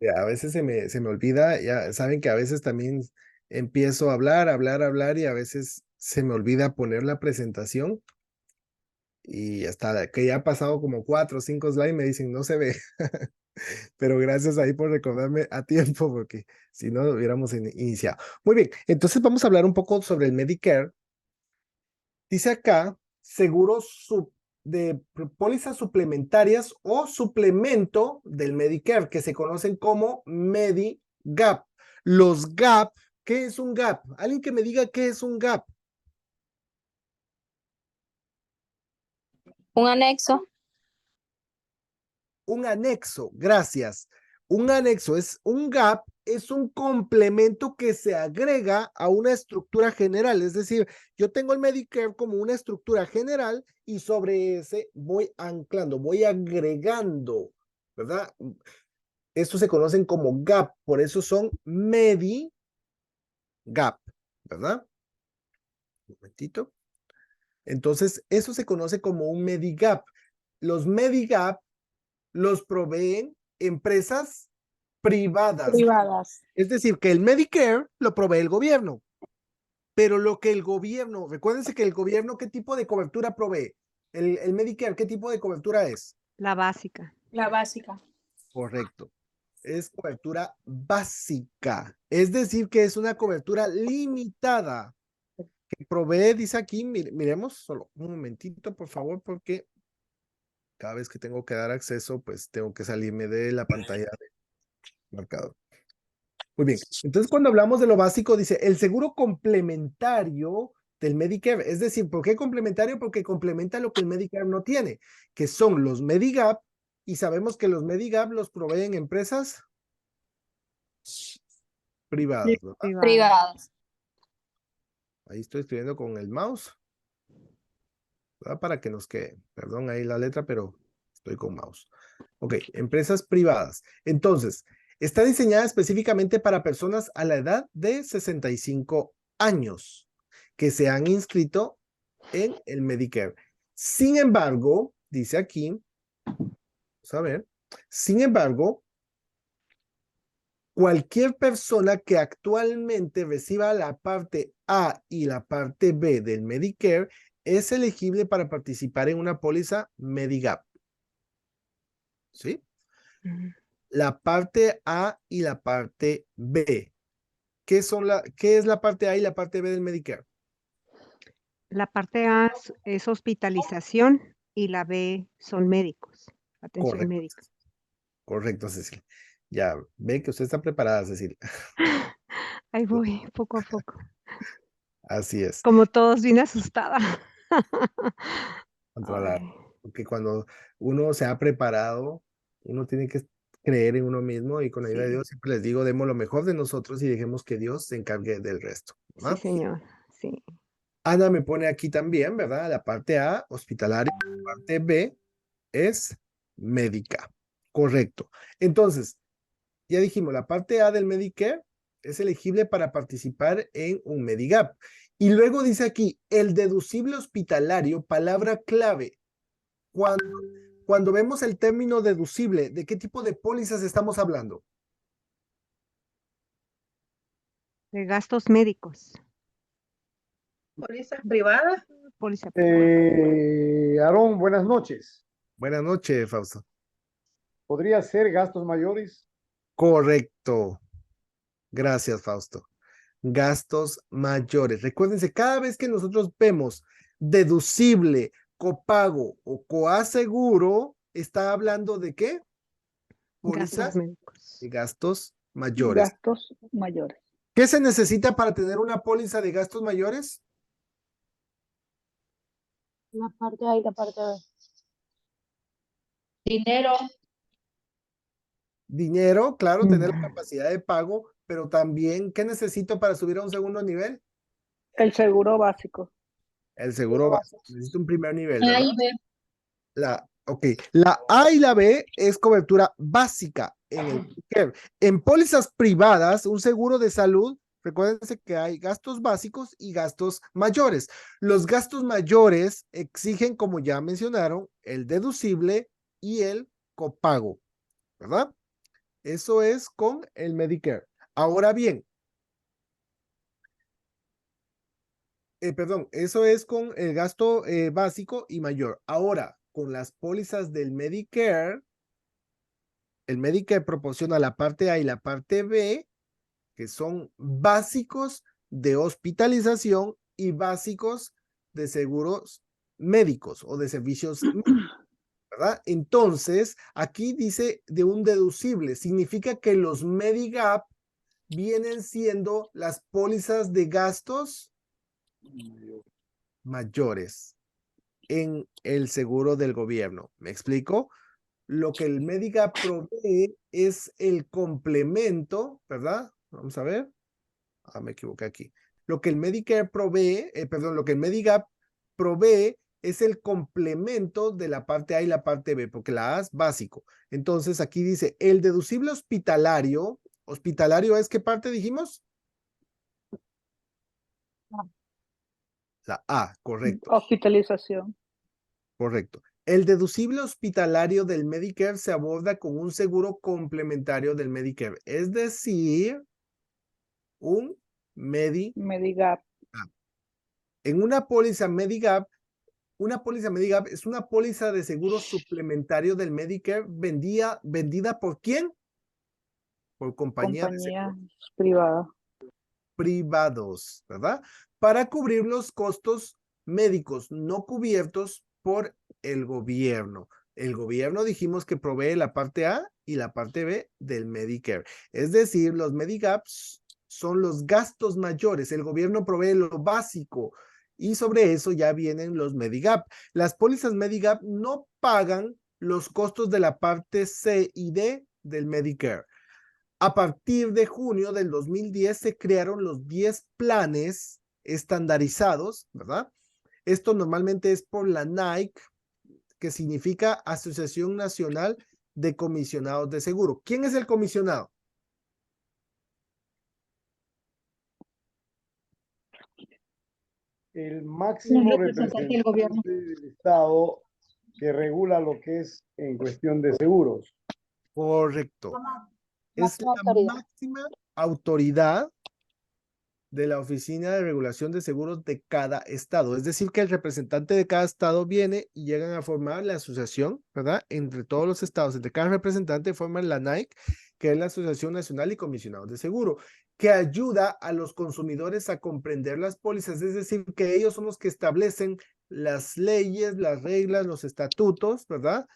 Ya, a veces se me olvida, ya saben que a veces también empiezo a hablar y a veces se me olvida poner la presentación y hasta que ya ha pasado como 4 o 5 slides me dicen no se ve, pero gracias ahí por recordarme a tiempo porque si no hubiéramos iniciado. Muy bien, entonces vamos a hablar un poco sobre el Medicare. Dice acá, seguros de pólizas suplementarias o suplemento del Medicare, que se conocen como Medigap. Los GAP, ¿qué es un GAP? Alguien que me diga qué es un GAP. Un anexo. Un anexo, gracias. Un anexo es un GAP, es un complemento que se agrega a una estructura general. Es decir, yo tengo el Medicare como una estructura general y sobre ese voy anclando, voy agregando, ¿verdad? Estos se conocen como GAP, por eso son Medigap, ¿verdad? Un momentito. Entonces, eso se conoce como un Medigap. Los Medigap los proveen empresas privadas. Privadas. Es decir, que el Medicare lo provee el gobierno, pero lo que el gobierno, recuérdense que el gobierno, ¿qué tipo de cobertura provee? El Medicare, ¿qué tipo de cobertura es? La básica. La básica. Correcto. Es cobertura básica. Es decir, que es una cobertura limitada que provee, dice aquí, miremos solo un momentito, por favor, porque cada vez que tengo que dar acceso, pues tengo que salirme de la pantalla de marcador. Muy bien. Entonces, cuando hablamos de lo básico, dice el seguro complementario del Medicare. Es decir, ¿por qué complementario? Porque complementa lo que el Medicare no tiene, que son los Medigap, y sabemos que los Medigap los proveen empresas privadas, ¿verdad? Privadas. Ahí estoy escribiendo con el mouse, ¿verdad? Para que nos quede. Perdón ahí la letra, pero estoy con mouse. Ok, empresas privadas. Entonces, está diseñada específicamente para personas a la edad de 65 años que se han inscrito en el Medicare. Sin embargo, dice aquí, vamos a ver, sin embargo, cualquier persona que actualmente reciba la parte A y la parte B del Medicare es elegible para participar en una póliza Medigap. ¿Sí? La parte A y la parte B. ¿Qué es la parte A y la parte B del Medicare? La parte A es hospitalización y la B son médicos, atención Correcto, médica. correcto, Cecilia. Ya ve que usted está preparada, Cecilia. Ahí voy, poco a poco. Así es. Como todos, bien asustada. Controlar. Ay, Porque cuando uno se ha preparado, uno tiene que creer en uno mismo y con la ayuda de sí, Dios siempre les digo, demos lo mejor de nosotros y dejemos que Dios se encargue del resto, sí, ¿verdad? señor, sí. Ana me pone aquí también, ¿verdad? La parte A, hospitalaria, la parte B es médica. Correcto. Entonces, ya dijimos, la parte A del Medicare es elegible para participar en un Medigap. Y luego dice aquí, el deducible hospitalario, palabra clave. Cuando vemos el término deducible, ¿de qué tipo de pólizas estamos hablando? De gastos médicos. Pólizas privadas. Póliza privada. Aarón, buenas noches. Buenas noches, Fausto. ¿Podría ser gastos mayores? Correcto. Gracias, Fausto. Gastos mayores. Recuérdense, cada vez que nosotros vemos deducible, copago o coaseguro, está hablando de qué? Gastos Pólizas médicos. de gastos mayores. Gastos mayores. ¿Qué se necesita para tener una póliza de gastos mayores? La parte A y la parte B. Dinero. Dinero, claro, tener la capacidad de pago, pero también, ¿qué necesito para subir a un segundo nivel? El seguro básico. El seguro básico. Necesito un primer nivel, A ¿verdad? y B. Ok. La A y la B es cobertura básica en el Medicare. En pólizas privadas, un seguro de salud, recuérdense que hay gastos básicos y gastos mayores. Los gastos mayores exigen, como ya mencionaron, el deducible y el copago. ¿verdad? Eso es con el Medicare. Ahora bien, perdón, eso es con el gasto básico y mayor. Ahora, con las pólizas del Medicare, el Medicare proporciona la parte A y la parte B, que son básicos de hospitalización y básicos de seguros médicos o de servicios médicos, ¿verdad? Entonces, aquí dice de un deducible, significa que los Medigap vienen siendo las pólizas de gastos mayores en el seguro del gobierno. ¿Me explico? Lo que el Medigap provee es el complemento, ¿verdad? Vamos a ver. Ah, me equivoqué aquí. Lo que el Medicare provee, perdón, lo que el Medigap provee es el complemento de la parte A y la parte B, porque la A es básico. Entonces aquí dice, el deducible hospitalario, ¿hospitalario es qué parte dijimos? La A, correcto. Hospitalización. Correcto. El deducible hospitalario del Medicare se aborda con un seguro complementario del Medicare, es decir, un Medigap. Medigap. En una póliza Medigap es una póliza de seguro suplementario del Medicare vendida ¿por quién? Por compañías de Compañía seguros privada. privados, ¿verdad? Para cubrir los costos médicos no cubiertos por el gobierno. El gobierno dijimos que provee la parte A y la parte B del Medicare. Es decir, los Medigaps son los gastos mayores. El gobierno provee lo básico y sobre eso ya vienen los Medigap. Las pólizas Medigap no pagan los costos de la parte C y D del Medicare. A partir de junio del 2010 se crearon los 10 planes estandarizados, ¿verdad? Esto normalmente es por la NAIC, que significa Asociación Nacional de Comisionados de Seguro. ¿Quién es el comisionado? El máximo representante del gobierno. del Estado que regula lo que es en cuestión de seguros. Correcto. Es la máxima autoridad de la Oficina de Regulación de Seguros de cada estado. Es decir, que el representante de cada estado viene y llegan a formar la asociación, ¿verdad? Entre todos los estados, entre cada representante forman la NAIC, que es la Asociación Nacional y Comisionados de Seguro, que ayuda a los consumidores a comprender las pólizas, es decir, que ellos son los que establecen las leyes, las reglas, los estatutos, ¿verdad?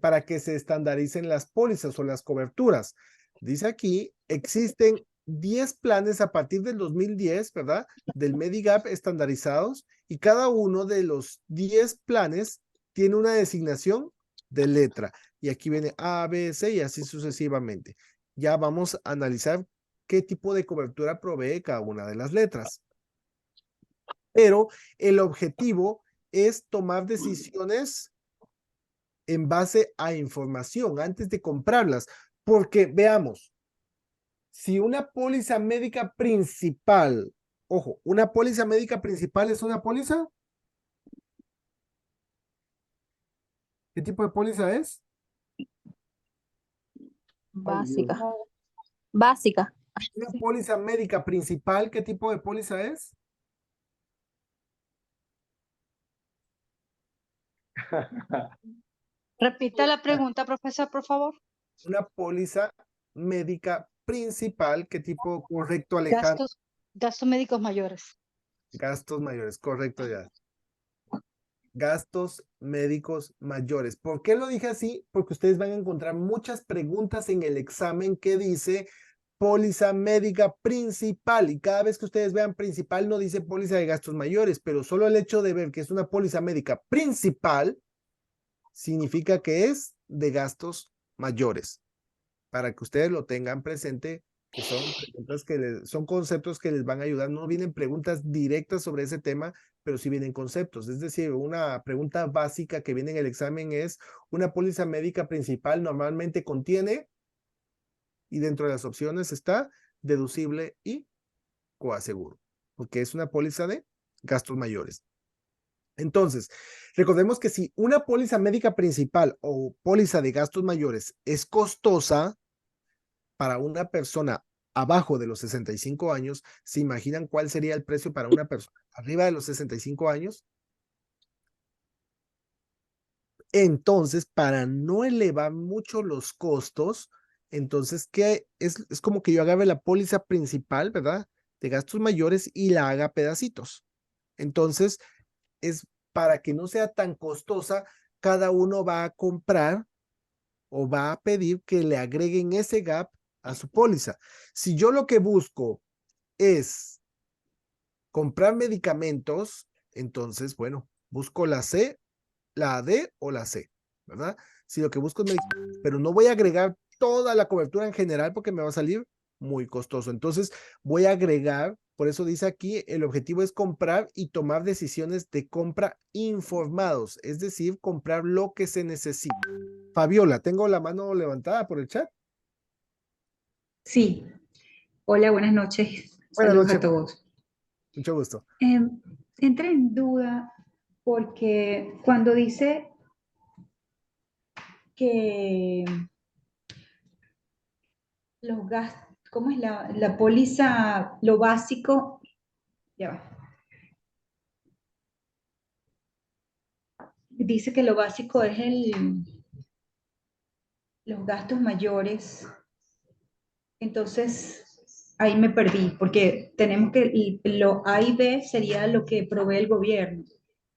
Para que se estandaricen las pólizas o las coberturas. Dice aquí, existen 10 planes a partir del 2010, ¿verdad? Del Medigap estandarizados y cada uno de los 10 planes tiene una designación de letra. Y aquí viene A, B, C y así sucesivamente. Ya vamos a analizar qué tipo de cobertura provee cada una de las letras. Pero el objetivo es tomar decisiones en base a información antes de comprarlas. Porque veamos, si una póliza médica principal, ojo, una póliza médica principal es una póliza. ¿Qué tipo de póliza es? Básica. Básica. Una póliza médica principal, ¿qué tipo de póliza es? Repita la pregunta, profesor, por favor. Una póliza médica principal, ¿qué tipo? Correcto, Alejandro. Gastos médicos mayores. Gastos mayores, correcto ya. Gastos médicos mayores. ¿Por qué lo dije así? Porque ustedes van a encontrar muchas preguntas en el examen que dice póliza médica principal y cada vez que ustedes vean principal no dice póliza de gastos mayores, pero solo el hecho de ver que es una póliza médica principal significa que es de gastos mayores, para que ustedes lo tengan presente, que son preguntas son conceptos que les van a ayudar. No vienen preguntas directas sobre ese tema, pero sí vienen conceptos. Es decir, una pregunta básica que viene en el examen es, una póliza médica principal normalmente contiene, y dentro de las opciones está deducible y coaseguro, porque es una póliza de gastos mayores. Entonces, recordemos que si una póliza médica principal o póliza de gastos mayores es costosa para una persona abajo de los 65 años, ¿se imaginan cuál sería el precio para una persona arriba de los 65 años? Entonces, para no elevar mucho los costos, entonces, ¿qué es? Es como que yo agarre la póliza principal, ¿verdad? De gastos mayores y la haga pedacitos. Entonces, es para que no sea tan costosa, cada uno va a comprar o va a pedir que le agreguen ese gap a su póliza. Si yo lo que busco es comprar medicamentos, entonces, bueno, busco la C, la D o la C, ¿verdad? Si lo que busco es medicamentos, pero no voy a agregar toda la cobertura en general porque me va a salir muy costoso. Entonces, voy a agregar, por eso dice aquí, el objetivo es comprar y tomar decisiones de compra informados, es decir, comprar lo que se necesita. Fabiola, tengo la mano levantada por el chat. Sí, hola, buenas noches. Buenas Saludos a noches, todos. mucho gusto. Entré en duda porque cuando dice que los gastos, ¿cómo es la póliza, lo básico? Ya va. Dice que lo básico es los gastos mayores. Entonces, ahí me perdí, porque tenemos que, y lo A y B sería lo que provee el gobierno,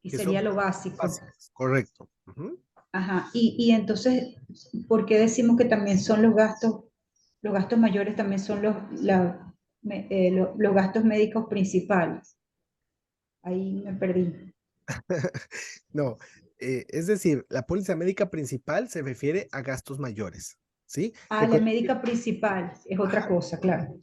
y Que sería son lo básico. básicos, correcto. Ujú. Ajá, y entonces, ¿por qué decimos que también son los gastos mayores también son los gastos médicos principales? Ahí me perdí. No, es decir, la póliza médica principal se refiere a gastos mayores, ¿sí? Ah, la médica principal es otra Ajá, cosa, claro.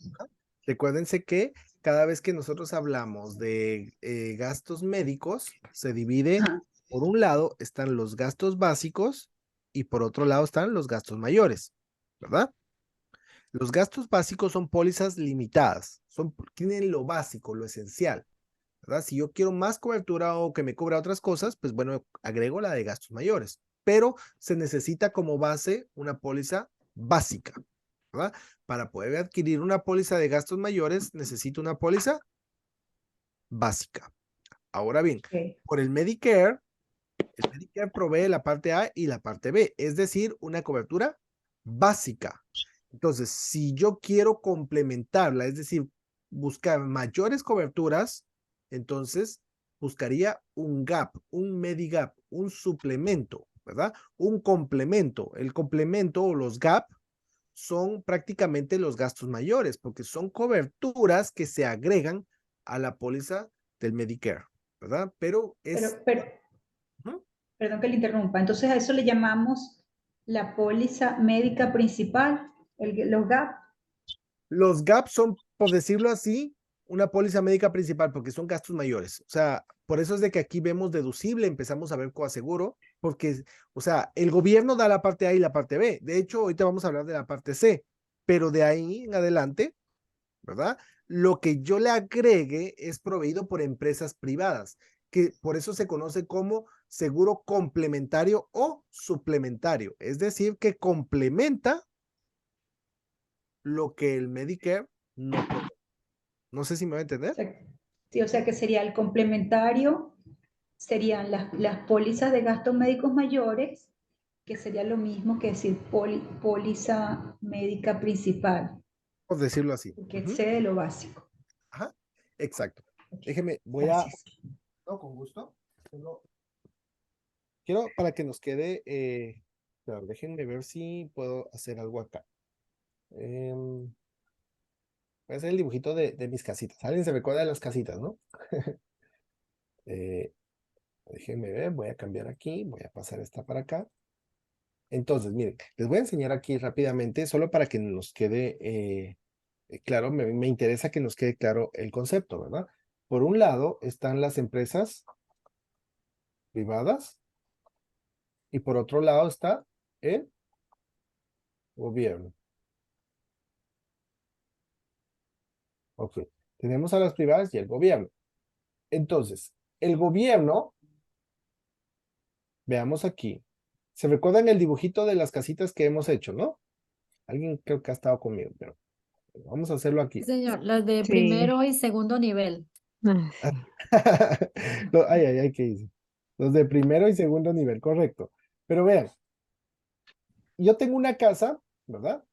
recuérdense que cada vez que nosotros hablamos de gastos médicos, se divide, Ajá, por un lado están los gastos básicos y por otro lado están los gastos mayores, ¿verdad? Los gastos básicos son pólizas limitadas, tienen lo básico, lo esencial, ¿verdad? Si yo quiero más cobertura o que me cubra otras cosas, pues bueno, agrego la de gastos mayores, pero se necesita como base una póliza básica, ¿verdad? Para poder adquirir una póliza de gastos mayores, necesito una póliza básica. Ahora bien, ok. por el Medicare provee la parte A y la parte B, es decir, una cobertura básica. Entonces, si yo quiero complementarla, es decir, buscar mayores coberturas, entonces buscaría un gap, un Medigap, un suplemento, ¿verdad? Un complemento. El complemento o los gap son prácticamente los gastos mayores, porque son coberturas que se agregan a la póliza del Medicare, ¿verdad? Pero es... Pero, ¿Mm? perdón que le interrumpa. Entonces a eso le llamamos la póliza médica principal, los GAP. Los gaps son, por decirlo así, una póliza médica principal porque son gastos mayores. O sea, por eso es de que aquí vemos deducible, empezamos a ver coaseguro, porque, o sea, el gobierno da la parte A y la parte B. De hecho, ahorita vamos a hablar de la parte C, pero de ahí en adelante, ¿verdad? Lo que yo le agregue es proveído por empresas privadas, que por eso se conoce como seguro complementario o suplementario. Es decir, que complementa lo que el Medicare no provee. No sé si me va a entender. Sí, o sea que sería el complementario, serían las pólizas de gastos médicos mayores, que sería lo mismo que decir póliza médica principal, Por decirlo así. que Ujú. excede lo básico. Ajá, exacto. Ok, Déjeme, gracias. no, con gusto. Quiero para que nos quede, claro, déjenme ver si puedo hacer algo acá. Voy a hacer el dibujito de mis casitas. Alguien se recuerda de las casitas, ¿no? Eh, déjenme ver, voy a cambiar aquí, voy a pasar esta para acá. Entonces, miren, les voy a enseñar aquí rápidamente, solo para que nos quede claro, me interesa que nos quede claro el concepto, ¿verdad? Por un lado están las empresas privadas y por otro lado está el gobierno. Ok, tenemos a las privadas y el gobierno. Entonces, el gobierno Veamos aquí. ¿Se recuerdan el dibujito de las casitas que hemos hecho, no? Alguien creo que ha estado conmigo, pero vamos a hacerlo aquí. Señor, las de Sí. primero y segundo nivel. Ah, sí. Ay, ay, ay, ¿qué hice? Los de primero y segundo nivel, correcto. Pero vean, yo tengo una casa, ¿verdad?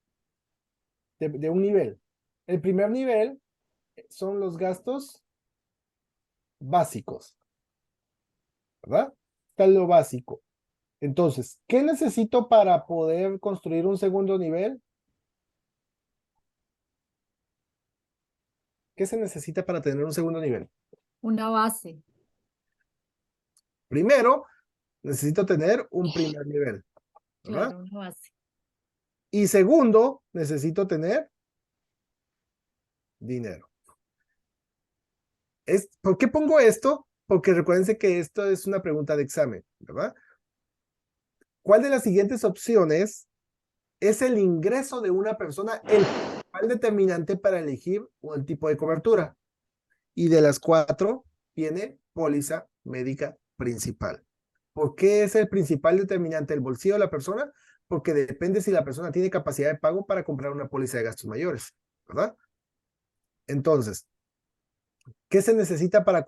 De un nivel. El primer nivel son los gastos básicos, ¿verdad? Está lo básico. Entonces, ¿qué necesito para poder construir un segundo nivel? ¿Qué se necesita para tener un segundo nivel? Una base. Primero, necesito tener un primer nivel, ¿verdad? Claro, una base. Y segundo, necesito tener dinero. ¿Por qué pongo esto? Porque recuérdense que esto es una pregunta de examen, ¿verdad? ¿Cuál de las siguientes opciones es el ingreso de una persona el principal determinante para elegir un tipo de cobertura? Y de las 4 viene póliza médica principal. ¿Por qué es el principal determinante el bolsillo de la persona? Porque depende si la persona tiene capacidad de pago para comprar una póliza de gastos mayores, ¿verdad? Entonces, ¿qué se necesita para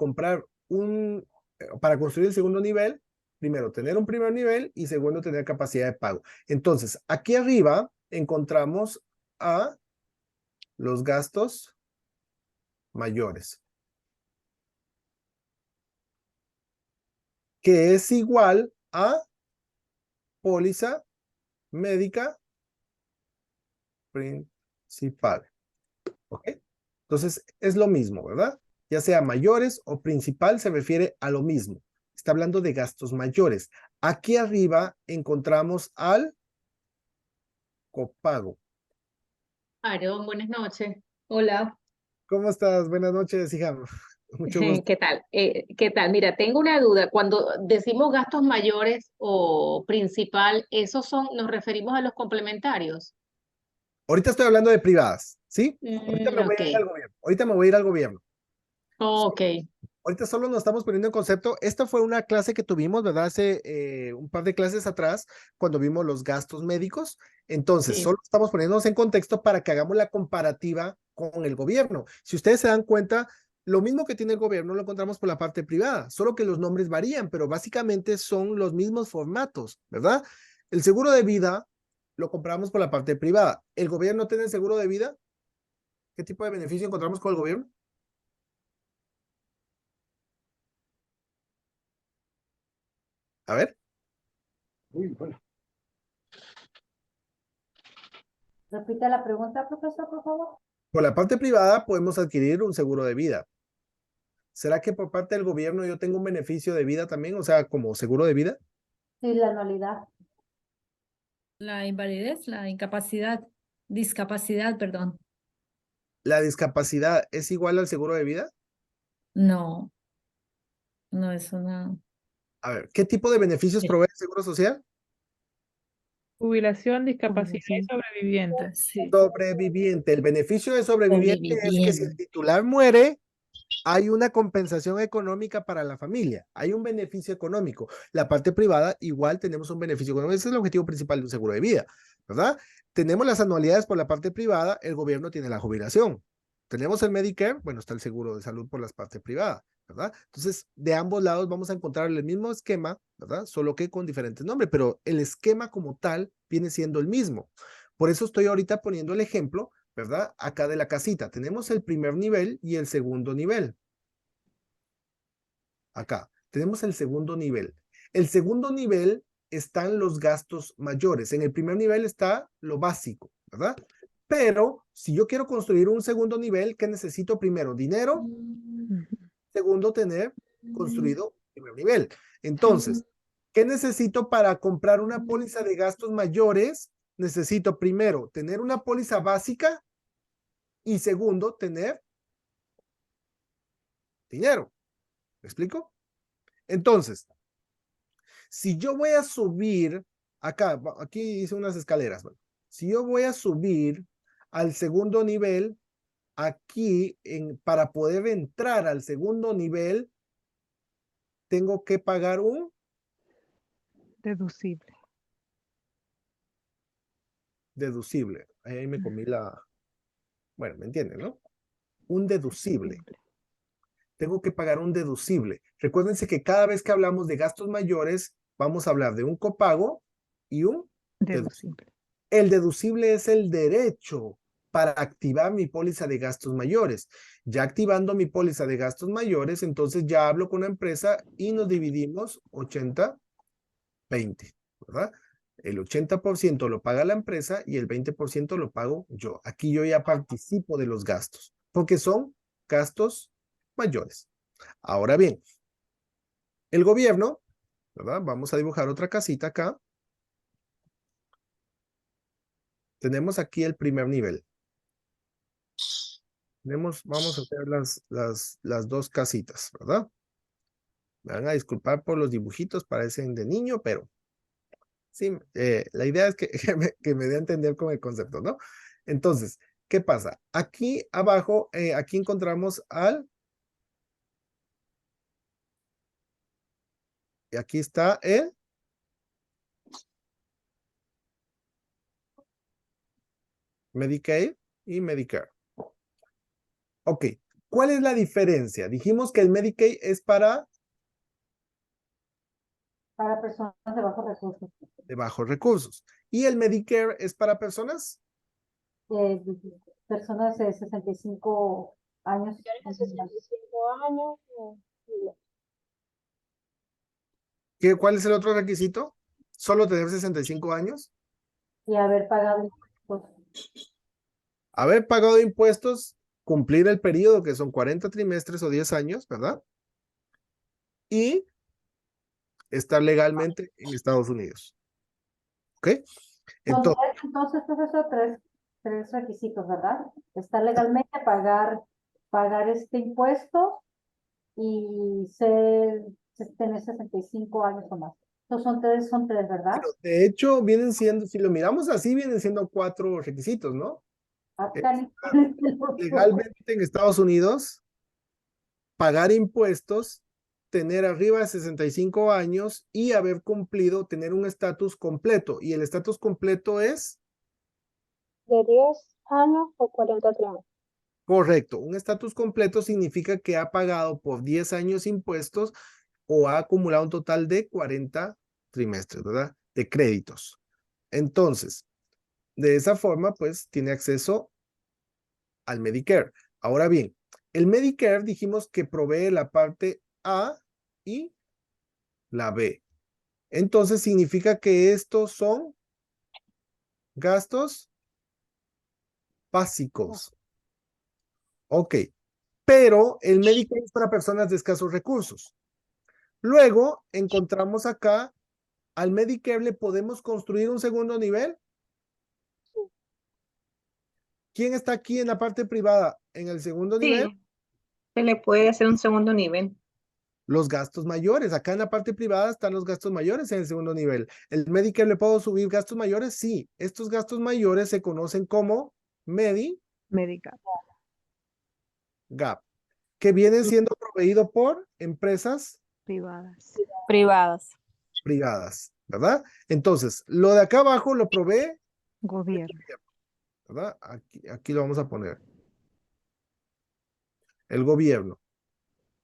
para construir el segundo nivel? Primero, tener un primer nivel y segundo, tener capacidad de pago. Entonces, aquí arriba encontramos a los gastos mayores, que es igual a póliza médica principal. ¿Ok? Entonces, es lo mismo, ¿verdad? Ya sea mayores o principal, se refiere a lo mismo. Está hablando de gastos mayores. Aquí arriba encontramos al copago. Aarón, buenas noches. Hola. ¿Cómo estás? Buenas noches, hija. Mucho gusto. ¿Qué tal? ¿Qué tal? Mira, tengo una duda. Cuando decimos gastos mayores o principal, ¿esos son, nos referimos a los complementarios? Ahorita estoy hablando de privadas, ¿sí? Ahorita me voy Ok. a ir al gobierno. Ahorita me voy a ir al gobierno. Ok. Ahorita solo nos estamos poniendo en concepto. Esta fue una clase que tuvimos, ¿verdad? Hace un par de clases atrás, cuando vimos los gastos médicos. Entonces, Sí. solo estamos poniéndonos en contexto para que hagamos la comparativa con el gobierno. Si ustedes se dan cuenta, lo mismo que tiene el gobierno lo encontramos por la parte privada, solo que los nombres varían, pero básicamente son los mismos formatos, ¿verdad? El seguro de vida lo compramos por la parte privada. ¿El gobierno tiene seguro de vida? ¿Qué tipo de beneficio encontramos con el gobierno? A ver. Uy, bueno. Repita la pregunta, profesor, por favor. Por la parte privada podemos adquirir un seguro de vida. ¿Será que por parte del gobierno yo tengo un beneficio de vida también? O sea, como seguro de vida. Sí, la anualidad. La invalidez, la incapacidad, discapacidad, perdón. ¿La discapacidad es igual al seguro de vida? No, no es una. A ver, ¿qué tipo de beneficios provee el seguro social? Jubilación, discapacidad y Jubilación. sobreviviente. Sí. Sobreviviente. El beneficio de sobreviviente es que si el titular muere, hay una compensación económica para la familia. Hay un beneficio económico. La parte privada, igual tenemos un beneficio económico. Ese es el objetivo principal de un seguro de vida, ¿verdad? Tenemos las anualidades por la parte privada, el gobierno tiene la jubilación. Tenemos el Medicare, bueno, está el seguro de salud por las partes privadas, ¿verdad? Entonces, de ambos lados vamos a encontrar el mismo esquema, ¿verdad? Solo que con diferentes nombres, pero el esquema como tal viene siendo el mismo. Por eso estoy ahorita poniendo el ejemplo, ¿verdad? Acá de la casita. Tenemos el primer nivel y el segundo nivel. Acá, tenemos el segundo nivel. El segundo nivel están los gastos mayores. En el primer nivel está lo básico, ¿verdad? Pero si yo quiero construir un segundo nivel, ¿qué necesito primero? Dinero. Segundo, tener construido un primer nivel. Entonces, ¿qué necesito para comprar una póliza de gastos mayores? Necesito primero tener una póliza básica y segundo, tener dinero. ¿Me explico? Entonces, si yo voy a subir, aquí hice unas escaleras, bueno, si yo voy a subir al segundo nivel, aquí para poder entrar al segundo nivel, tengo que pagar un Deducible. Deducible. Ahí me comí la... Bueno, ¿me entienden, no? Un deducible. Tengo que pagar un deducible. Recuérdense que cada vez que hablamos de gastos mayores, vamos a hablar de un copago y un deducible. Deducible. El deducible es el derecho para activar mi póliza de gastos mayores. Ya activando mi póliza de gastos mayores, entonces ya hablo con la empresa y nos dividimos 80-20, ¿verdad? El 80% lo paga la empresa y el 20% lo pago yo. Aquí yo ya participo de los gastos, porque son gastos mayores. Ahora bien, el gobierno, ¿verdad? Vamos a dibujar otra casita acá. Tenemos aquí el primer nivel. Vamos a hacer las dos casitas, ¿verdad? Me van a disculpar por los dibujitos, parecen de niño, pero sí, la idea es que me dé a entender con el concepto, ¿no? Entonces, ¿qué pasa? Aquí abajo, aquí encontramos y aquí está el Medicaid y Medicare. Ok, ¿cuál es la diferencia? Dijimos que el Medicaid es para personas de bajos recursos. de bajos recursos y el Medicare es para personas Eh, Personas de 65 años. ¿Cuál es el otro requisito? ¿Solo tener 65 años? Y haber pagado impuestos. Haber pagado impuestos, cumplir el periodo que son 40 trimestres o 10 años, ¿verdad? Y estar legalmente en Estados Unidos. ¿Ok? Entonces, profesor, tres requisitos, ¿verdad? Estar legalmente, pagar este impuesto y tener 65 años o más. Entonces son tres, ¿verdad? Pero, de hecho, vienen siendo, si lo miramos así, vienen siendo 4 requisitos, ¿no? Legalmente en Estados Unidos, pagar impuestos, tener arriba de 65 años y haber cumplido, tener un estatus completo. Y el estatus completo es... De 10 años o 40 trimestres. Correcto. Un estatus completo significa que ha pagado por 10 años impuestos o ha acumulado un total de 40 trimestres, ¿verdad? De créditos. Entonces, de esa forma, pues, tiene acceso al Medicare. Ahora bien, el Medicare dijimos que provee la parte A y la B. Entonces, significa que estos son gastos básicos. Ok, pero el Medicare es para personas de escasos recursos. Luego, encontramos acá, al Medicare le podemos construir un segundo nivel. ¿Quién está aquí en la parte privada? En el segundo nivel. Sí, se le puede hacer un segundo nivel. Los gastos mayores. Acá en la parte privada están los gastos mayores en el segundo nivel. ¿El Medicare le puedo subir gastos mayores? Sí. Estos gastos mayores se conocen como Medicare. Gap, que viene siendo proveído por empresas Privadas. privadas, ¿verdad? Entonces, lo de acá abajo lo provee Gobierno. ¿verdad? Aquí lo vamos a poner. El gobierno.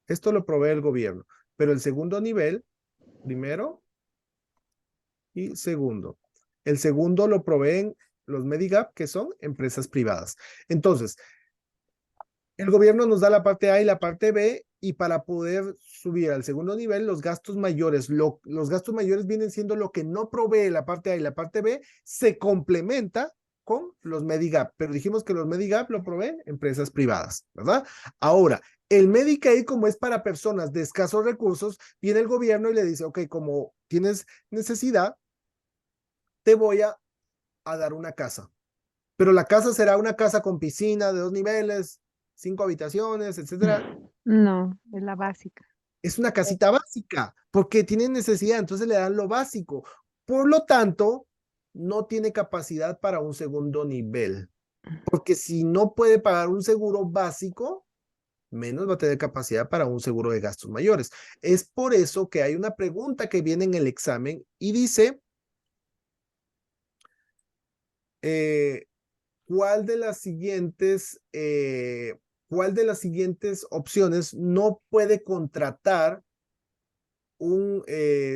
Esto lo provee el gobierno. Pero el segundo nivel, primero y segundo. El segundo lo proveen los Medigap, que son empresas privadas. Entonces, el gobierno nos da la parte A y la parte B, y para poder subir al segundo nivel, los gastos mayores, los gastos mayores vienen siendo lo que no provee la parte A y la parte B, se complementa con los Medigap, pero dijimos que los Medigap lo proveen empresas privadas, ¿verdad? Ahora, el Medicaid, como es para personas de escasos recursos, viene el gobierno y le dice, ok, como tienes necesidad, te voy a dar una casa, pero la casa será una casa con piscina de 2 niveles, 5 habitaciones, etcétera. No, es la básica. Es una casita básica, porque tienen necesidad, entonces le dan lo básico. Por lo tanto, no tiene capacidad para un segundo nivel, porque si no puede pagar un seguro básico, menos va a tener capacidad para un seguro de gastos mayores. Es por eso que hay una pregunta que viene en el examen y dice, ¿cuál de las siguientes opciones no puede contratar un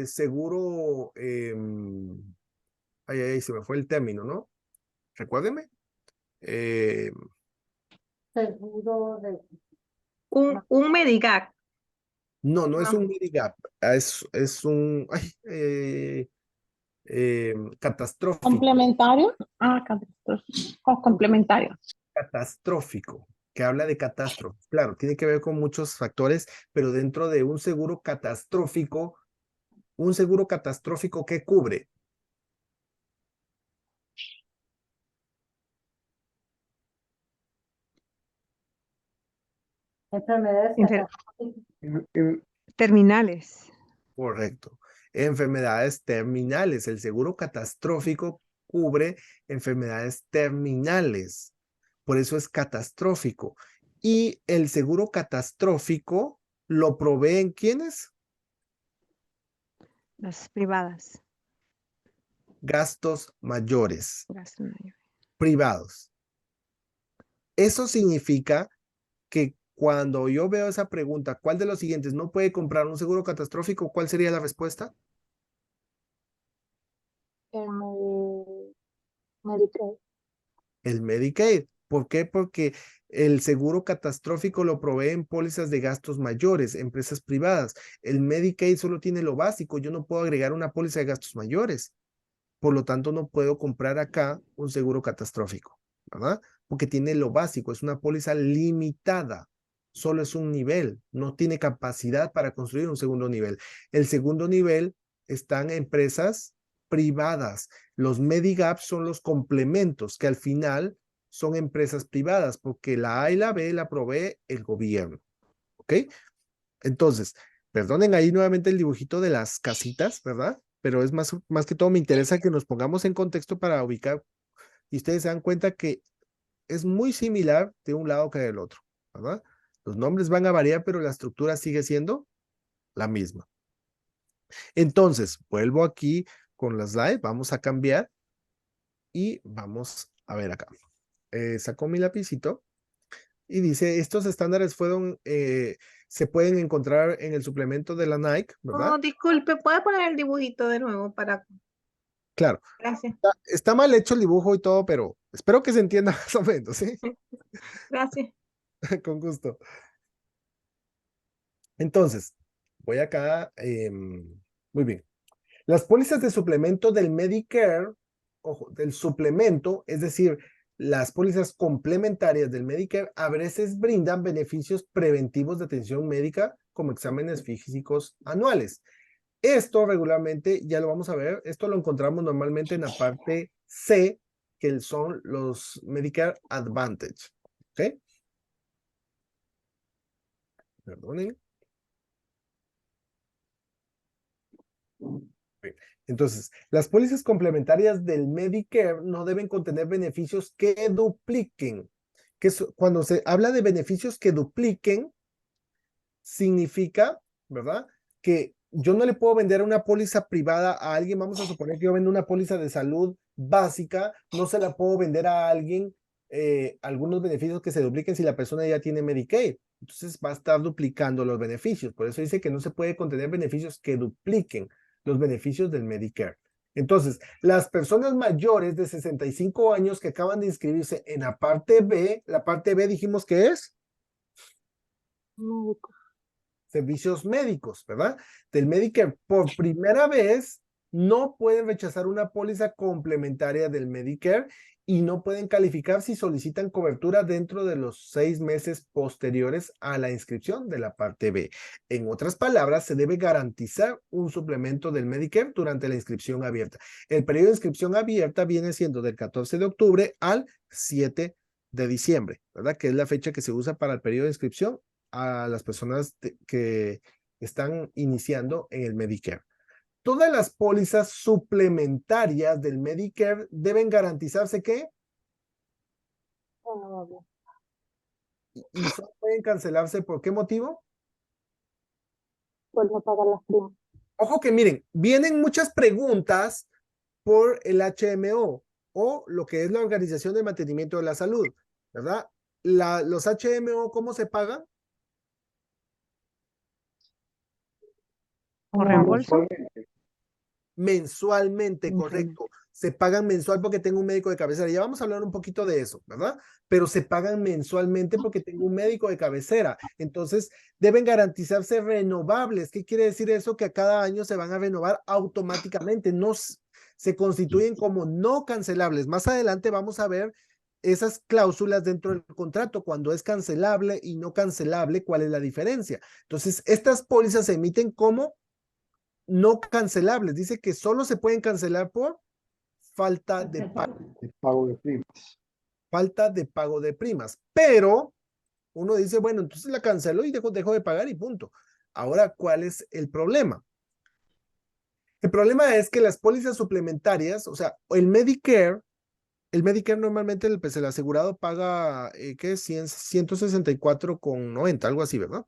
seguro? Se me fue el término, ¿no? Recuérdeme. Seguro de... Un Medigap. No, no es No. un Medigap, es un catastrófico. ¿Complementario? Complementario. Catastrófico, que habla de catástrofe. Claro, tiene que ver con muchos factores, pero dentro de un seguro catastrófico, ¿qué cubre? Enfermedades Enfer- catastróficas. terminales. Correcto. Enfermedades terminales. El seguro catastrófico cubre enfermedades terminales. Por eso es catastrófico. Y el seguro catastrófico lo proveen ¿quiénes? Las privadas. Gastos mayores, Gasto mayor. privados. Eso significa que cuando yo veo esa pregunta, ¿cuál de los siguientes no puede comprar un seguro catastrófico? ¿Cuál sería la respuesta? Medicaid. El Medicaid. ¿Por qué? Porque el seguro catastrófico lo proveen pólizas de gastos mayores, empresas privadas. El Medicaid solo tiene lo básico. Yo no puedo agregar una póliza de gastos mayores. Por lo tanto, no puedo comprar acá un seguro catastrófico, ¿verdad? Porque tiene lo básico, es una póliza limitada. Solo es un nivel, no tiene capacidad para construir un segundo nivel. El segundo nivel están empresas privadas. Los Medigaps son los complementos que al final son empresas privadas porque la A y la B la provee el gobierno. ¿Ok? Entonces, perdonen ahí nuevamente el dibujito de las casitas, ¿verdad? Pero es más que todo me interesa que nos pongamos en contexto para ubicar y ustedes se dan cuenta que es muy similar de un lado que del otro, ¿verdad? Los nombres van a variar, pero la estructura sigue siendo la misma. Entonces, vuelvo aquí con las slides, vamos a cambiar y vamos a ver acá. Saco mi lapicito y dice, estos estándares se pueden encontrar en el suplemento de la Nike, ¿verdad? Oh, disculpe, ¿puede poner el dibujito de nuevo para... Claro. Gracias. Está mal hecho el dibujo y todo, pero espero que se entienda más o menos, ¿sí? Gracias. Con gusto. Entonces, voy acá. Muy bien. Las pólizas de suplemento del Medicare, ojo, del suplemento, es decir, las pólizas complementarias del Medicare a veces brindan beneficios preventivos de atención médica como exámenes físicos anuales. Esto regularmente, ya lo vamos a ver, esto lo encontramos normalmente en la parte C, que son los Medicare Advantage. ¿Ok? Perdonen. Entonces, las pólizas complementarias del Medicare no deben contener beneficios que dupliquen. Cuando se habla de beneficios que dupliquen, significa, ¿verdad? Que yo no le puedo vender una póliza privada a alguien. Vamos a suponer que yo vendo una póliza de salud básica, no se la puedo vender a alguien algunos beneficios que se dupliquen si la persona ya tiene Medicaid. Entonces va a estar duplicando los beneficios. Por eso dice que no se puede contener beneficios que dupliquen los beneficios del Medicare. Entonces, las personas mayores de 65 años que acaban de inscribirse en la parte B dijimos que es servicios médicos, ¿verdad? Del Medicare, por primera vez, no pueden rechazar una póliza complementaria del Medicare y no pueden calificar si solicitan cobertura dentro de los 6 meses posteriores a la inscripción de la parte B. En otras palabras, se debe garantizar un suplemento del Medicare durante la inscripción abierta. El periodo de inscripción abierta viene siendo del 14 de octubre al 7 de diciembre, ¿verdad? Que es la fecha que se usa para el periodo de inscripción a las personas que están iniciando en el Medicare. Todas las pólizas suplementarias del Medicare deben garantizarse que y solo pueden cancelarse, ¿por qué motivo? Por no pagar las primas. Ojo que miren, vienen muchas preguntas por el HMO o lo que es la Organización de Mantenimiento de la Salud, ¿verdad? Los HMO, ¿cómo se pagan? ¿Por reembolso? Mensualmente. Mensualmente, correcto. Se pagan mensual porque tengo un médico de cabecera. Ya vamos a hablar un poquito de eso, ¿verdad? Pero se pagan mensualmente porque tengo un médico de cabecera. Entonces, deben garantizarse renovables. ¿Qué quiere decir eso? Que a cada año se van a renovar automáticamente. No se constituyen como no cancelables. Más adelante vamos a ver esas cláusulas dentro del contrato, cuando es cancelable y no cancelable, ¿cuál es la diferencia? Entonces, estas pólizas se emiten como no cancelables. Dice que solo se pueden cancelar por falta de pago. El pago de primas. Falta de pago de primas. Pero uno dice, bueno, entonces la cancelo y dejo de pagar y punto. Ahora, ¿cuál es el problema? El problema es que las pólizas suplementarias, o sea, el Medicare normalmente pues, el asegurado paga, ¿qué es? 164,90, algo así, ¿verdad?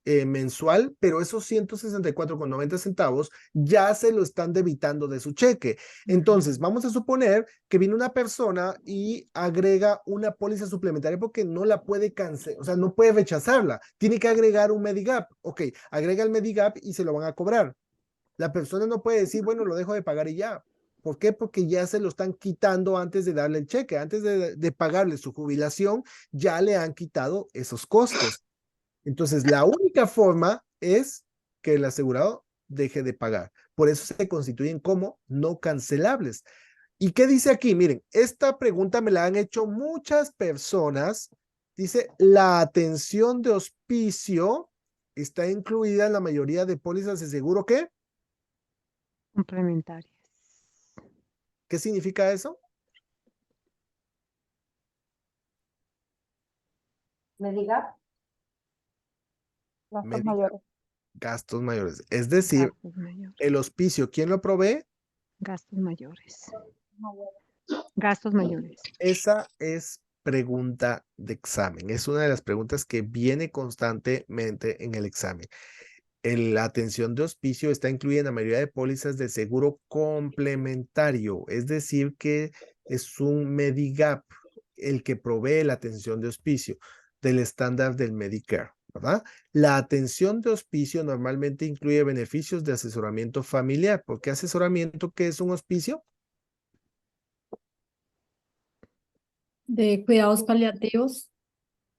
Mensual, pero esos 164,90 centavos ya se lo están debitando de su cheque. Entonces, vamos a suponer que viene una persona y agrega una póliza suplementaria porque no la puede cancelar, o sea, no puede rechazarla. Tiene que agregar un Medigap. Ok, agrega el Medigap y se lo van a cobrar. La persona no puede decir, bueno, lo dejo de pagar y ya. ¿Por qué? Porque ya se lo están quitando antes de darle el cheque. Antes de pagarle su jubilación, ya le han quitado esos costos. Entonces, la única forma es que el asegurado deje de pagar. Por eso se constituyen como no cancelables. ¿Y qué dice aquí? Miren, esta pregunta me la han hecho muchas personas. Dice, la atención de hospicio está incluida en la mayoría de pólizas de seguro. ¿Qué? Complementarias. ¿Qué significa eso? Medigap. Gastos Médica, mayores. gastos mayores. Es decir, Gastos mayores. el hospicio, ¿quién lo provee? Gastos mayores. Gastos mayores. Esa es pregunta de examen. Es una de las preguntas que viene constantemente en el examen. La atención de hospicio está incluida en la mayoría de pólizas de seguro complementario, es decir, que es un Medigap el que provee la atención de hospicio del estándar del Medicare, ¿verdad? La atención de hospicio normalmente incluye beneficios de asesoramiento familiar. ¿Por qué asesoramiento? ¿Qué es un hospicio? De cuidados paliativos.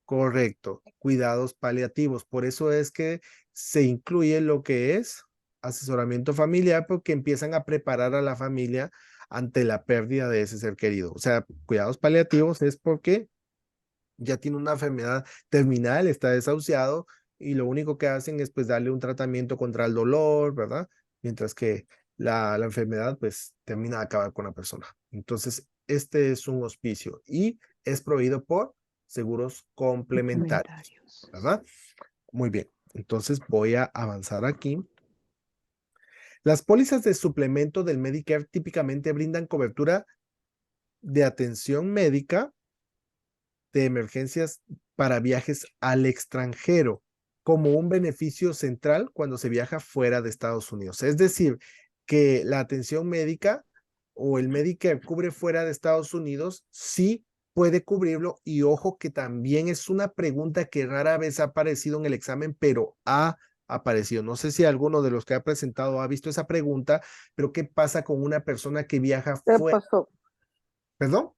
Correcto, cuidados paliativos. Por eso es que se incluye lo que es asesoramiento familiar, porque empiezan a preparar a la familia ante la pérdida de ese ser querido. O sea, cuidados paliativos es porque ya tiene una enfermedad terminal, está desahuciado y lo único que hacen es pues darle un tratamiento contra el dolor, ¿verdad? Mientras que la enfermedad pues termina de acabar con la persona. Entonces, este es un hospicio y es proveído por seguros complementarios, ¿verdad? Muy bien, entonces voy a avanzar aquí. Las pólizas de suplemento del Medicare típicamente brindan cobertura de atención médica de emergencias para viajes al extranjero como un beneficio central cuando se viaja fuera de Estados Unidos. Es decir, que la atención médica o el Medicare cubre fuera de Estados Unidos, sí puede cubrirlo. Y ojo que también es una pregunta que rara vez ha aparecido en el examen, pero ha aparecido. No sé si alguno de los que ha presentado ha visto esa pregunta, pero ¿qué pasa con una persona que viaja ¿Qué fuera? pasó? ¿Perdón?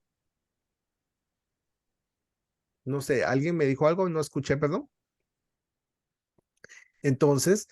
No sé, ¿alguien me dijo algo? No escuché, perdón. Entonces,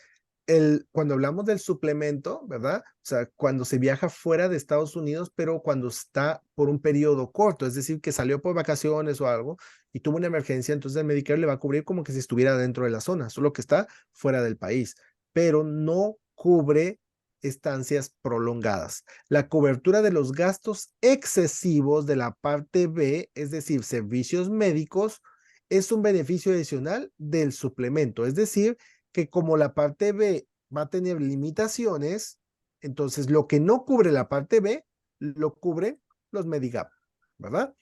cuando hablamos del suplemento, ¿verdad? O sea, cuando se viaja fuera de Estados Unidos, pero cuando está por un periodo corto, es decir, que salió por vacaciones o algo y tuvo una emergencia, entonces el Medicare le va a cubrir como que si estuviera dentro de la zona, solo que está fuera del país, pero no cubre estancias prolongadas. La cobertura de los gastos excesivos de la parte B, es decir, servicios médicos, es un beneficio adicional del suplemento, es decir, que como la parte B va a tener limitaciones, entonces lo que no cubre la parte B, lo cubre los Medigap, ¿verdad?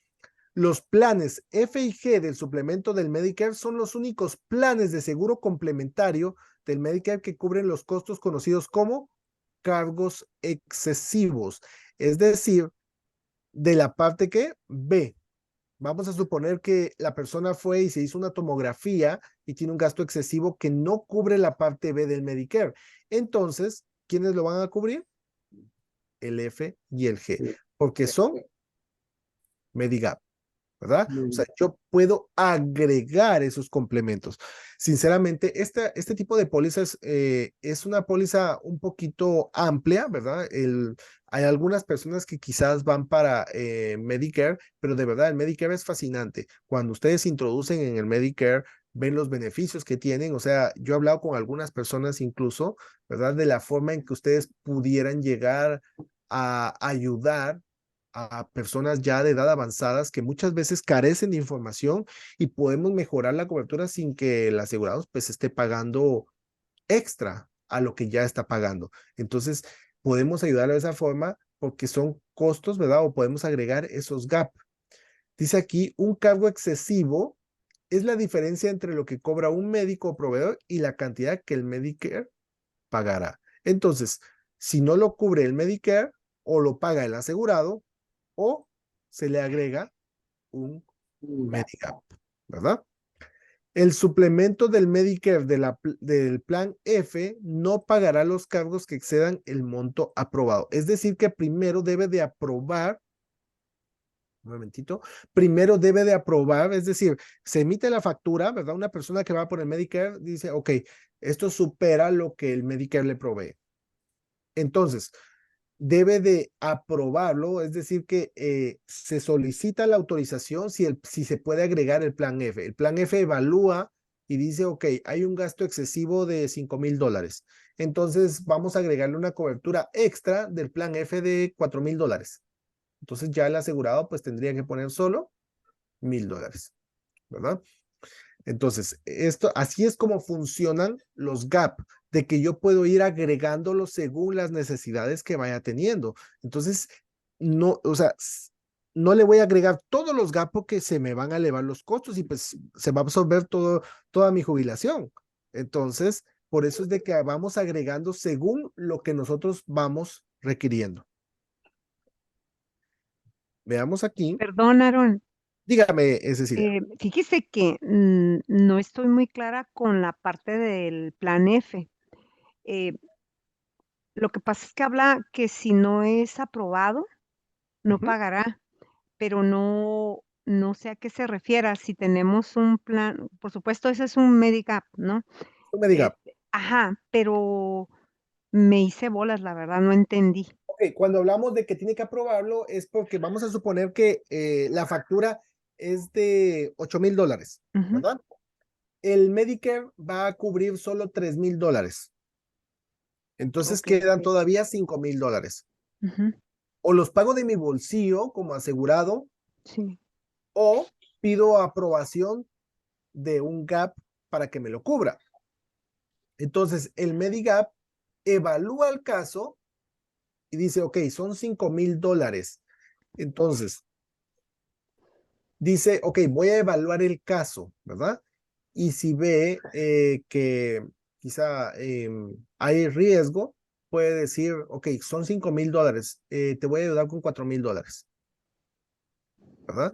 Los planes F y G del suplemento del Medicare son los únicos planes de seguro complementario del Medicare que cubren los costos conocidos como cargos excesivos. Es decir, de la parte que B. Vamos a suponer que la persona fue y se hizo una tomografía y tiene un gasto excesivo que no cubre la parte B del Medicare. Entonces, ¿quiénes lo van a cubrir? El F y el G, porque son Medigap, ¿verdad? O sea, yo puedo agregar esos complementos. Sinceramente, este tipo de pólizas es una póliza un poquito amplia, ¿verdad? Hay algunas personas que quizás van para Medicare, pero de verdad el Medicare es fascinante. Cuando ustedes se introducen en el Medicare, ven los beneficios que tienen. O sea, yo he hablado con algunas personas incluso, ¿verdad? De la forma en que ustedes pudieran llegar a ayudar a personas ya de edad avanzadas que muchas veces carecen de información y podemos mejorar la cobertura sin que el asegurado pues esté pagando extra a lo que ya está pagando. Entonces, podemos ayudar de esa forma porque son costos, ¿verdad? O podemos agregar esos gap. Dice aquí, un cargo excesivo es la diferencia entre lo que cobra un médico o proveedor y la cantidad que el Medicare pagará. Entonces, si no lo cubre el Medicare, o lo paga el asegurado, o se le agrega un Medigap, ¿verdad? El suplemento del Medicare del plan F no pagará los cargos que excedan el monto aprobado. Es decir, que primero debe de aprobar, un momentito, primero debe de aprobar, es decir, se emite la factura, ¿verdad? Una persona que va por el Medicare dice, ok, esto supera lo que el Medicare le provee. Entonces, debe de aprobarlo, es decir, que se solicita la autorización si se puede agregar el plan F. El plan F evalúa y dice, ok, hay un gasto excesivo de $5,000. Entonces, vamos a agregarle una cobertura extra del plan F de $4,000. Entonces, ya el asegurado pues tendría que poner solo $1,000, ¿verdad? Entonces, así es como funcionan los gap, de que yo puedo ir agregándolos según las necesidades que vaya teniendo. Entonces, no, o sea, no le voy a agregar todos los gap porque se me van a elevar los costos y pues se va a absorber toda mi jubilación. Entonces, por eso es de que vamos agregando según lo que nosotros vamos requiriendo. Veamos aquí. Perdón, Aaron. Dígame, Cecilia. Fíjese que no estoy muy clara con la parte del plan F. Lo que pasa es que habla que si no es aprobado, no pagará, pero no sé a qué se refiera. Si tenemos un plan, por supuesto, ese es un Medigap, ¿no? Un Medigap. Ajá, pero me hice bolas, la verdad, no entendí. Ok, cuando hablamos de que tiene que aprobarlo es porque vamos a suponer que la factura es de $8,000, ¿verdad? El Medicare va a cubrir solo $3,000. Entonces quedan todavía $5,000. O los pago de mi bolsillo como asegurado, sí, o pido aprobación de un gap para que me lo cubra. Entonces, el Medigap evalúa el caso y dice, ok, son $5,000. Entonces, dice, ok, voy a evaluar el caso, ¿verdad? Y si ve que quizá hay riesgo, puede decir, ok, son $5,000, te voy a ayudar con $4,000, ¿verdad?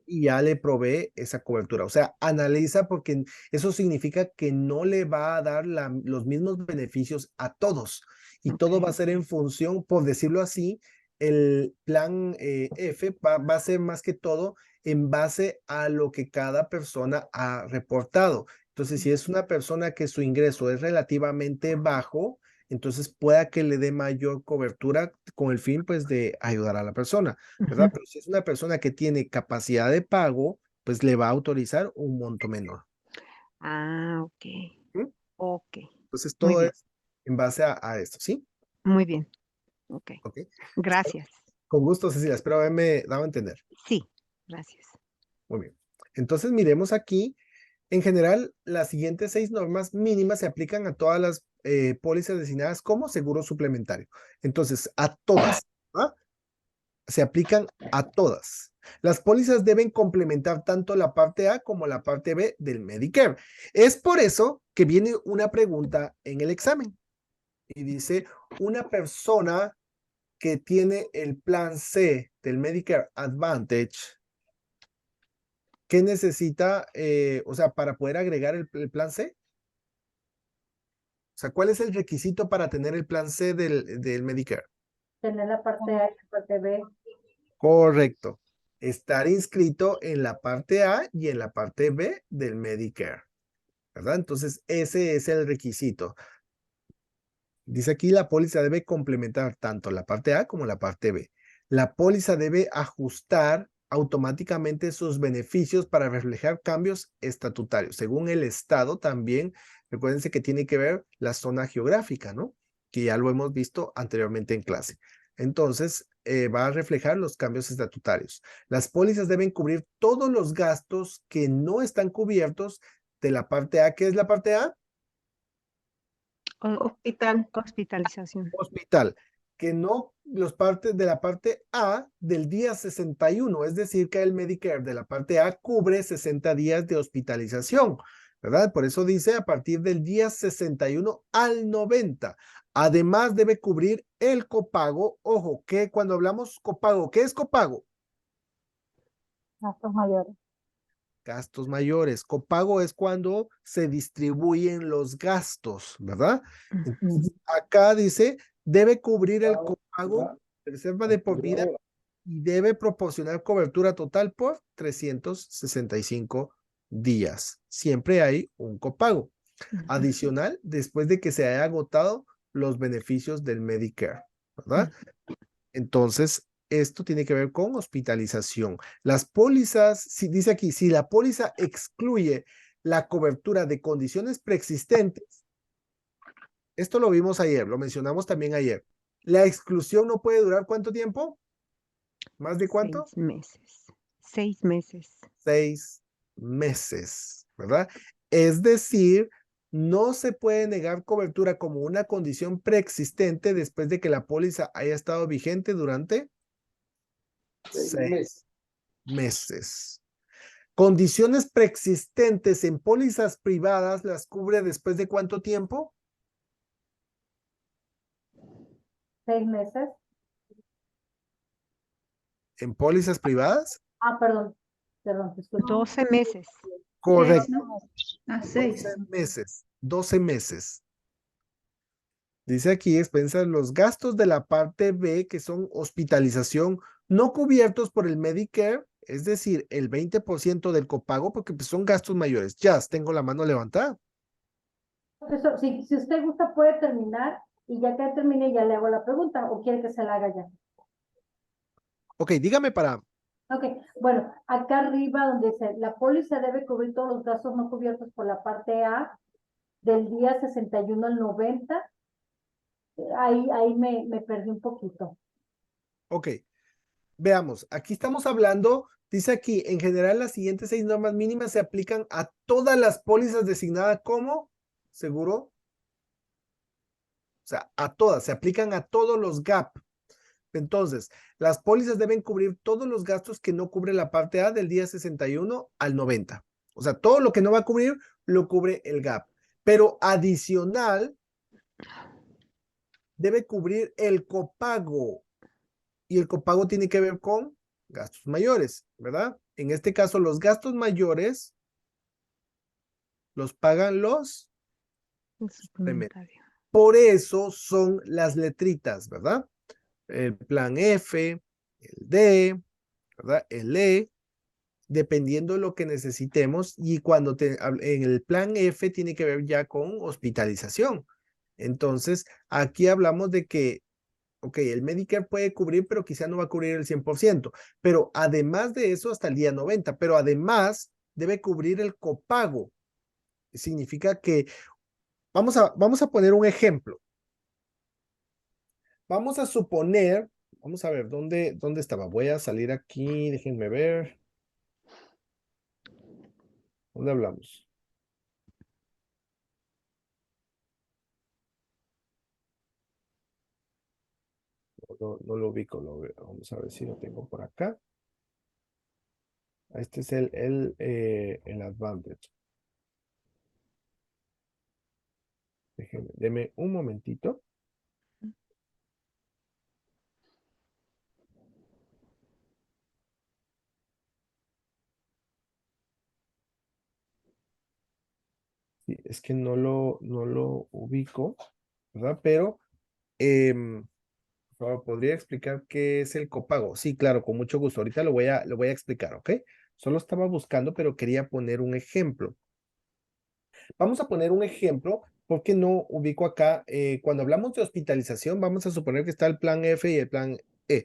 Y ya le provee esa cobertura. O sea, analiza porque eso significa que no le va a dar los mismos beneficios a todos. Y todo va a ser en función, por decirlo así, el plan F va a ser más que todo en base a lo que cada persona ha reportado. Entonces, si es una persona que su ingreso es relativamente bajo, entonces pueda que le dé mayor cobertura con el fin, pues, de ayudar a la persona, ¿verdad? Pero si es una persona que tiene capacidad de pago, pues le va a autorizar un monto menor. Ah, ok. Ok. Entonces, todo es en base a esto, ¿sí? Muy bien. Ok. Okay. Gracias. Con gusto, Cecilia. Espero haberme dado a entender. Sí, gracias. Muy bien. Entonces, miremos aquí. En general, las siguientes 6 normas mínimas se aplican a todas las pólizas designadas como seguro suplementario. Entonces, a todas, ¿verdad? Se aplican a todas. Las pólizas deben complementar tanto la parte A como la parte B del Medicare. Es por eso que viene una pregunta en el examen y dice, una persona que tiene el plan C del Medicare Advantage, ¿qué necesita, o sea, para poder agregar el plan C? O sea, ¿cuál es el requisito para tener el plan C del Medicare? Tener la parte A y la parte B. Correcto. Estar inscrito en la parte A y en la parte B del Medicare, ¿verdad? Entonces, ese es el requisito. Dice aquí, la póliza debe complementar tanto la parte A como la parte B. La póliza debe ajustar automáticamente sus beneficios para reflejar cambios estatutarios. Según el estado también, recuérdense que tiene que ver la zona geográfica, ¿no? Que ya lo hemos visto anteriormente en clase. Entonces, va a reflejar los cambios estatutarios. Las pólizas deben cubrir todos los gastos que no están cubiertos de la parte A. ¿Qué es la parte A? Hospital. Hospitalización. Hospital, que no los partes de la parte A del día 61, es decir, que el Medicare de la parte A cubre 60 días de hospitalización, ¿verdad? Por eso dice a partir del día 61 al 90. Además debe cubrir el copago. Ojo, que cuando hablamos copago, ¿qué es copago? Gastos mayores. Gastos mayores. Copago es cuando se distribuyen los gastos, ¿verdad? Entonces, acá dice, debe cubrir el copago, reserva de por vida y debe proporcionar cobertura total por 365 días. Siempre hay un copago adicional después de que se haya agotado los beneficios del Medicare, ¿verdad? Entonces, esto tiene que ver con hospitalización. Las pólizas, si dice aquí, si la póliza excluye la cobertura de condiciones preexistentes, esto lo vimos ayer, lo mencionamos también ayer. La exclusión no puede durar ¿cuánto tiempo? ¿Más de cuánto? 6 meses. 6 meses. 6 meses, ¿verdad? Es decir, no se puede negar cobertura como una condición preexistente después de que la póliza haya estado vigente durante 6 meses. Condiciones preexistentes en pólizas privadas las cubre después de ¿cuánto tiempo? 6 meses. ¿En pólizas privadas? Ah, perdón. Perdón, disculpe. 12 meses. Correcto. A 6. 12 meses. 12 meses. Dice aquí, expensa los gastos de la parte B, que son hospitalización, no cubiertos por el Medicare, es decir, el 20% del copago, porque pues, son gastos mayores. Ya, tengo la mano levantada. Profesor, si usted gusta, puede terminar y ya que termine, ya le hago la pregunta o quiere que se la haga ya. Ok, dígame para... Ok, bueno, acá arriba donde dice, la póliza debe cubrir todos los gastos no cubiertos por la parte A del día 61 al 90. Ahí me perdí un poquito. Ok, veamos, aquí estamos hablando, dice aquí, en general las siguientes 6 normas mínimas se aplican a todas las pólizas designadas como seguro. O sea, a todas, se aplican a todos los GAP. Entonces, las pólizas deben cubrir todos los gastos que no cubre la parte A del día 61 al 90. O sea, todo lo que no va a cubrir, lo cubre el GAP. Pero adicional, debe cubrir el copago. Y el copago tiene que ver con gastos mayores, ¿verdad? En este caso, los gastos mayores los pagan los Suplementario. Por eso son las letritas, ¿verdad? El plan F, el D, ¿verdad? El E, dependiendo de lo que necesitemos. Y cuando en el plan F tiene que ver ya con hospitalización. Entonces, aquí hablamos de que, ok, el Medicare puede cubrir, pero quizá no va a cubrir el 100%. Pero además de eso, hasta el día 90. Pero además, debe cubrir el copago. Significa que, vamos a poner un ejemplo. Vamos a suponer, vamos a ver, ¿dónde estaba? Voy a salir aquí, déjenme ver. ¿Dónde hablamos? No lo ubico, vamos a ver si lo tengo por acá. Este es el Advantage. Deme un momentito. Sí, es que no lo ubico, ¿verdad? Pero, por favor, ¿podría explicar qué es el copago? Sí, claro, con mucho gusto. Ahorita lo voy a explicar, ¿ok? Solo estaba buscando, pero quería poner un ejemplo. Vamos a poner un ejemplo, porque no ubico acá. Cuando hablamos de hospitalización, vamos a suponer que está el plan F y el plan E,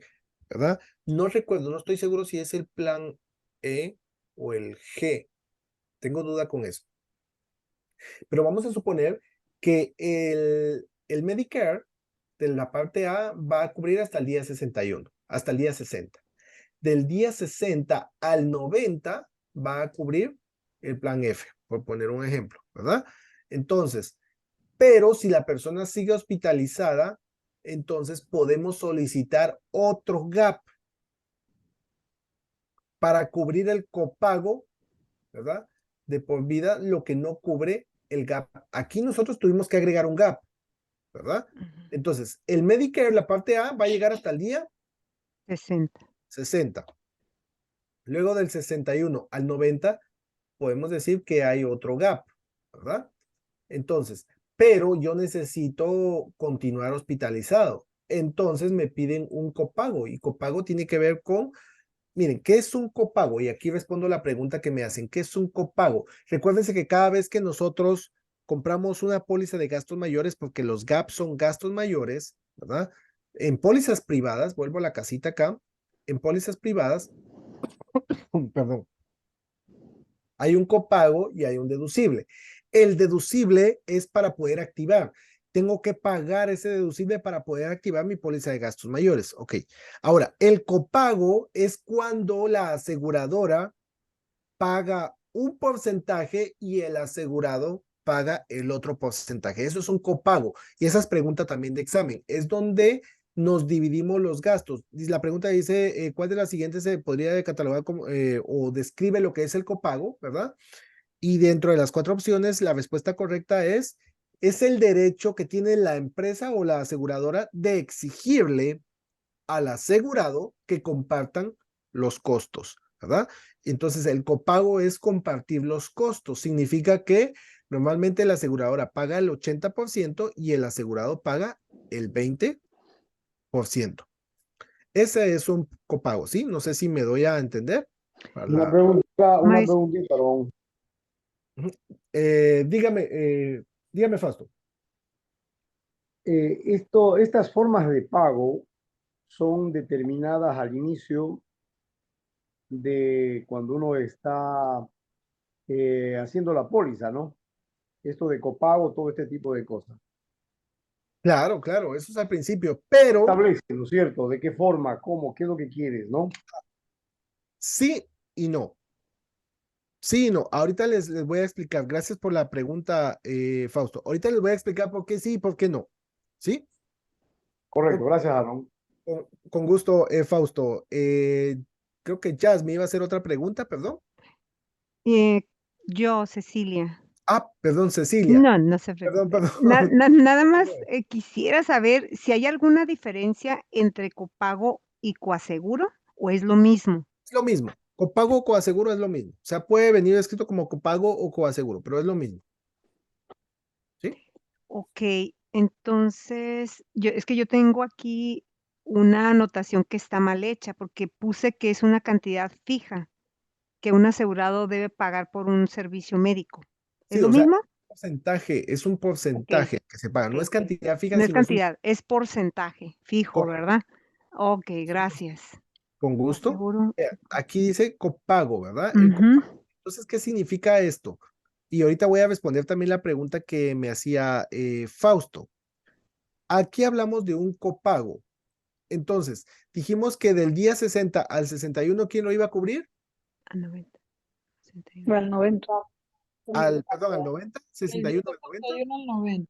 ¿verdad? No recuerdo, no estoy seguro si es el plan E o el G. Tengo duda con eso. Pero vamos a suponer que el Medicare de la parte A va a cubrir hasta el día 61, hasta el día 60. Del día 60 al 90 va a cubrir el plan F, por poner un ejemplo, ¿verdad? Entonces, pero si la persona sigue hospitalizada, entonces podemos solicitar otro gap para cubrir el copago, ¿verdad? De por vida, lo que no cubre el gap. Aquí nosotros tuvimos que agregar un gap, ¿verdad? Entonces, el Medicare, la parte A, va a llegar hasta el día 60. Luego del 61 al 90, podemos decir que hay otro gap, ¿verdad? Entonces, pero yo necesito continuar hospitalizado. Entonces me piden un copago y copago tiene que ver con, miren, ¿qué es un copago? Y aquí respondo la pregunta que me hacen, ¿qué es un copago? Recuérdense que cada vez que nosotros compramos una póliza de gastos mayores, porque los gaps son gastos mayores, ¿verdad? En pólizas privadas, vuelvo a la casita acá, en pólizas privadas, perdón, hay un copago y hay un deducible. El deducible es para poder activar. Tengo que pagar ese deducible para poder activar mi póliza de gastos mayores. Ok. Ahora, el copago es cuando la aseguradora paga un porcentaje y el asegurado paga el otro porcentaje. Eso es un copago. Y esa es pregunta también de examen. Es donde nos dividimos los gastos. La pregunta dice, ¿cuál de las siguientes se podría catalogar como, o describe lo que es el copago, ¿verdad? Y dentro de las 4 opciones, la respuesta correcta es el derecho que tiene la empresa o la aseguradora de exigirle al asegurado que compartan los costos, ¿verdad? Entonces, el copago es compartir los costos. Significa que normalmente la aseguradora paga el 80% y el asegurado paga el 20%. Ese es un copago, ¿sí? No sé si me doy a entender. Una preguntita, perdón. Dígame, Fausto. Estas formas de pago son determinadas al inicio de cuando uno está haciendo la póliza, ¿no? Esto de copago, todo este tipo de cosas. Claro, claro, eso es al principio, pero Establece, ¿no es cierto? ¿De qué forma? ¿Cómo? ¿Qué es lo que quieres, no? sí y no. Sí y no. Ahorita les voy a explicar. Gracias por la pregunta, Fausto. Ahorita les voy a explicar por qué sí y por qué no. ¿Sí? Correcto, gracias, Aaron. Con gusto, Fausto. Creo que Jazz me iba a hacer otra pregunta, perdón. Yo, Cecilia. Ah, perdón, Cecilia. No se Perdón, preocupe. perdón. Nada más quisiera saber si hay alguna diferencia entre copago y coaseguro o es lo mismo. Es lo mismo. Copago o coaseguro es lo mismo. O sea, puede venir escrito como copago o coaseguro, pero es lo mismo. ¿Sí? Ok, entonces, es que yo tengo aquí una anotación que está mal hecha porque puse que es una cantidad fija que un asegurado debe pagar por un servicio médico. ¿Es Sí, lo o sea, mismo? es un porcentaje que se paga. No es cantidad fija, No es sino es un cantidad, es porcentaje fijo, correcto. ¿verdad? Ok, gracias. Con gusto. Coaseguro. Aquí dice copago, ¿verdad? Ujú. Entonces, ¿qué significa esto? Y ahorita voy a responder también la pregunta que me hacía Fausto. Aquí hablamos de un copago. Entonces, dijimos que del día 60 al 61, ¿quién lo iba a cubrir? A 90. 61. Al 90. Perdón, al 90, 61 al 90. 61 al 90.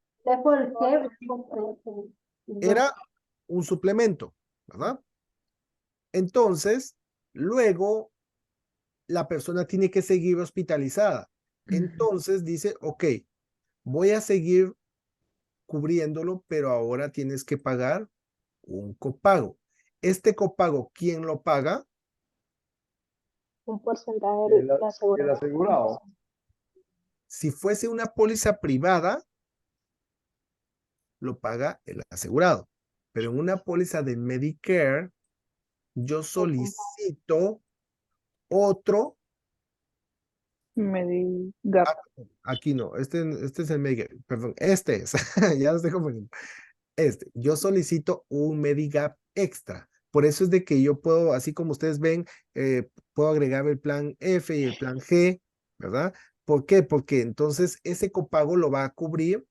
Era un suplemento, ¿verdad? Entonces, luego la persona tiene que seguir hospitalizada. Entonces dice, ok, voy a seguir cubriéndolo, pero ahora tienes que pagar un copago. Este copago, ¿quién lo paga? Un porcentaje del El asegurado. asegurado. Si fuese una póliza privada, lo paga el asegurado. Pero en una póliza de Medicare, yo solicito otro. Medigap. Aquí no, este es el Medicare, perdón, este es, ya lo estoy confundiendo. Yo solicito un Medigap extra. Por eso es de que yo puedo, así como ustedes ven, puedo agregar el plan F y el plan G, ¿verdad? ¿Por qué? Porque entonces ese copago lo va a cubrir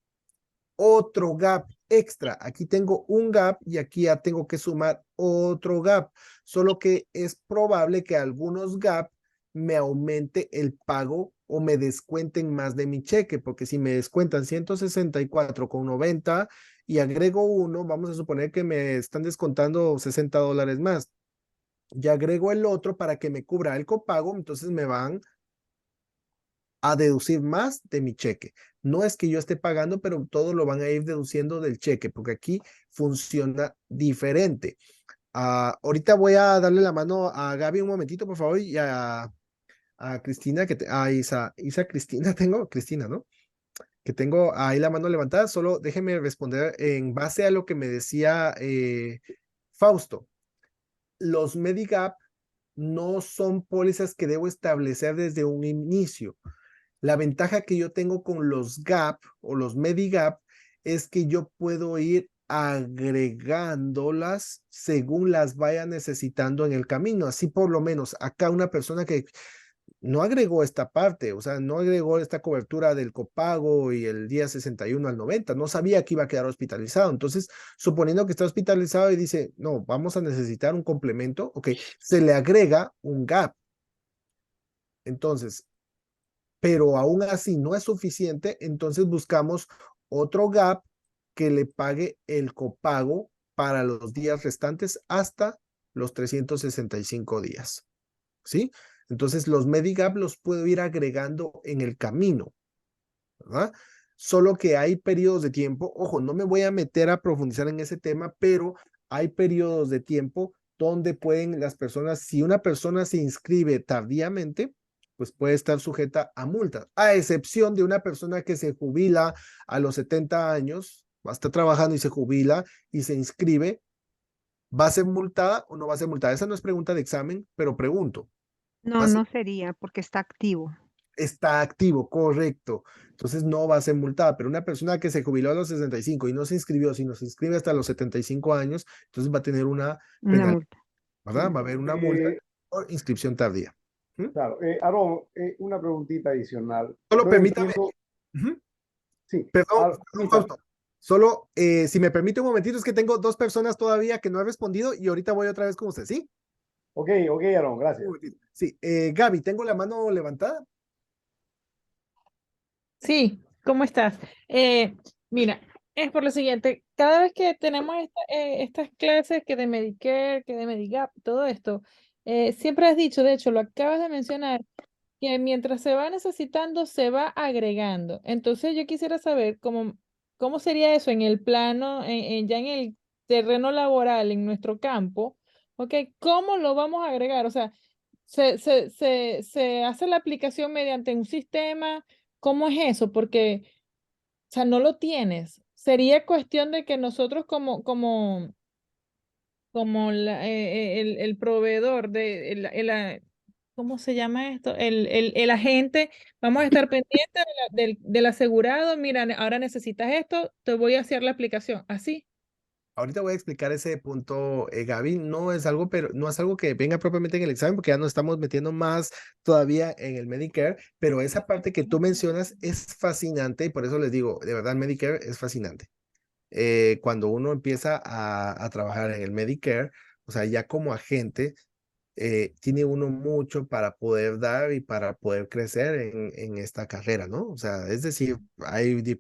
otro gap extra. Aquí tengo un gap y aquí ya tengo que sumar otro gap. Solo que es probable que algunos gap me aumente el pago o me descuenten más de mi cheque, porque si me descuentan 164,90 y agrego uno, vamos a suponer que me están descontando $60 más. Ya agrego el otro para que me cubra el copago, entonces me van a deducir más de mi cheque. No es que yo esté pagando, pero todo lo van a ir deduciendo del cheque, porque aquí funciona diferente. Ahorita voy a darle la mano a Gaby un momentito, por favor, y a Cristina, a Isa Cristina, Cristina, ¿no? Que tengo ahí la mano levantada. Solo déjeme responder en base a lo que me decía Fausto. Los Medigap no son pólizas que debo establecer desde un inicio. La ventaja que yo tengo con los GAP o los Medigap es que yo puedo ir agregándolas según las vaya necesitando en el camino. Así por lo menos acá una persona que no agregó esta parte, o sea, no agregó esta cobertura del copago y el día 61 al 90, no sabía que iba a quedar hospitalizado. Entonces, suponiendo que está hospitalizado y dice, no, vamos a necesitar un complemento, ok, se le agrega un GAP. Entonces, pero aún así no es suficiente, entonces buscamos otro GAP que le pague el copago para los días restantes hasta los 365 días, ¿sí? Entonces los Medigap los puedo ir agregando en el camino, ¿verdad? Solo que hay periodos de tiempo, ojo, no me voy a meter a profundizar en ese tema, pero hay periodos de tiempo donde pueden las personas, si una persona se inscribe tardíamente, pues puede estar sujeta a multas, a excepción de una persona que se jubila a los 70 años, va a estar trabajando y se jubila y se inscribe, ¿va a ser multada o no va a ser multada? Esa no es pregunta de examen, pero pregunto. No, no sería porque está activo. Está activo, correcto. Entonces no va a ser multada, pero una persona que se jubiló a los 65 y no se inscribió, sino se inscribe hasta los 75 años, entonces va a tener una penalidad, multa. ¿verdad? Va a haber una multa por inscripción tardía. Claro, Aarón, una preguntita adicional. Solo Yo permítame. entiendo- Sí, Perdón, sí, Fausto. Solo, si me permite un momentito, es que tengo dos personas todavía que no he respondido y ahorita voy otra vez con usted, ¿sí? Ok, Aarón, gracias. Sí, Gaby, tengo la mano levantada. Sí, ¿cómo estás? Mira, es por lo siguiente, cada vez que tenemos estas clases que de Medicare, que de Medigap, todo esto, siempre has dicho, de hecho, lo acabas de mencionar, que mientras se va necesitando, se va agregando. Entonces yo quisiera saber cómo sería eso en el plano, ya en el terreno laboral, en nuestro campo, ¿ok? ¿Cómo lo vamos a agregar? O sea, se hace la aplicación mediante un sistema. ¿Cómo es eso? Porque, o sea, no lo tienes. Sería cuestión de que nosotros como el proveedor ¿cómo se llama esto? El agente, vamos a estar pendientes del asegurado. Mira, ahora necesitas esto, te voy a hacer la aplicación. Así. Ahorita voy a explicar ese punto, Gaby. No es algo, pero no es algo que venga propiamente en el examen, porque ya nos estamos metiendo más todavía en el Medicare, pero esa parte que tú mencionas es fascinante y por eso les digo, de verdad, Medicare es fascinante. Cuando uno empieza a trabajar en el Medicare, o sea, ya como agente, tiene uno mucho para poder dar y para poder crecer en esta carrera, ¿no? O sea, es decir,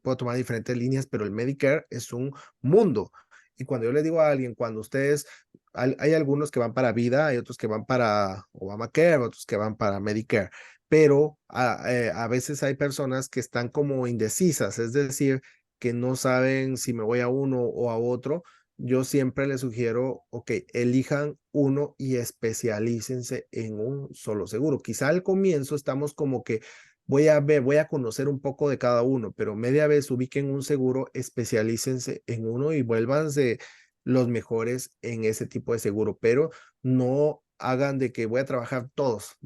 puedo tomar diferentes líneas, pero el Medicare es un mundo. Y cuando yo les digo a alguien, cuando ustedes, hay algunos que van para vida, hay otros que van para Obamacare, otros que van para Medicare, pero a veces hay personas que están como indecisas, es decir, que no saben si me voy a uno o a otro. Yo siempre les sugiero, ok, elijan uno y especialícense en un solo seguro. Quizá al comienzo estamos como que voy a ver, voy a conocer un poco de cada uno, pero media vez ubiquen un seguro, especialícense en uno y vuélvanse los mejores en ese tipo de seguro, pero no hagan de que voy a trabajar todos.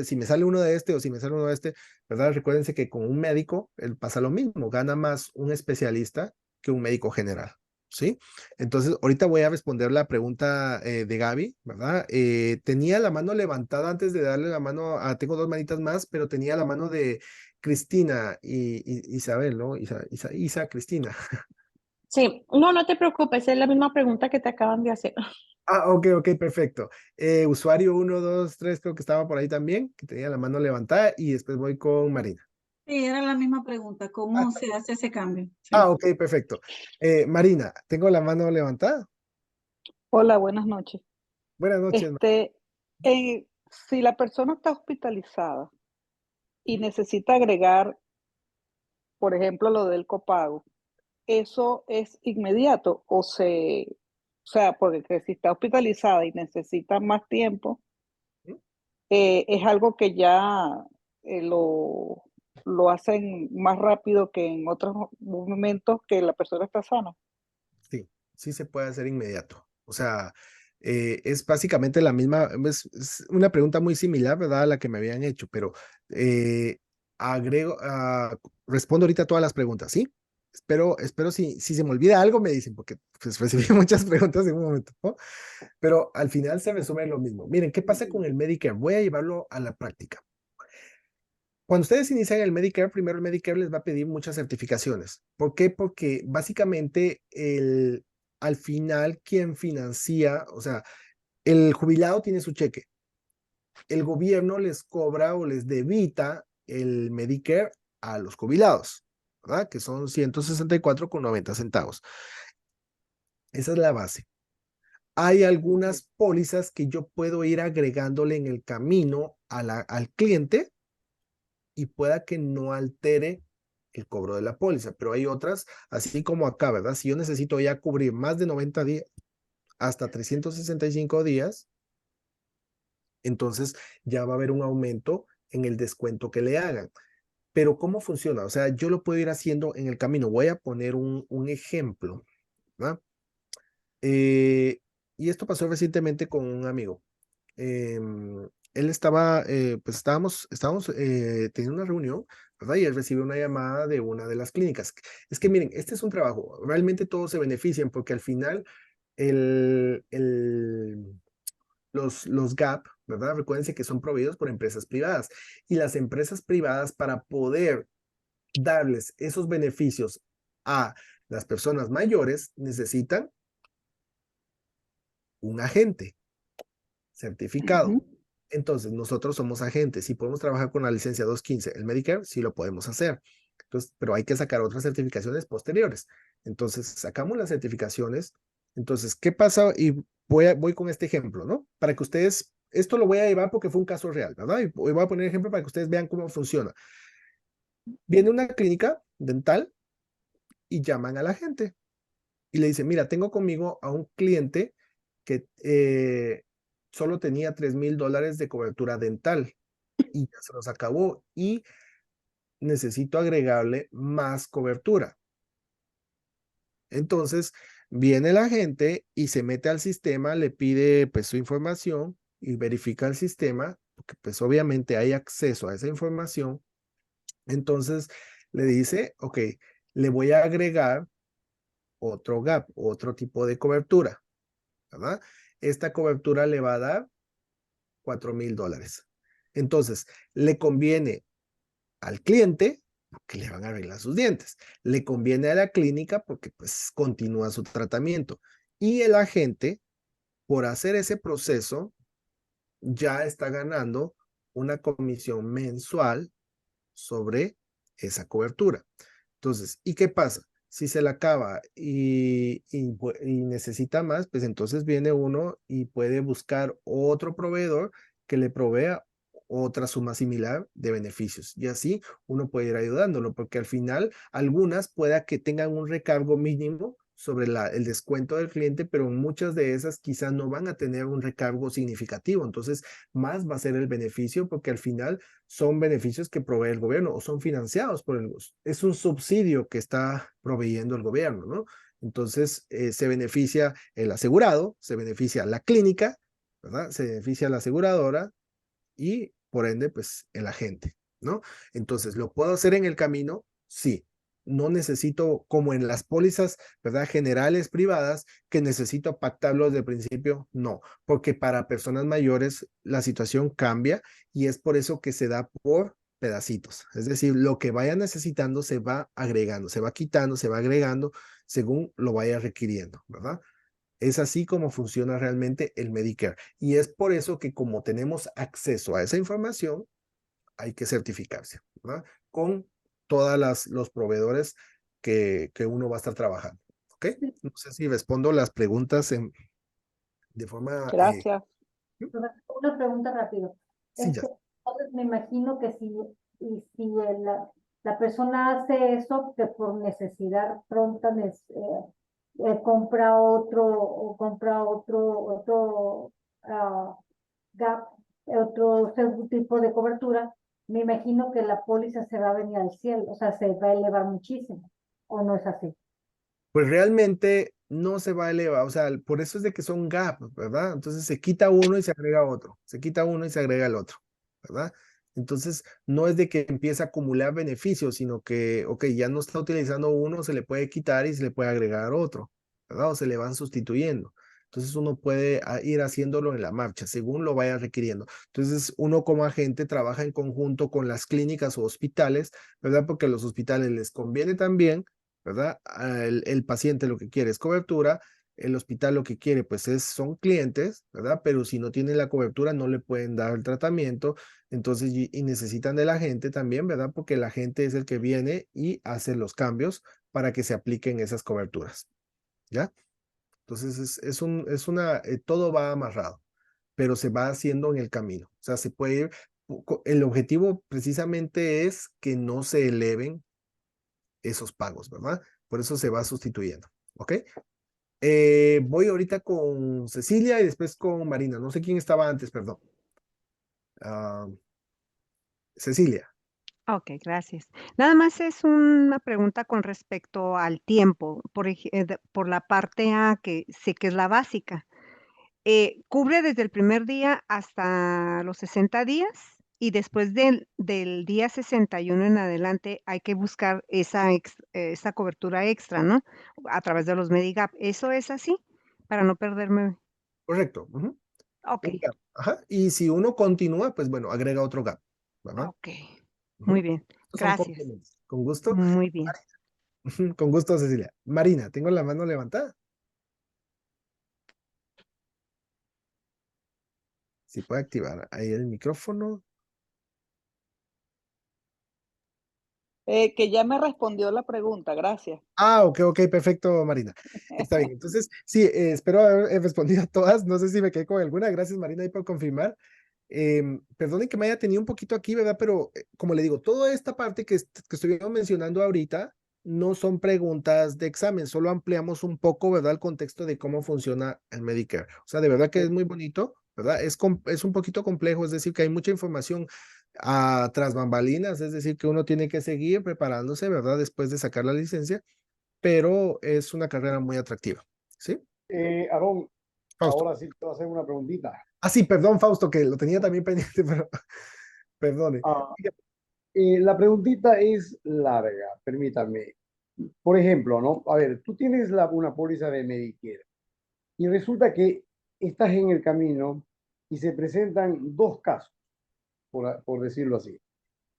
Si me sale uno de este o si me sale uno de este, ¿verdad? Recuérdense que con un médico él pasa lo mismo, gana más un especialista que un médico general. ¿Sí? Entonces, ahorita voy a responder la pregunta de Gaby, ¿verdad? Tenía la mano levantada antes de darle la mano tengo dos manitas más, pero tenía la mano de Cristina y Isabel, ¿no? Cristina. Sí, no, no te preocupes, es la misma pregunta que te acaban de hacer. Ok, perfecto. Usuario 1, 2, 3, creo que estaba por ahí también, que tenía la mano levantada, y después voy con Marina. Sí, era la misma pregunta, ¿cómo se hace ese cambio? Sí. Ok, perfecto. Marina, ¿tengo la mano levantada? Hola, buenas noches. Buenas noches. Si la persona está hospitalizada y necesita agregar, por ejemplo, lo del copago, ¿eso es inmediato o sea, porque si está hospitalizada y necesita más tiempo, es algo que ya lo hacen más rápido que en otros momentos que la persona está sana? Sí se puede hacer inmediato. O sea, es básicamente la misma, es una pregunta muy similar, ¿verdad? A la que me habían hecho, pero respondo ahorita todas las preguntas, ¿sí? Espero si se me olvida algo, me dicen, porque pues, recibí muchas preguntas en un momento, ¿no? Pero al final se resume en lo mismo. Miren, ¿qué pasa con el Medicare? Voy a llevarlo a la práctica. Cuando ustedes inician el Medicare, primero el Medicare les va a pedir muchas certificaciones. ¿Por qué? Porque básicamente al final quien financia, o sea, el jubilado tiene su cheque. El gobierno les cobra o les debita el Medicare a los jubilados, ¿verdad? Que son 164,90 centavos. Esa es la base. Hay algunas pólizas que yo puedo ir agregándole en el camino al cliente y pueda que no altere el cobro de la póliza, pero hay otras, así como acá, ¿verdad? Si yo necesito ya cubrir más de 90 días, hasta 365 días, entonces ya va a haber un aumento en el descuento que le hagan. Pero ¿cómo funciona? O sea, yo lo puedo ir haciendo en el camino. Voy a poner un ejemplo, ¿verdad? Y esto pasó recientemente con un amigo. Él estaba, pues estábamos teniendo una reunión, ¿verdad? Y él recibió una llamada de una de las clínicas. Es que miren, este es un trabajo, realmente todos se benefician porque al final el, el, los GAP, ¿verdad? Recuérdense que son proveídos por empresas privadas y las empresas privadas para poder darles esos beneficios a las personas mayores necesitan un agente certificado. Entonces, nosotros somos agentes y podemos trabajar con la licencia 215. El Medicare sí lo podemos hacer. Entonces, pero hay que sacar otras certificaciones posteriores. Entonces, sacamos las certificaciones. Entonces, ¿qué pasa? Y voy con este ejemplo, ¿no? Para que ustedes, esto lo voy a llevar porque fue un caso real, ¿verdad? Y voy a poner ejemplo para que ustedes vean cómo funciona. Viene una clínica dental y llaman a la gente y le dicen, mira, tengo conmigo a un cliente que solo tenía $3,000 de cobertura dental y ya se los acabó y necesito agregarle más cobertura. Entonces, viene la gente y se mete al sistema, le pide pues su información y verifica el sistema, porque pues obviamente hay acceso a esa información. Entonces, le dice, ok, le voy a agregar otro gap, otro tipo de cobertura, ¿verdad? Esta cobertura le va a dar $4,000. Entonces, le conviene al cliente porque le van a arreglar sus dientes. Le conviene a la clínica porque pues continúa su tratamiento. Y el agente, por hacer ese proceso, ya está ganando una comisión mensual sobre esa cobertura. Entonces, ¿y qué pasa? Si se la acaba y necesita más, pues entonces viene uno y puede buscar otro proveedor que le provea otra suma similar de beneficios. Y así uno puede ir ayudándolo, porque al final algunas pueda que tengan un recargo mínimo sobre el descuento del cliente, pero muchas de esas quizás no van a tener un recargo significativo. Entonces, más va a ser el beneficio porque al final son beneficios que provee el gobierno o son financiados por es un subsidio que está proveyendo el gobierno, ¿no? Entonces, se beneficia el asegurado, se beneficia la clínica, ¿verdad? Se beneficia la aseguradora y por ende, pues el agente, ¿no? Entonces, ¿lo puedo hacer en el camino? Sí. No necesito, como en las pólizas, ¿verdad? Generales privadas, que necesito pactarlo desde el principio. No, porque para personas mayores la situación cambia y es por eso que se da por pedacitos. Es decir, lo que vaya necesitando se va agregando, se va quitando, se va agregando según lo vaya requiriendo, ¿verdad? Es así como funciona realmente el Medicare. Y es por eso que como tenemos acceso a esa información, hay que certificarse, ¿verdad? Con todas los proveedores que uno va a estar trabajando. ¿Ok? No sé si respondo las preguntas de forma... Gracias. Una pregunta rápido. sí, ya. Entonces me imagino que si la persona hace eso, que por necesidad pronta compra otro gap, otro tipo de cobertura, me imagino que la póliza se va a venir al cielo, o sea, se va a elevar muchísimo, ¿o no es así? Pues realmente no se va a elevar, o sea, por eso es de que son gaps, ¿verdad? Entonces se quita uno y se agrega otro, se quita uno y se agrega el otro, ¿verdad? Entonces no es de que empiece a acumular beneficios, sino que, ok, ya no está utilizando uno, se le puede quitar y se le puede agregar otro, ¿verdad? O se le van sustituyendo. Entonces uno puede ir haciéndolo en la marcha, según lo vaya requiriendo. Entonces uno como agente trabaja en conjunto con las clínicas o hospitales, ¿verdad? Porque a los hospitales les conviene también, ¿verdad? El paciente lo que quiere es cobertura, el hospital lo que quiere pues son clientes, ¿verdad? Pero si no tienen la cobertura no le pueden dar el tratamiento, entonces y necesitan de la gente también, ¿verdad? Porque la gente es el que viene y hace los cambios para que se apliquen esas coberturas, ¿ya? Entonces todo va amarrado, pero se va haciendo en el camino, o sea, se puede ir, el objetivo precisamente es que no se eleven esos pagos, ¿verdad? Por eso se va sustituyendo, ¿ok? Voy ahorita con Cecilia y después con Marina. No sé quién estaba antes, perdón. Ah, Cecilia. Ok, gracias. Nada más es una pregunta con respecto al tiempo, por la parte A, que sé que es la básica. ¿Cubre desde el primer día hasta los 60 días? Y después del día 61 en adelante hay que buscar esa cobertura extra, ¿no? A través de los Medigap. ¿Eso es así? Para no perderme. Correcto. Ujú. Ok, Un gap. Ajá. Y si uno continúa, pues bueno, agrega otro gap, ¿verdad? ok. Muy Ujú. bien. Estos son Gracias. complementos. Con gusto. Muy bien. Ujú, con gusto, Cecilia. Marina, tengo la mano levantada. Si puede activar ahí el micrófono. Que ya me respondió la pregunta, gracias. Ah, ok, perfecto, Marina. Está bien. Entonces, sí, espero haber respondido a todas. No sé si me quedé con alguna. Gracias, Marina, ahí por confirmar. Perdonen que me haya tenido un poquito aquí, ¿verdad? Pero como le digo, toda esta parte que estuvimos mencionando ahorita no son preguntas de examen, solo ampliamos un poco, ¿verdad? El contexto de cómo funciona el Medicare. O sea, de verdad que es muy bonito, ¿verdad? Es un poquito complejo, es decir, que hay mucha información tras bambalinas, es decir, que uno tiene que seguir preparándose, ¿verdad? Después de sacar la licencia, pero es una carrera muy atractiva, ¿sí? Aarón, Fausto. ahora sí te voy a hacer una preguntita. Ah, sí, perdón, Fausto, que lo tenía también pendiente, pero perdone. Ah, la preguntita es larga, permítame. Por ejemplo, ¿no? A ver, tú tienes una póliza de Medicare y resulta que estás en el camino y se presentan dos casos, por decirlo así.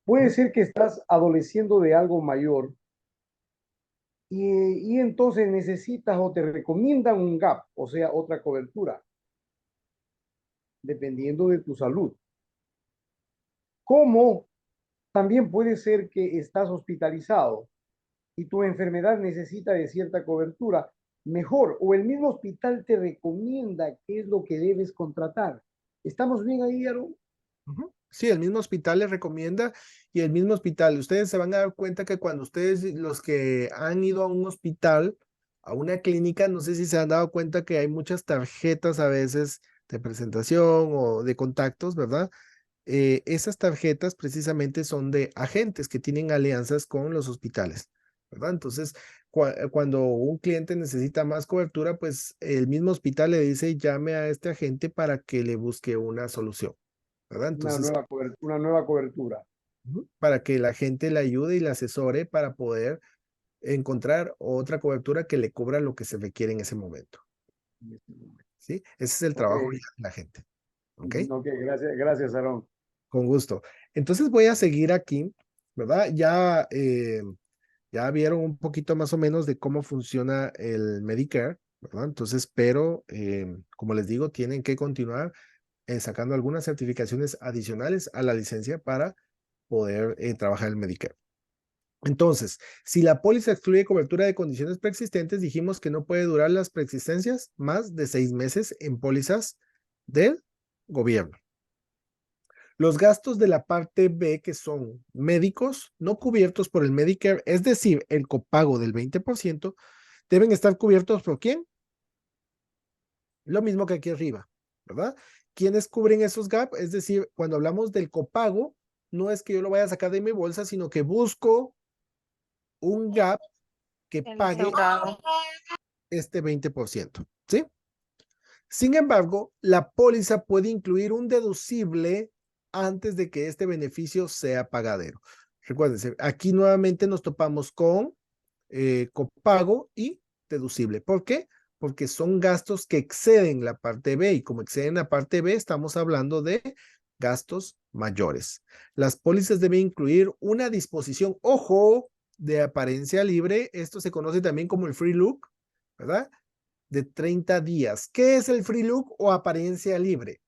Puede ser que estás adoleciendo de algo mayor y entonces necesitas o te recomiendan un gap, o sea, otra cobertura, dependiendo de tu salud. Como también puede ser que estás hospitalizado y tu enfermedad necesita de cierta cobertura, mejor, o el mismo hospital te recomienda qué es lo que debes contratar. ¿Estamos bien ahí, Aaron? Sí, el mismo hospital les recomienda y el mismo hospital, ustedes se van a dar cuenta que cuando ustedes, los que han ido a un hospital, a una clínica, no sé si se han dado cuenta que hay muchas tarjetas a veces de presentación o de contactos, ¿verdad? Esas tarjetas precisamente son de agentes que tienen alianzas con los hospitales, ¿verdad? Entonces, cuando un cliente necesita más cobertura, pues el mismo hospital le dice, llame a este agente para que le busque una solución, ¿verdad? Entonces, Una nueva cobertura. para que la gente le ayude y le asesore para poder encontrar otra cobertura que le cubra lo que se requiere en ese momento. ¿Sí? Ese es el trabajo de la gente. ¿Ok? Ok, gracias, Aaron. Con gusto. Entonces voy a seguir aquí, ¿verdad? Ya, ya vieron un poquito más o menos de cómo funciona el Medicare, ¿verdad? Entonces, pero como les digo, tienen que continuar sacando algunas certificaciones adicionales a la licencia para poder trabajar el Medicare. Entonces, si la póliza excluye cobertura de condiciones preexistentes, dijimos que no puede durar las preexistencias más de 6 meses en pólizas del gobierno. Los gastos de la parte B, que son médicos no cubiertos por el Medicare, es decir, el copago del 20%, deben estar cubiertos por ¿quién? Lo mismo que aquí arriba, ¿verdad? ¿Quiénes cubren esos gaps? Es decir, cuando hablamos del copago, no es que yo lo vaya a sacar de mi bolsa, sino que busco un gap que pague este 20%, ¿sí? Sin embargo, la póliza puede incluir un deducible antes de que este beneficio sea pagadero. Recuérdense, aquí nuevamente nos topamos con copago y deducible. ¿Por qué? Porque son gastos que exceden la parte B y como exceden la parte B, estamos hablando de gastos mayores. Las pólizas deben incluir una disposición, ojo, de apariencia libre. Esto se conoce también como el free look, ¿verdad? De 30 días. ¿Qué es el free look o apariencia libre?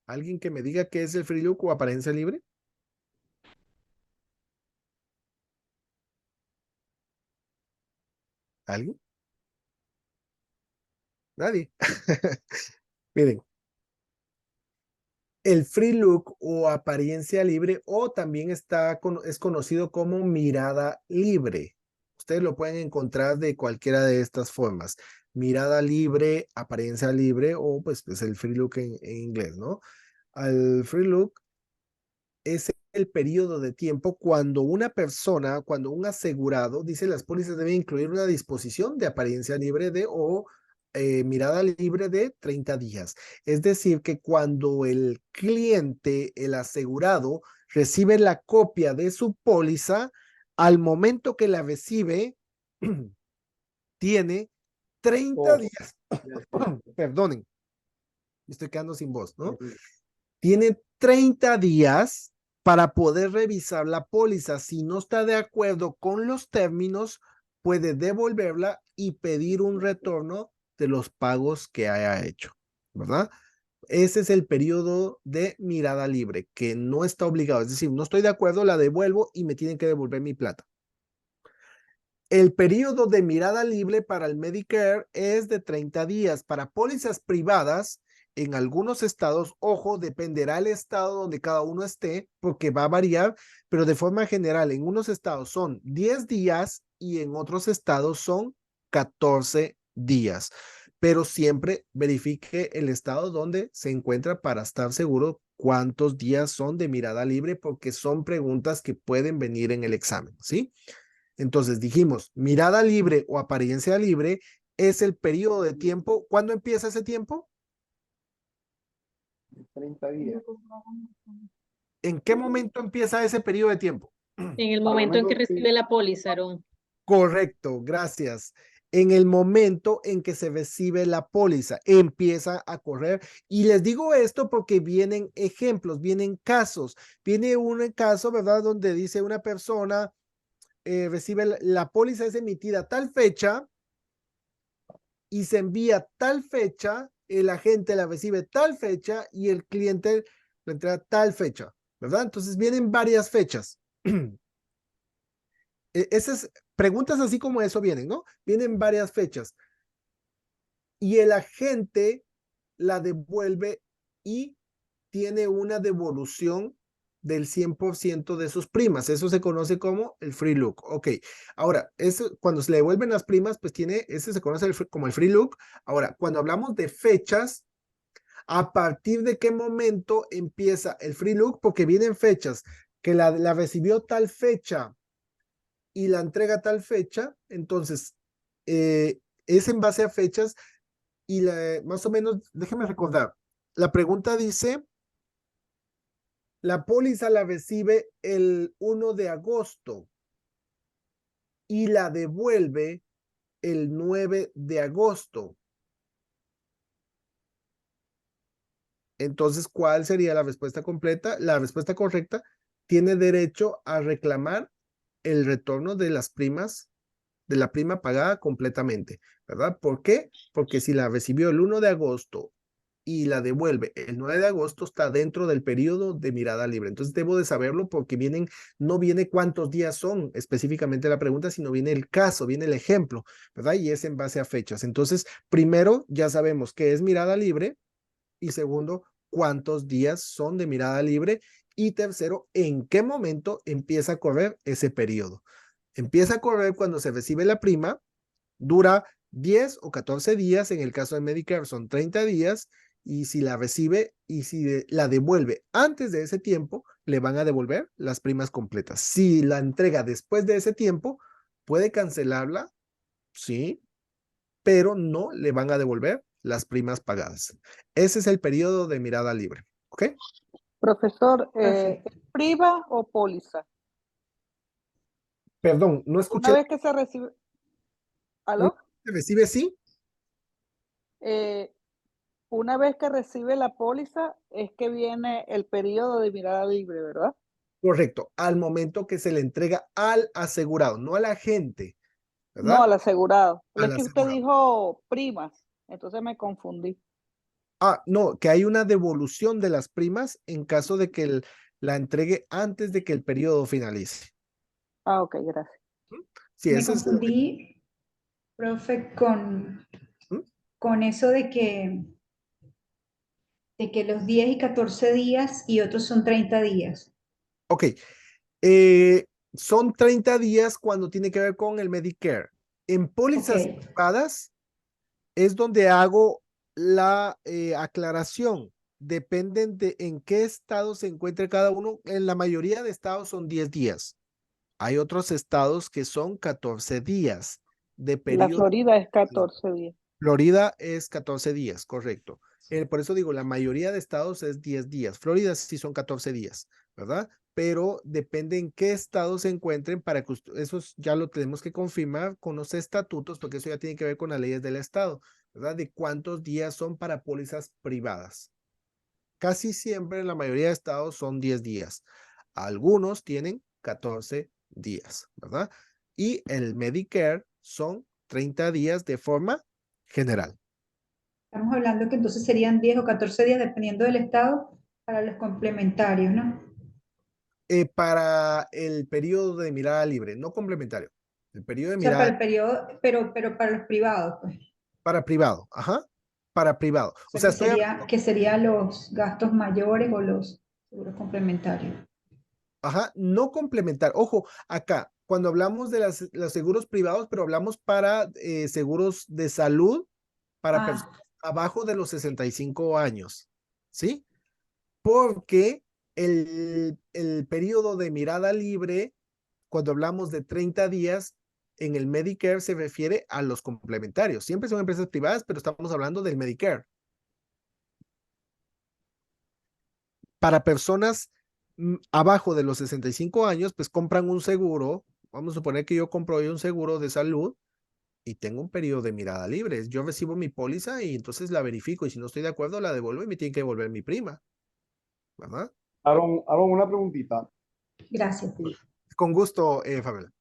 ¿Alguien que me diga qué es el free look o apariencia libre? ¿Alguien? Nadie. Miren, el free look o apariencia libre o también es conocido como mirada libre. Ustedes lo pueden encontrar de cualquiera de estas formas. Mirada libre, apariencia libre o pues es el free look en inglés, ¿no? Al free look es el periodo de tiempo cuando una persona, cuando un asegurado, dice las pólizas deben incluir una disposición de apariencia libre de o mirada libre de 30 días. Es decir, que cuando el cliente, el asegurado, recibe la copia de su póliza, al momento que la recibe, tiene 30 días. Perdonen, me estoy quedando sin voz, ¿no? Tiene 30 días para poder revisar la póliza. Si no está de acuerdo con los términos, puede devolverla y pedir un retorno de los pagos que haya hecho, ¿verdad? Ese es el periodo de mirada libre, que no está obligado. Es decir, no estoy de acuerdo, la devuelvo y me tienen que devolver mi plata. El periodo de mirada libre para el Medicare es de 30 días. Para pólizas privadas, en algunos estados, ojo, dependerá el estado donde cada uno esté, porque va a variar, pero de forma general, en unos estados son 10 días y en otros estados son 14 días. Pero siempre verifique el estado donde se encuentra para estar seguro cuántos días son de mirada libre, porque son preguntas que pueden venir en el examen, ¿sí? Entonces dijimos, mirada libre o apariencia libre es el periodo de tiempo. ¿Cuándo empieza ese tiempo? 30 días. ¿En qué momento empieza ese periodo de tiempo? En el momento en que recibe la póliza, Aaron. Correcto, gracias. En el momento en que se recibe la póliza, empieza a correr. Y les digo esto porque vienen ejemplos, vienen casos. Viene un caso, ¿verdad? Donde dice una persona, recibe la póliza es emitida a tal fecha y se envía tal fecha, el agente la recibe tal fecha y el cliente la entrega tal fecha. ¿verdad? Entonces vienen varias fechas. Esas preguntas así como eso vienen, ¿no? Vienen varias fechas. Y el agente la devuelve y tiene una devolución del 100% de sus primas. Eso se conoce como el free look. Ok, ahora, eso, cuando se le devuelven las primas, pues tiene, ese se conoce como el free look. Ahora, cuando hablamos de fechas, ¿a partir de qué momento empieza el free look? Porque vienen fechas que la recibió tal fecha y la entrega tal fecha, entonces es en base a fechas y más o menos, déjeme recordar, la pregunta dice, la póliza la recibe el 1 de agosto y la devuelve el 9 de agosto. Entonces, ¿cuál sería la respuesta completa? La respuesta correcta tiene derecho a reclamar el retorno de las primas, de la prima pagada completamente, ¿verdad? ¿Por qué? Porque si la recibió el 1 de agosto y la devuelve el 9 de agosto, está dentro del periodo de mirada libre. Entonces debo de saberlo porque no viene cuántos días son específicamente la pregunta, sino viene el caso, viene el ejemplo, ¿verdad? Y es en base a fechas. Entonces, primero, ya sabemos qué es mirada libre y segundo, cuántos días son de mirada libre y tercero, en qué momento empieza a correr ese periodo. Empieza a correr cuando se recibe la prima, dura 10 o 14 días, en el caso de Medicare son 30 días, y si la recibe y si la devuelve antes de ese tiempo, le van a devolver las primas completas. Si la entrega después de ese tiempo, puede cancelarla, sí, pero no le van a devolver las primas pagadas. Ese es el periodo de mirada libre, ¿ok? Profesor, Perfecto. ¿es priva o póliza? Perdón, no Una escuché. vez que se recibe, ¿aló? ¿Se recibe sí? Una vez que recibe la póliza es que viene el periodo de mirada libre, ¿verdad? Correcto, al momento que se le entrega al asegurado, no al agente, No, ¿verdad? al asegurado. Al Es que usted asegurado. dijo primas, entonces me confundí. Ah, no, que hay una devolución de las primas en caso de que la entregue antes de que el periodo finalice. Ah, ok, gracias. Sí, Me eso es. confundí, profe, ¿Mm? con eso de que los 10 y 14 días y otros son 30 días. Ok, son 30 días cuando tiene que ver con el Medicare. En pólizas Ok. privadas es donde hago la aclaración. Dependen de en qué estado se encuentre cada uno. En la mayoría de estados son 10 días. Hay otros estados que son 14 días de La periodo. Florida es 14 días. Florida es 14 días, correcto. Por eso digo, la mayoría de estados es 10 días. Florida sí son 14 días, ¿verdad? Pero depende en qué estado se encuentren para que eso ya lo tenemos que confirmar con los estatutos, porque eso ya tiene que ver con las leyes del estado, ¿verdad? De cuántos días son para pólizas privadas. Casi siempre en la mayoría de estados son 10 días. Algunos tienen 14 días, ¿verdad? Y el Medicare son 30 días de forma general. Estamos hablando que entonces serían 10 o 14 días dependiendo del estado para los complementarios, ¿no? Para el periodo de mirada libre, no complementario. El periodo de O sea, para mirada el periodo, pero para los privados, pues. para privado, ajá, para privado. O O sea, sea, estoy hablando, que serían los gastos mayores o los seguros complementarios. ajá, no complementar. Ojo, acá, cuando hablamos de los seguros privados, pero hablamos para seguros de salud para personas abajo de los 65 años, ¿sí? Porque el periodo de mirada libre, cuando hablamos de 30 días, en el Medicare se refiere a los complementarios. Siempre son empresas privadas, pero estamos hablando del Medicare. Para personas abajo de los 65 años, pues compran un seguro. Vamos a suponer que yo compro hoy un seguro de salud y tengo un periodo de mirada libre. Yo recibo mi póliza y entonces la verifico y si no estoy de acuerdo la devuelvo y me tiene que devolver mi prima, ¿verdad? Aaron, una preguntita. Gracias. Con gusto, Fabiola.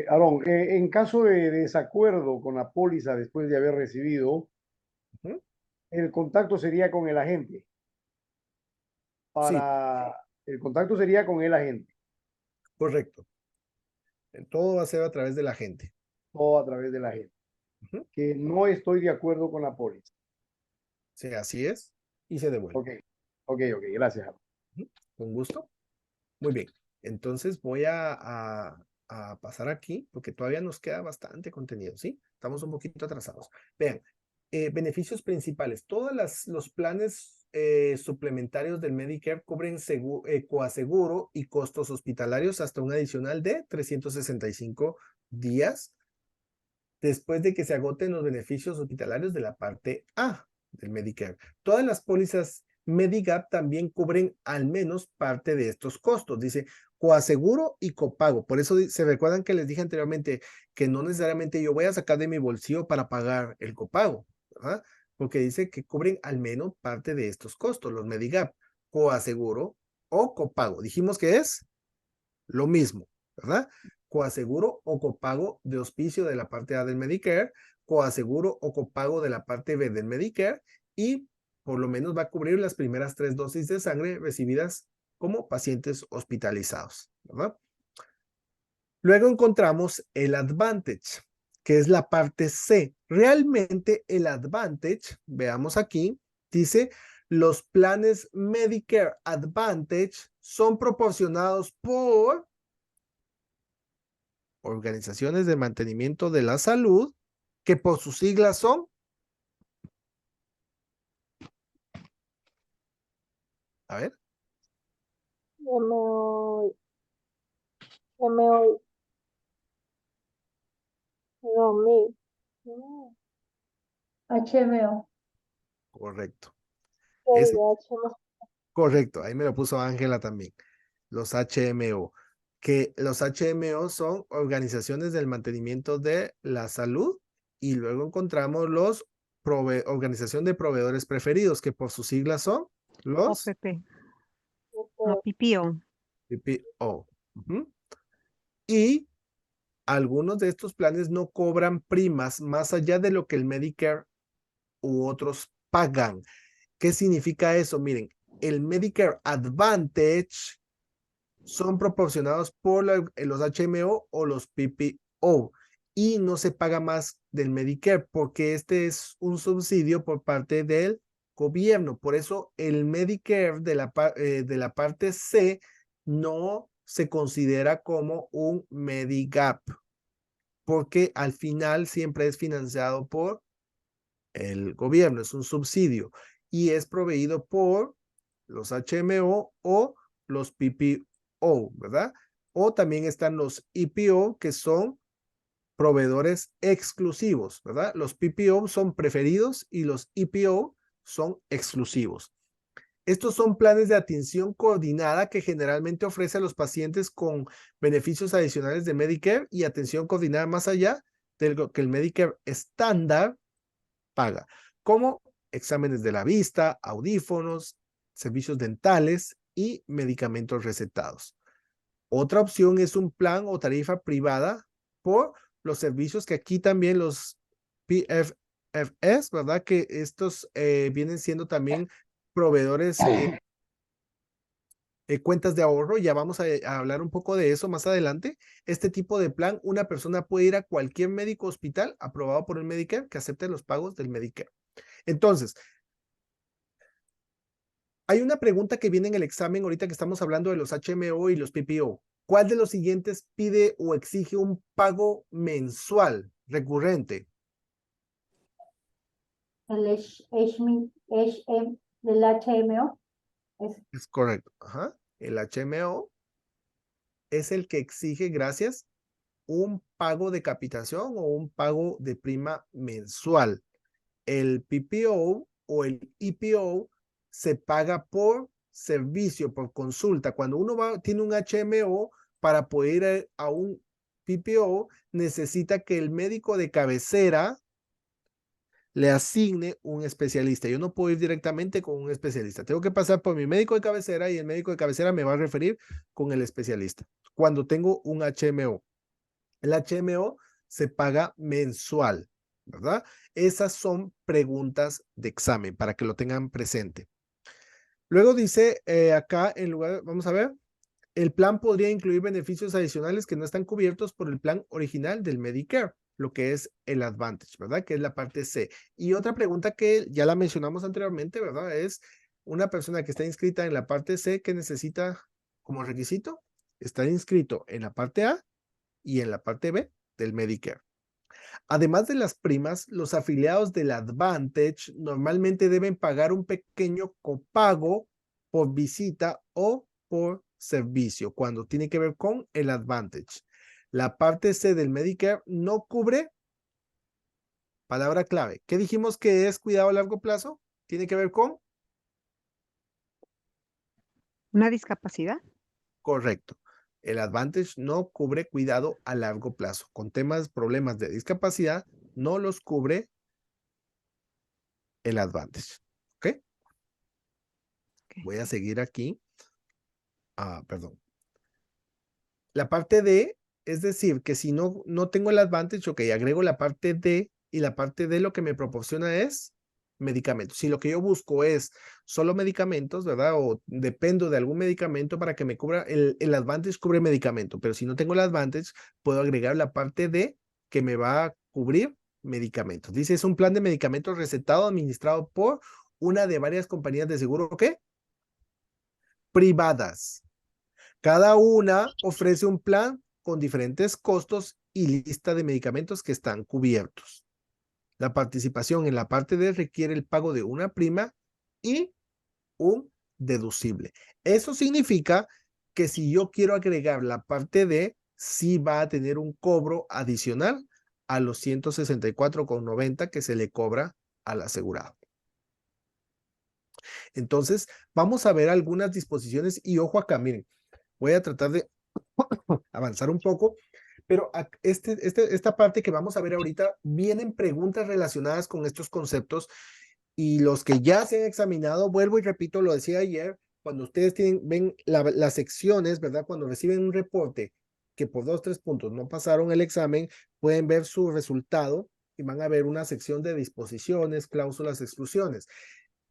Aaron, en caso de desacuerdo con la póliza después de haber recibido, el contacto sería con el agente Sí. para El contacto sería con el agente. Correcto. Todo va a ser a través de la gente. Todo a través del agente. Que no estoy de acuerdo con la póliza. Sí, así es. Y se devuelve. Ok, gracias. Con gusto. Muy bien. Entonces voy a pasar aquí porque todavía nos queda bastante contenido, ¿sí? Estamos un poquito atrasados. Vean, beneficios principales. Todos los planes suplementarios del Medicare cubren coaseguro y costos hospitalarios hasta un adicional de 365 días después de que se agoten los beneficios hospitalarios de la parte A del Medicare. Todas las pólizas Medigap también cubren al menos parte de estos costos. Dice coaseguro y copago. Por eso se recuerdan que les dije anteriormente que no necesariamente yo voy a sacar de mi bolsillo para pagar el copago, ¿verdad? Porque dice que cubren al menos parte de estos costos, los Medigap, coaseguro o copago. Dijimos que es lo mismo, ¿verdad? Coaseguro o copago de hospicio de la parte A del Medicare, coaseguro o copago de la parte B del Medicare y por lo menos va a cubrir las primeras 3 dosis de sangre recibidas como pacientes hospitalizados, ¿verdad? Luego encontramos el Advantage, que es la parte C. Realmente el Advantage, veamos aquí, dice, los planes Medicare Advantage son proporcionados por organizaciones de mantenimiento de la salud, que por sus siglas son, a ver, MO, no, no, HMO. correcto. Ese, Correcto, ahí me lo puso Ángela también. Los HMO, que los HMO son organizaciones del mantenimiento de la salud y luego encontramos los organización de proveedores preferidos, que por sus siglas son los OPP. No, PPO. PPO. Y algunos de estos planes no cobran primas más allá de lo que el Medicare u otros pagan. ¿Qué significa eso? Miren, el Medicare Advantage son proporcionados por los HMO o los PPO y no se paga más del Medicare porque este es un subsidio por parte del gobierno. Por eso el Medicare de la parte C no se considera como un Medigap porque al final siempre es financiado por el gobierno, es un subsidio y es proveído por los HMO o los PPO, ¿verdad? O también están los EPO, que son proveedores exclusivos, ¿verdad? Los PPO son preferidos y los EPO son exclusivos. Estos son planes de atención coordinada que generalmente ofrece a los pacientes con beneficios adicionales de Medicare y atención coordinada más allá de lo que el Medicare estándar paga, como exámenes de la vista, audífonos, servicios dentales y medicamentos recetados. Otra opción es un plan o tarifa privada por los servicios que aquí también los PFFs, ¿verdad? Que estos vienen siendo también proveedores cuentas de ahorro, ya vamos a hablar un poco de eso más adelante. Este tipo de plan, una persona puede ir a cualquier médico hospital aprobado por el Medicare que acepte los pagos del Medicare. Entonces, hay una pregunta que viene en el examen ahorita que estamos hablando de los HMO y los PPO. ¿Cuál de los siguientes pide o exige un pago mensual recurrente? El del HMO. Es correcto. Ajá. El HMO es el que exige, gracias, un pago de capitación o un pago de prima mensual. El PPO o el EPO se paga por servicio, por consulta. Cuando uno tiene un HMO, para poder ir a un PPO, necesita que el médico de cabecera le asigne un especialista. Yo no puedo ir directamente con un especialista. Tengo que pasar por mi médico de cabecera y el médico de cabecera me va a referir con el especialista. Cuando tengo un HMO. El HMO se paga mensual, ¿verdad? Esas son preguntas de examen para que lo tengan presente. Luego dice acá, en lugar, vamos a ver, el plan podría incluir beneficios adicionales que no están cubiertos por el plan original del Medicare, lo que es el Advantage, ¿verdad? Que es la parte C. Y otra pregunta que ya la mencionamos anteriormente, ¿verdad? Es una persona que está inscrita en la parte C que necesita como requisito estar inscrito en la parte A y en la parte B del Medicare. Además de las primas, los afiliados del Advantage normalmente deben pagar un pequeño copago por visita o por servicio cuando tiene que ver con el Advantage. La parte C del Medicare no cubre, palabra clave. ¿Qué dijimos que es cuidado a largo plazo? Tiene que ver con, ¿Una discapacidad? correcto. El Advantage no cubre cuidado a largo plazo. Con problemas de discapacidad, no los cubre el Advantage. ¿Ok? Voy a seguir aquí. Perdón. La parte D, es decir, que si no tengo el Advantage, ok, agrego la parte D y la parte D lo que me proporciona es medicamentos. Si lo que yo busco es solo medicamentos, ¿verdad? O dependo de algún medicamento para que me cubra, el Advantage cubre medicamento, pero si no tengo el Advantage, puedo agregar la parte D que me va a cubrir medicamentos. Dice, es un plan de medicamentos recetado, administrado por una de varias compañías de seguro, ¿qué? Privadas. Cada una ofrece un plan con diferentes costos y lista de medicamentos que están cubiertos. La participación en la parte D requiere el pago de una prima y un deducible. Eso significa que si yo quiero agregar la parte D, sí va a tener un cobro adicional a los 164,90 que se le cobra al asegurado. Entonces, vamos a ver algunas disposiciones y ojo acá, miren, voy a tratar de avanzar un poco, pero esta parte que vamos a ver ahorita, vienen preguntas relacionadas con estos conceptos y los que ya se han examinado, vuelvo y repito, lo decía ayer, cuando ustedes ven las secciones, ¿verdad? Cuando reciben un reporte que por 2, 3 puntos no pasaron el examen, pueden ver su resultado y van a ver una sección de disposiciones, cláusulas, exclusiones.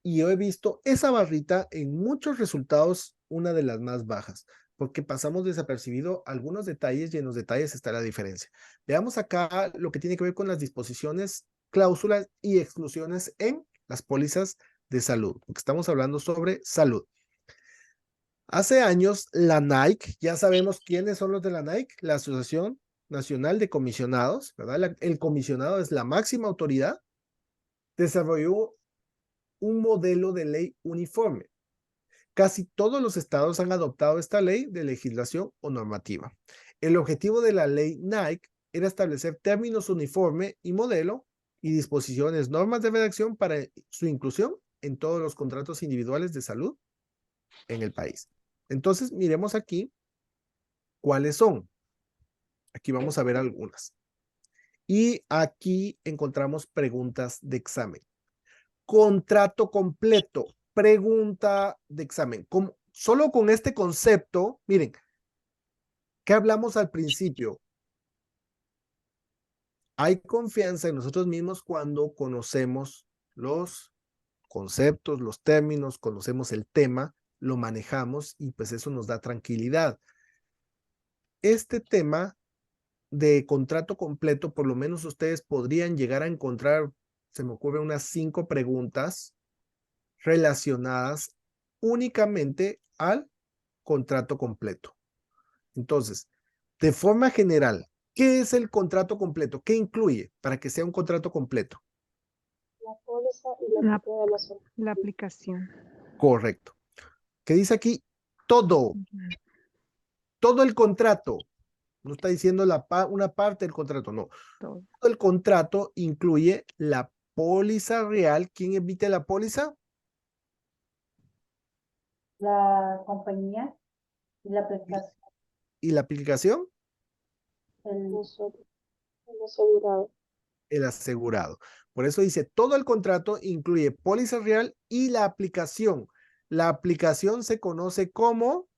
Y yo he visto esa barrita en muchos resultados, una de las más bajas, porque pasamos desapercibido algunos detalles y en los detalles está la diferencia. Veamos acá lo que tiene que ver con las disposiciones, cláusulas y exclusiones en las pólizas de salud, porque estamos hablando sobre salud. Hace años, la Nike, ya sabemos quiénes son los de la Nike, la Asociación Nacional de Comisionados, ¿verdad? El comisionado es la máxima autoridad, desarrolló un modelo de ley uniforme. Casi todos los estados han adoptado esta ley de legislación o normativa. El objetivo de la ley Nike era establecer términos uniforme y modelo y disposiciones, normas de redacción para su inclusión en todos los contratos individuales de salud en el país. Entonces, miremos aquí cuáles son. Aquí vamos a ver algunas. Y aquí encontramos preguntas de examen. Contrato completo, pregunta de examen. Solo con este concepto, miren, ¿qué hablamos al principio? Hay confianza en nosotros mismos cuando conocemos los conceptos, los términos, conocemos el tema, lo manejamos y pues eso nos da tranquilidad. Este tema de contrato completo, por lo menos ustedes podrían llegar a encontrar, se me ocurren unas 5 preguntas relacionadas únicamente al contrato completo. Entonces, de forma general, ¿qué es el contrato completo? ¿Qué incluye para que sea un contrato completo? La póliza y la copia de la solicitud. La aplicación. Correcto. ¿Qué dice aquí? Todo el contrato. No está diciendo una parte del contrato, no. Todo el contrato incluye la póliza real. ¿Quién emite la póliza? La compañía y la aplicación. ¿Y la aplicación? El asegurado. El asegurado. Por eso dice, todo el contrato incluye póliza real y la aplicación. La aplicación se conoce como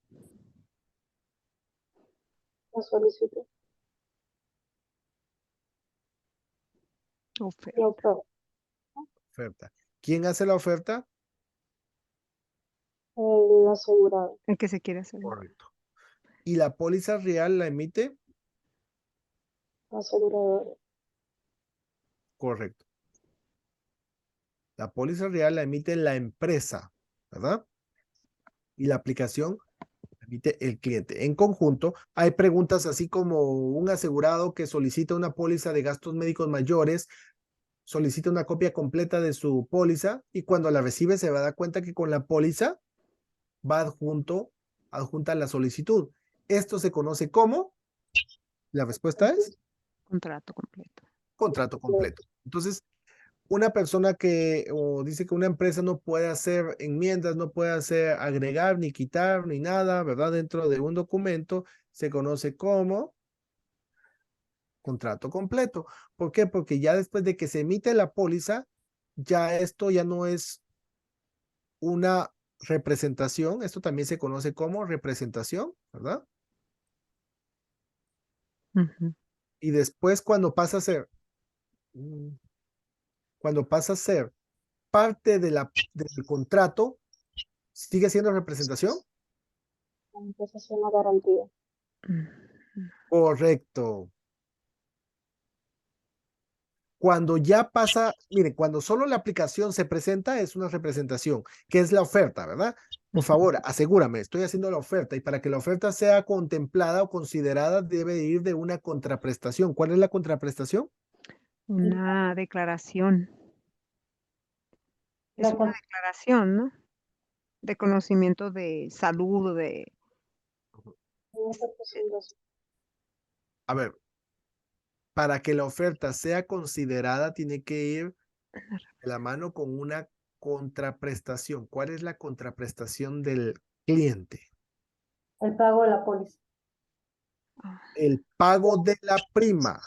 La solicitud. Oferta. oferta. ¿Quién hace la oferta? El asegurado. El que se quiere asegurar. Correcto. ¿Y la póliza real la emite? Asegurador. Correcto. La póliza real la emite la empresa, ¿verdad? Y la aplicación la emite el cliente. En conjunto, hay preguntas así como un asegurado que solicita una póliza de gastos médicos mayores, solicita una copia completa de su póliza y cuando la recibe se va a dar cuenta que con la póliza va adjunta la solicitud. Esto se conoce como, la respuesta es Contrato completo. contrato completo. Entonces, una persona o dice que una empresa no puede hacer enmiendas, no puede hacer agregar ni quitar ni nada, ¿verdad? Dentro de un documento se conoce como contrato completo. ¿Por qué? Porque ya después de que se emite la póliza, ya esto ya no es una representación, esto también se conoce como representación, ¿verdad? Y después cuando pasa a ser parte del contrato, ¿sigue siendo representación? Empieza a ser una garantía. Correcto. Cuando ya pasa, miren, cuando solo la aplicación se presenta es una representación, que es la oferta, ¿verdad? Por favor, asegúrame, estoy haciendo la oferta y para que la oferta sea contemplada o considerada debe ir de una contraprestación. ¿Cuál es la contraprestación? Una declaración. Es La una con- declaración, ¿no? De conocimiento de salud, de... A ver, para que la oferta sea considerada tiene que ir de la mano con una contraprestación. ¿Cuál es la contraprestación del cliente? El pago de la póliza. El pago de la prima.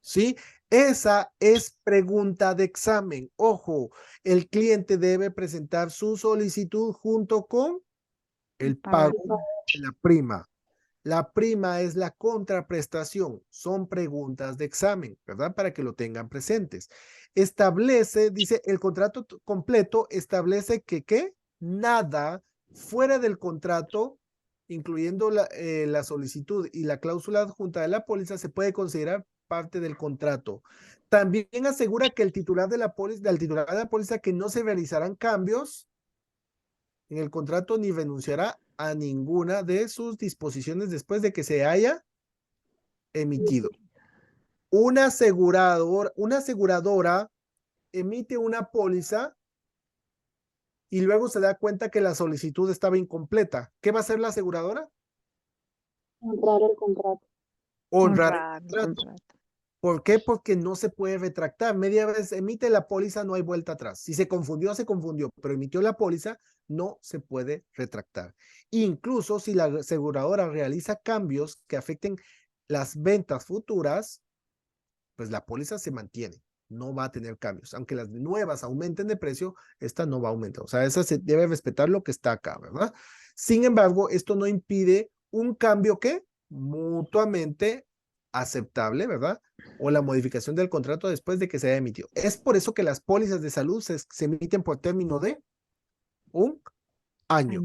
¿Sí? Esa es pregunta de examen. Ojo, el cliente debe presentar su solicitud junto con el pago de la prima. La prima es la contraprestación. Son preguntas de examen, ¿verdad? Para que lo tengan presentes. Establece, dice, el contrato completo establece que, ¿qué? Nada fuera del contrato, incluyendo la solicitud y la cláusula adjunta de la póliza, se puede considerar parte del contrato. También asegura que el titular de la póliza que no se realizarán cambios en el contrato ni renunciará a ninguna de sus disposiciones después de que se haya emitido. Una aseguradora emite una póliza y luego se da cuenta que la solicitud estaba incompleta. ¿Qué va a hacer la aseguradora? Honrar el contrato. Honrar el contrato. ¿Por qué? Porque no se puede retractar. Media vez emite la póliza, no hay vuelta atrás. Si se confundió, pero emitió la póliza, no se puede retractar. Incluso si la aseguradora realiza cambios que afecten las ventas futuras, pues la póliza se mantiene, no va a tener cambios. Aunque las nuevas aumenten de precio, esta no va a aumentar. O sea, esa se debe respetar lo que está acá, ¿verdad? Sin embargo, esto no impide un cambio que mutuamente aceptable, ¿verdad? O la modificación del contrato después de que se haya emitido. Es por eso que las pólizas de salud se emiten por término de un año,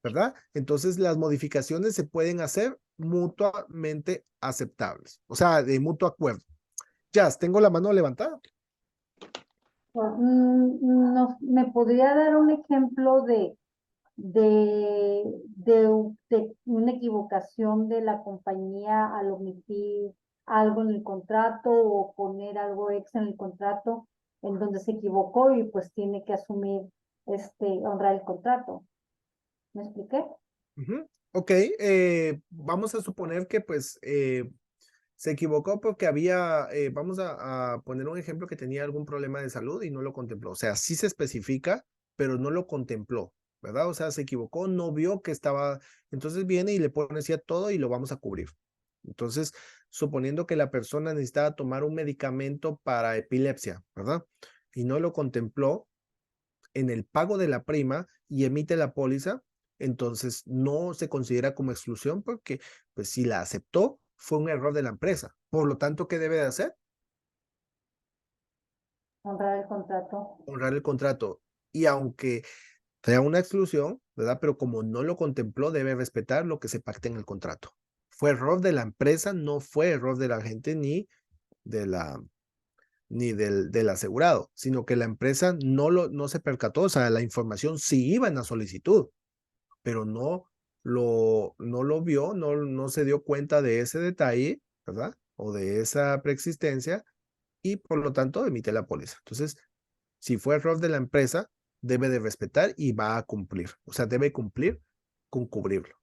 ¿verdad? Entonces las modificaciones se pueden hacer mutuamente aceptables, o sea, de mutuo acuerdo. Jazz, tengo la mano levantada. No, ¿me podría dar un ejemplo de una equivocación de la compañía al omitir algo en el contrato o poner algo extra en el contrato en donde se equivocó y pues tiene que asumir, honrar el contrato? ¿Me expliqué? Ok, vamos a suponer que pues se equivocó porque vamos a poner un ejemplo que tenía algún problema de salud y no lo contempló. O sea, sí se especifica, pero no lo contempló, ¿verdad? O sea, se equivocó, no vio que estaba, entonces viene y le pone así a todo y lo vamos a cubrir. Entonces, suponiendo que la persona necesitaba tomar un medicamento para epilepsia, ¿verdad? Y no lo contempló en el pago de la prima y emite la póliza, entonces no se considera como exclusión porque, pues, si la aceptó, fue un error de la empresa. Por lo tanto, ¿qué debe de hacer? Honrar el contrato. Honrar el contrato. Y aunque sea una exclusión, ¿verdad? Pero como no lo contempló, debe respetar lo que se pacte en el contrato. Fue error de la empresa, no fue error del agente ni del asegurado, sino que la empresa no se percató, o sea, la información sí iba en la solicitud, pero no lo vio, no se dio cuenta de ese detalle, ¿verdad? O de esa preexistencia, y por lo tanto emite la póliza. Entonces, si fue error de la empresa, debe de respetar y va a cumplir. O sea, debe cumplir con cubrirlo.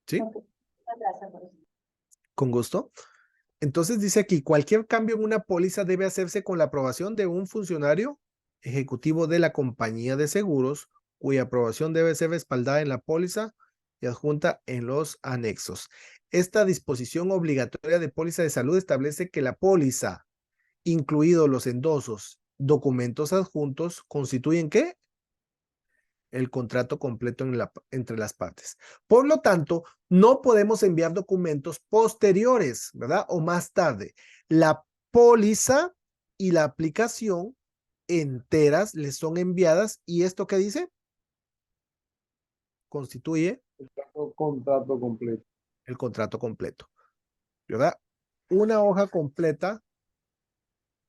¿Sí? Muchas gracias, Mauricio. Con gusto. Entonces dice aquí, cualquier cambio en una póliza debe hacerse con la aprobación de un funcionario ejecutivo de la compañía de seguros, cuya aprobación debe ser respaldada en la póliza y adjunta en los anexos. Esta disposición obligatoria de póliza de salud establece que la póliza, incluidos los endosos, documentos adjuntos, constituyen ¿qué? El contrato completo entre las partes. Por lo tanto, no podemos enviar documentos posteriores, ¿verdad? O más tarde. La póliza y la aplicación enteras les son enviadas. ¿Y esto qué dice? Constituye Contrato completo. el contrato completo, ¿verdad? Una hoja completa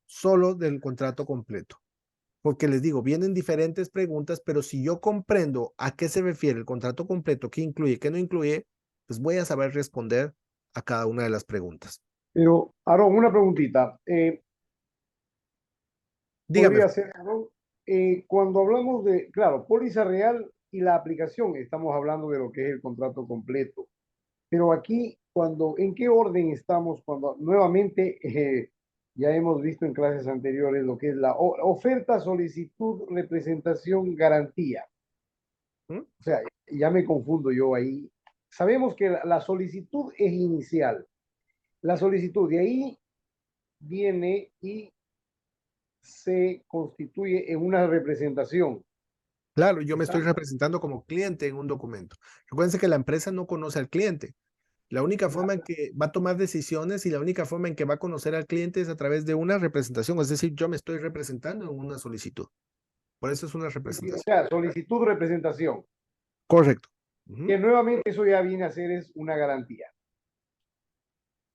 solo del contrato completo. Porque les digo, vienen diferentes preguntas, pero si yo comprendo a qué se refiere el contrato completo, qué incluye, qué no incluye, pues voy a saber responder a cada una de las preguntas. Pero, Aarón, una preguntita. Dígame. Podría ser, Aarón, cuando hablamos de, claro, póliza real y la aplicación, estamos hablando de lo que es el contrato completo. Pero aquí, ¿en qué orden estamos cuando nuevamente ya hemos visto en clases anteriores lo que es la oferta, solicitud, representación, garantía? ¿Mm? O sea, ya me confundo yo ahí. Sabemos que la solicitud es inicial. La solicitud de ahí viene y se constituye en una representación. Claro, yo me estoy Exacto. representando como cliente en un documento. Recuérdense que la empresa no conoce al cliente. La única forma en que va a tomar decisiones y la única forma en que va a conocer al cliente es a través de una representación. Es decir, yo me estoy representando en una solicitud. Por eso es una O representación. sea, solicitud, representación. Correcto. Que nuevamente eso ya viene a ser es una garantía.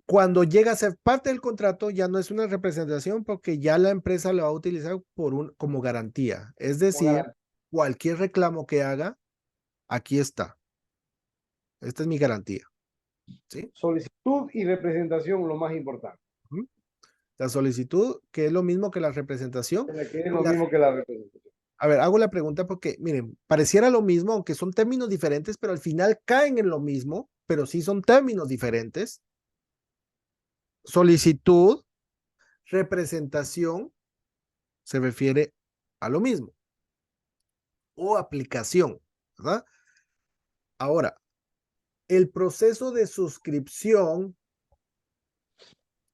Cuando llega a ser parte del contrato, ya no es una representación porque ya la empresa lo va a utilizar como garantía. Es decir, cualquier reclamo que haga, aquí está. Esta es mi garantía. ¿Sí? Solicitud y representación, lo más importante. La solicitud, que es lo mismo que la representación. Que es lo mismo que la representación. A ver, hago la pregunta porque, miren, pareciera lo mismo, aunque son términos diferentes, pero al final caen en lo mismo, pero sí son términos diferentes. Solicitud, representación, se refiere a lo mismo. O aplicación, ¿verdad? Ahora, el proceso de suscripción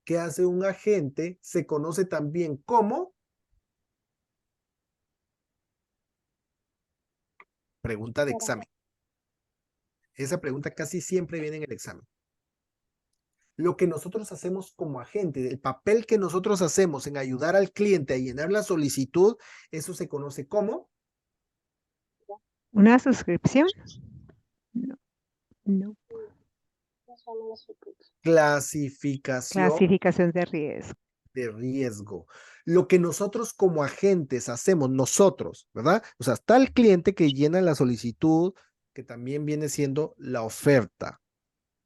que hace un agente se conoce también como pregunta de examen. Esa pregunta casi siempre viene en el examen. Lo que nosotros hacemos como agente, el papel que nosotros hacemos en ayudar al cliente a llenar la solicitud, eso se conoce como ¿una suscripción? No. Clasificación de riesgo. De riesgo. Lo que nosotros como agentes hacemos, nosotros, ¿verdad? O sea, está el cliente que llena la solicitud, que también viene siendo la oferta.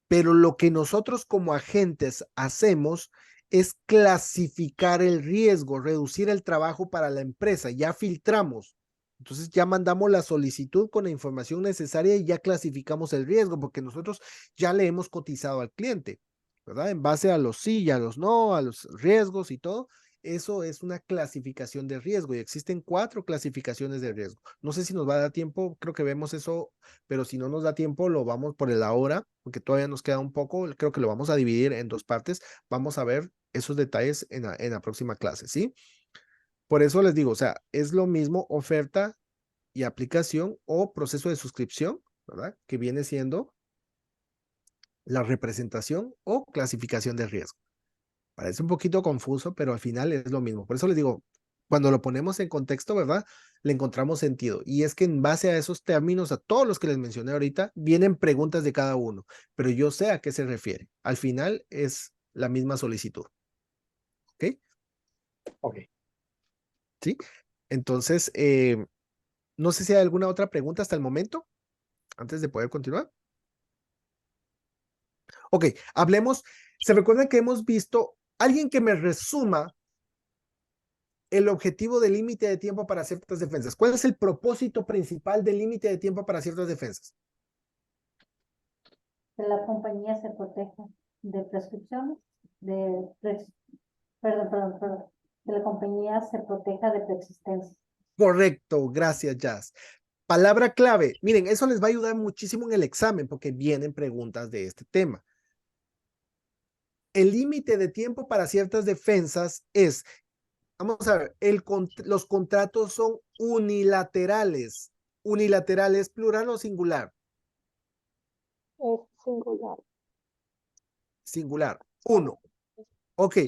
Pero lo que nosotros como agentes hacemos es clasificar el riesgo, reducir el trabajo para la empresa. Ya filtramos. Entonces ya mandamos la solicitud con la información necesaria y ya clasificamos el riesgo porque nosotros ya le hemos cotizado al cliente, ¿verdad? En base a los sí y a los no, a los riesgos y todo. Eso es una clasificación de riesgo y existen 4 clasificaciones de riesgo. No sé si nos va a dar tiempo, creo que vemos eso, pero si no nos da tiempo lo vamos por el ahora, porque todavía nos queda un poco, creo que lo vamos a dividir en 2 partes. Vamos a ver esos detalles en la próxima clase, ¿sí? Por eso les digo, o sea, es lo mismo oferta y aplicación o proceso de suscripción, ¿verdad? Que viene siendo la representación o clasificación de riesgo. Parece un poquito confuso, pero al final es lo mismo. Por eso les digo, Cuando lo ponemos en contexto, ¿verdad? Le encontramos sentido. Y es que en base a esos términos, a todos los que les mencioné ahorita, vienen preguntas de cada uno, pero yo sé a qué se refiere. Al final es la misma solicitud. ¿Ok? Ok. ¿Sí? Entonces, no sé si hay alguna otra pregunta hasta el momento, antes de poder continuar. Ok, hablemos. ¿Se recuerdan que hemos visto alguien que me resuma el objetivo del límite de tiempo para ciertas defensas? ¿Cuál es el propósito principal del límite de tiempo para ciertas defensas? Que la compañía se proteja de prescripciones, perdón, que la compañía se proteja de preexistencia. Correcto, gracias, Jazz. Palabra clave. Miren, eso les va a ayudar muchísimo en el examen porque vienen preguntas de este tema. El límite de tiempo para ciertas defensas es, vamos a ver, los contratos son unilaterales. ¿Unilaterales plural o singular? Es singular. Singular. Uno. Ok,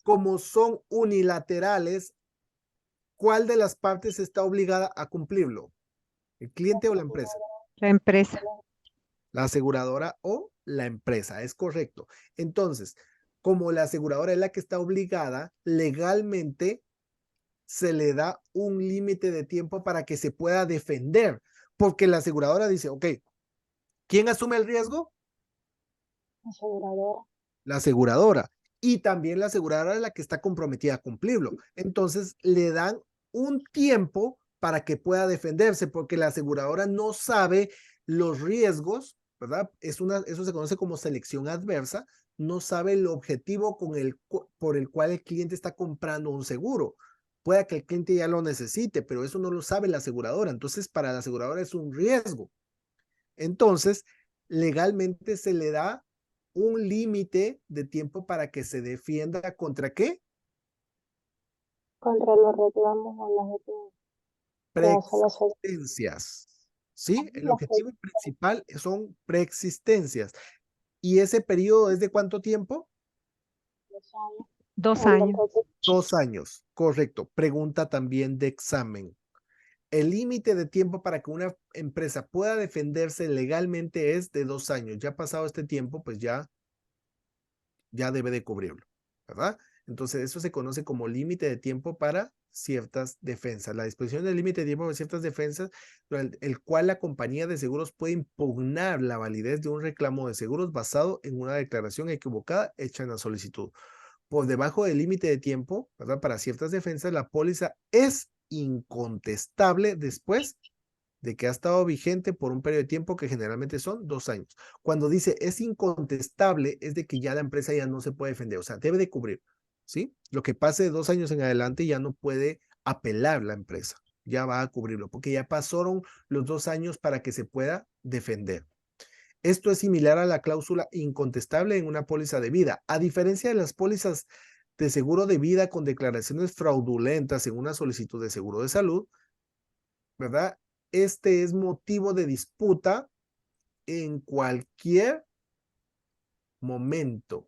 como son unilaterales, ¿cuál de las partes está obligada a cumplirlo? ¿El cliente o la empresa? La empresa. La aseguradora o la empresa, es correcto. Entonces, como la aseguradora es la que está obligada, legalmente se le da un límite de tiempo para que se pueda defender, porque la aseguradora dice, ok, ¿quién asume el riesgo? Aseguradora. La aseguradora. Y también la aseguradora es la que está comprometida a cumplirlo. Entonces, le dan un tiempo para que pueda defenderse, porque la aseguradora no sabe los riesgos, ¿verdad? Eso se conoce como selección adversa, no sabe el objetivo por el cual el cliente está comprando un seguro. Puede que el cliente ya lo necesite, pero eso no lo sabe la aseguradora. Entonces, para la aseguradora es un riesgo. Entonces, legalmente se le da un límite de tiempo para que se defienda ¿contra qué? Contra los reclamos o las preexistencias. ¿Sí? El objetivo principal son preexistencias. ¿Y ese periodo es de cuánto tiempo? 2 años. 2 años, correcto. Pregunta también de examen. El límite de tiempo para que una empresa pueda defenderse legalmente es de 2 años. Ya pasado este tiempo, pues ya debe de cubrirlo, ¿verdad? Entonces, eso se conoce como límite de tiempo para ciertas defensas. La disposición del límite de tiempo para ciertas defensas, durante el cual la compañía de seguros puede impugnar la validez de un reclamo de seguros basado en una declaración equivocada hecha en la solicitud. Por debajo del límite de tiempo, ¿verdad? Para ciertas defensas, la póliza es incontestable después de que ha estado vigente por un periodo de tiempo que generalmente son 2 años. Cuando dice es incontestable, es de que ya la empresa ya no se puede defender, o sea, debe de cubrir, ¿sí? Lo que pase de 2 años en adelante ya no puede apelar la empresa, ya va a cubrirlo, porque ya pasaron los 2 años para que se pueda defender. Esto es similar a la cláusula incontestable en una póliza de vida. A diferencia de las pólizas de seguro de vida con declaraciones fraudulentas en una solicitud de seguro de salud, ¿verdad? Este es motivo de disputa en cualquier momento.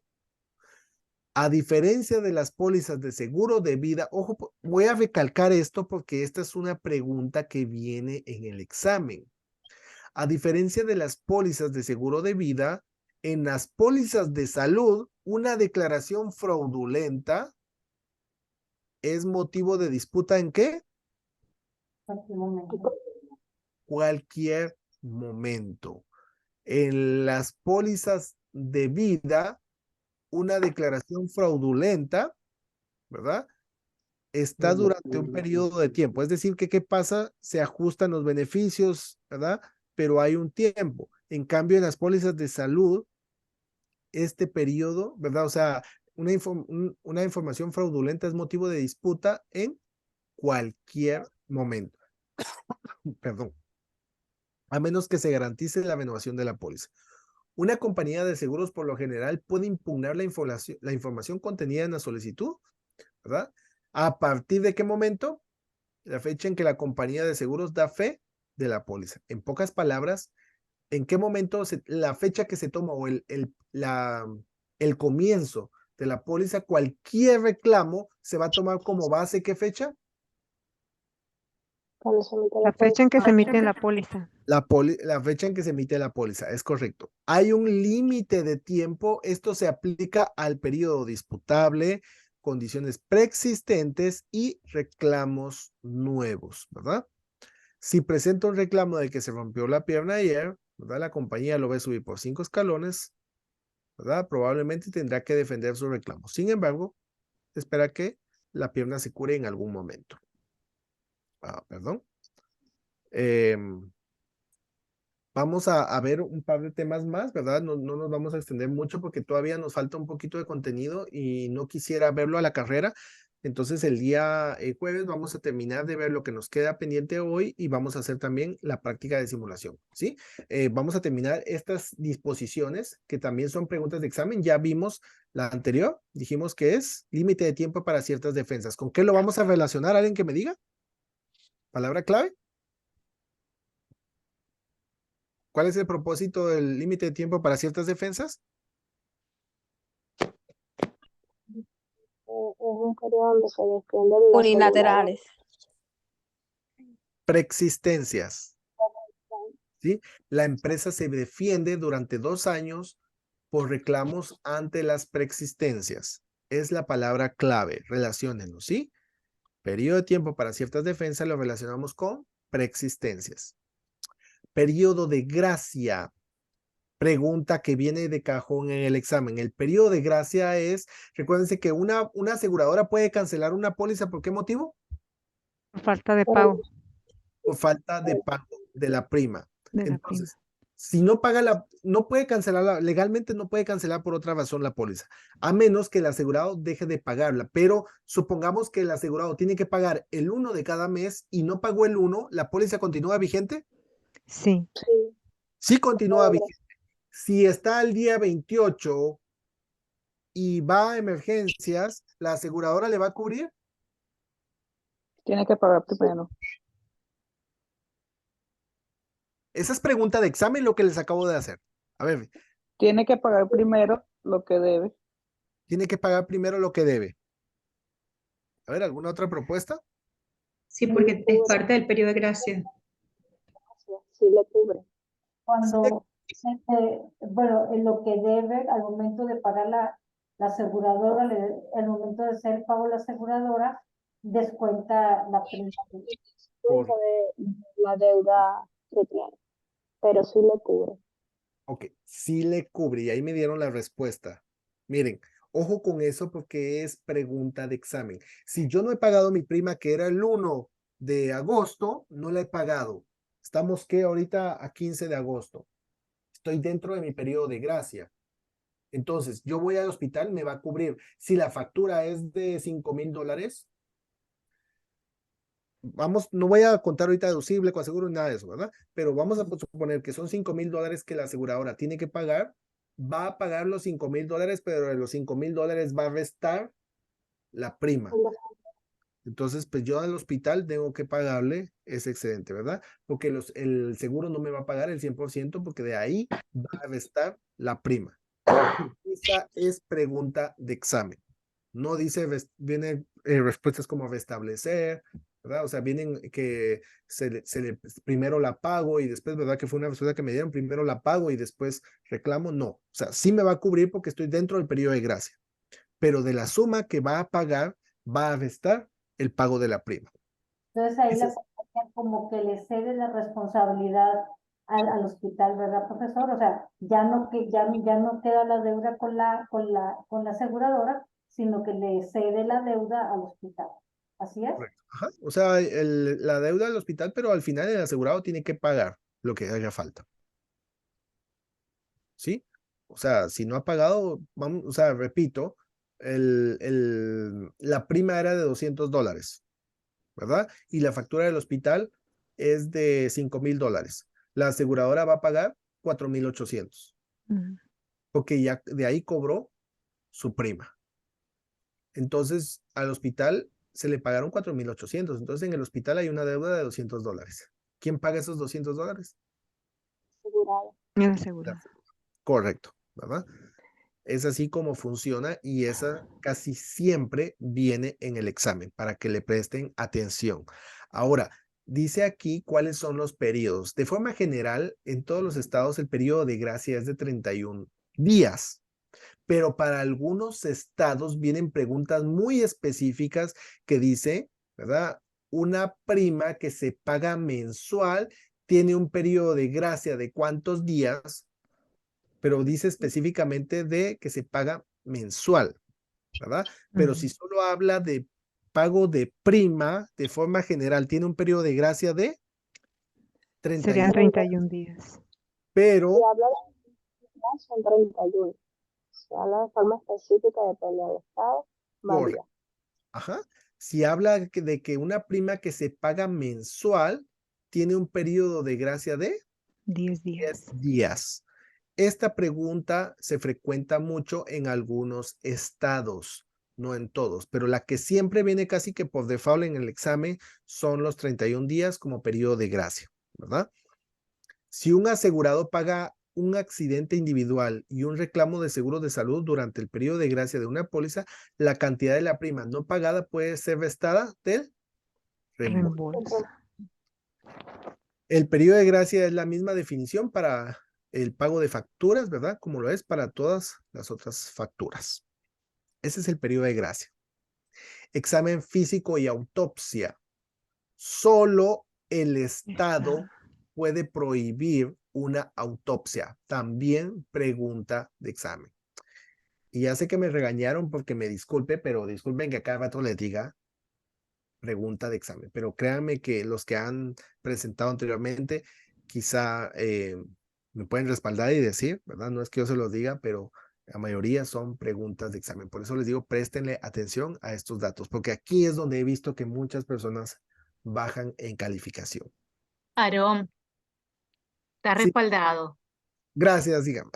A diferencia de las pólizas de seguro de vida, ojo, voy a recalcar esto porque esta es una pregunta que viene en el examen. A diferencia de las pólizas de seguro de vida, en las pólizas de salud, una declaración fraudulenta es motivo de disputa ¿en qué? Cualquier momento. En las pólizas de vida, una declaración fraudulenta, ¿verdad? Está durante un periodo de tiempo. Es decir, que ¿qué pasa? Se ajustan los beneficios, ¿verdad? Pero hay un tiempo. En cambio, en las pólizas de salud, este periodo, ¿verdad? O sea, una información fraudulenta es motivo de disputa en cualquier momento. Perdón. A menos que se garantice la renovación de la póliza. Una compañía de seguros por lo general puede impugnar la información contenida en la solicitud, ¿verdad? ¿A partir de qué momento? La fecha en que la compañía de seguros da fe de la póliza. En pocas palabras, ¿en qué momento la fecha que se toma o el comienzo de la póliza, cualquier reclamo se va a tomar como base, ¿qué fecha? Cuando se emite La la fecha en que se póliza. emite la póliza. La fecha en que se emite la póliza, es correcto. Hay un límite de tiempo, esto se aplica al periodo disputable, condiciones preexistentes y reclamos nuevos, ¿verdad? Si presenta un reclamo de que se rompió la pierna ayer, ¿verdad? La compañía lo va a subir por 5 escalones, ¿verdad? Probablemente tendrá que defender su reclamo. Sin embargo, espera que la pierna se cure en algún momento. Perdón. Vamos a ver un par de temas más, ¿verdad? No nos vamos a extender mucho porque todavía nos falta un poquito de contenido y no quisiera verlo a la carrera. Entonces el día jueves vamos a terminar de ver lo que nos queda pendiente hoy y vamos a hacer también la práctica de simulación, ¿sí? Vamos a terminar estas disposiciones que también son preguntas de examen. Ya vimos la anterior, dijimos que es límite de tiempo para ciertas defensas. ¿Con qué lo vamos a relacionar? ¿Alguien que me diga? ¿Palabra clave? ¿Cuál es el propósito del límite de tiempo para ciertas defensas? Es un periodo donde se defiende la Unilaterales. Preexistencias. ¿Sí? La empresa se defiende durante 2 años por reclamos ante las preexistencias. Es la palabra clave. Relaciónenlo, ¿sí? Periodo de tiempo para ciertas defensas lo relacionamos con preexistencias. Periodo de gracia. Pregunta que viene de cajón en el examen. El periodo de gracia es, recuérdense que una aseguradora puede cancelar una póliza, ¿por qué motivo? Por falta de pago. Por falta de pago de la prima. De la Entonces, prima. si no paga no puede cancelarla, legalmente no puede cancelar por otra razón la póliza, a menos que el asegurado deje de pagarla. Pero supongamos que el asegurado tiene que pagar el 1 de cada mes y no pagó el 1, ¿la póliza continúa vigente? Sí. Sí continúa vigente. Si está el día 28 y va a emergencias, ¿la aseguradora le va a cubrir? Tiene que pagar primero. Esa es pregunta de examen lo que les acabo de hacer. A ver. Tiene que pagar primero lo que debe. Tiene que pagar primero lo que debe. A ver, ¿alguna otra propuesta? Sí, porque es parte del periodo de gracia. Sí le cubre. Cuando, bueno, en lo que debe, al momento de pagar la aseguradora, al momento de hacer el pago de la aseguradora, descuenta la prima. De la deuda que tiene, pero sí le cubre. Ok, sí le cubre y ahí me dieron la respuesta. Miren, ojo con eso porque es pregunta de examen. Si yo no he pagado mi prima que era el 1 de agosto, no la he pagado. Estamos que ahorita a 15 de agosto. Estoy dentro de mi periodo de gracia. Entonces, yo voy al hospital, me va a cubrir. Si la factura es de $5,000, vamos, no voy a contar ahorita deducible, coaseguro, nada de eso, ¿verdad? Pero vamos a suponer que son $5,000 que la aseguradora tiene que pagar, va a pagar los $5,000, pero de los $5,000 va a restar la prima. Entonces, pues yo al hospital tengo que pagarle ese excedente, ¿verdad? Porque el seguro no me va a pagar el 100% porque de ahí va a restar la prima. Esa es pregunta de examen. No dice, vienen respuestas como restablecer, ¿verdad? O sea, vienen que primero la pago y después, ¿verdad? Que fue una respuesta que me dieron, primero la pago y después reclamo. No, o sea, sí me va a cubrir porque estoy dentro del periodo de gracia, pero de la suma que va a pagar, va a restar el pago de la prima. Entonces ahí la compañía como que le cede la responsabilidad al hospital, ¿verdad, profesor? O sea, ya no queda la deuda con la aseguradora, sino que le cede la deuda al hospital. ¿Así es? Correcto. Ajá. O sea, la deuda del hospital, pero al final el asegurado tiene que pagar lo que haga falta. ¿Sí? O sea, si no ha pagado, vamos, o sea, repito, la prima era de $200, ¿verdad? Y la factura del hospital es de $5,000. La aseguradora va a pagar 4,800. Porque ya de ahí cobró su prima. Entonces, al hospital se le pagaron 4,800. Entonces, en el hospital hay una deuda de $200. ¿Quién paga esos $200? El asegurado. Correcto, ¿verdad? Es así como funciona y esa casi siempre viene en el examen para que le presten atención. Ahora, dice aquí cuáles son los periodos. De forma general, en todos los estados el periodo de gracia es de 31 días. Pero para algunos estados vienen preguntas muy específicas que dice, ¿verdad? Una prima que se paga mensual tiene un periodo de gracia de cuántos días, pero dice específicamente de que se paga mensual, ¿verdad? Pero si solo habla de pago de prima, de forma general, tiene un periodo de gracia de Serían 31, 31 días. Si pero habla de son 31. Si habla de forma específica, depende del estado, varía. correcto. Ajá. Si habla de que una prima que se paga mensual tiene un periodo de gracia de 10 10 días. días. Esta pregunta se frecuenta mucho en algunos estados, no en todos, pero la que siempre viene casi que por default en el examen son los 31 días como periodo de gracia, ¿verdad? Si un asegurado paga un accidente individual y un reclamo de seguro de salud durante el periodo de gracia de una póliza, la cantidad de la prima no pagada puede ser restada del reembolso. Reembolso. El periodo de gracia es la misma definición para el pago de facturas, ¿verdad? Como lo es para todas las otras facturas. Ese es el periodo de gracia. Examen físico y autopsia. Solo el Estado puede prohibir una autopsia. También pregunta de examen. Y ya sé que me regañaron porque me disculpe, pero disculpen que cada rato les diga pregunta de examen. Pero créanme que los que han presentado anteriormente, quizá me pueden respaldar y decir, ¿verdad? No es que yo se los diga, pero la mayoría son preguntas de examen. Por eso les digo, préstenle atención a estos datos, porque aquí es donde he visto que muchas personas bajan en calificación. Aarón, está Sí, respaldado. gracias, digamos.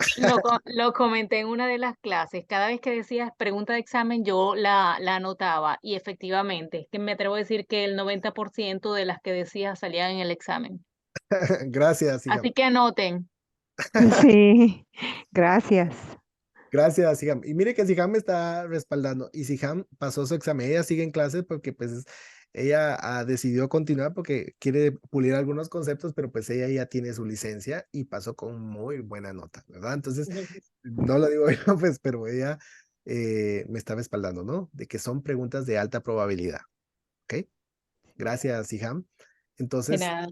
Lo comenté en una de las clases. Cada vez que decías pregunta de examen, yo la anotaba. Y efectivamente, es que me atrevo a decir que el 90% de las que decías salían en el examen. Gracias, digamos. Así que anoten. Sí, gracias. Gracias, Siham. Y mire que Siham me está respaldando. Y Siham pasó su examen. Ella sigue en clase porque pues ella decidió continuar porque quiere pulir algunos conceptos, pero pues ella ya tiene su licencia y pasó con muy buena nota, ¿verdad? Entonces, no lo digo yo, pues, pero ella me está respaldando, ¿no? De que son preguntas de alta probabilidad. ¿Ok? Gracias, Siham. De Entonces, nada.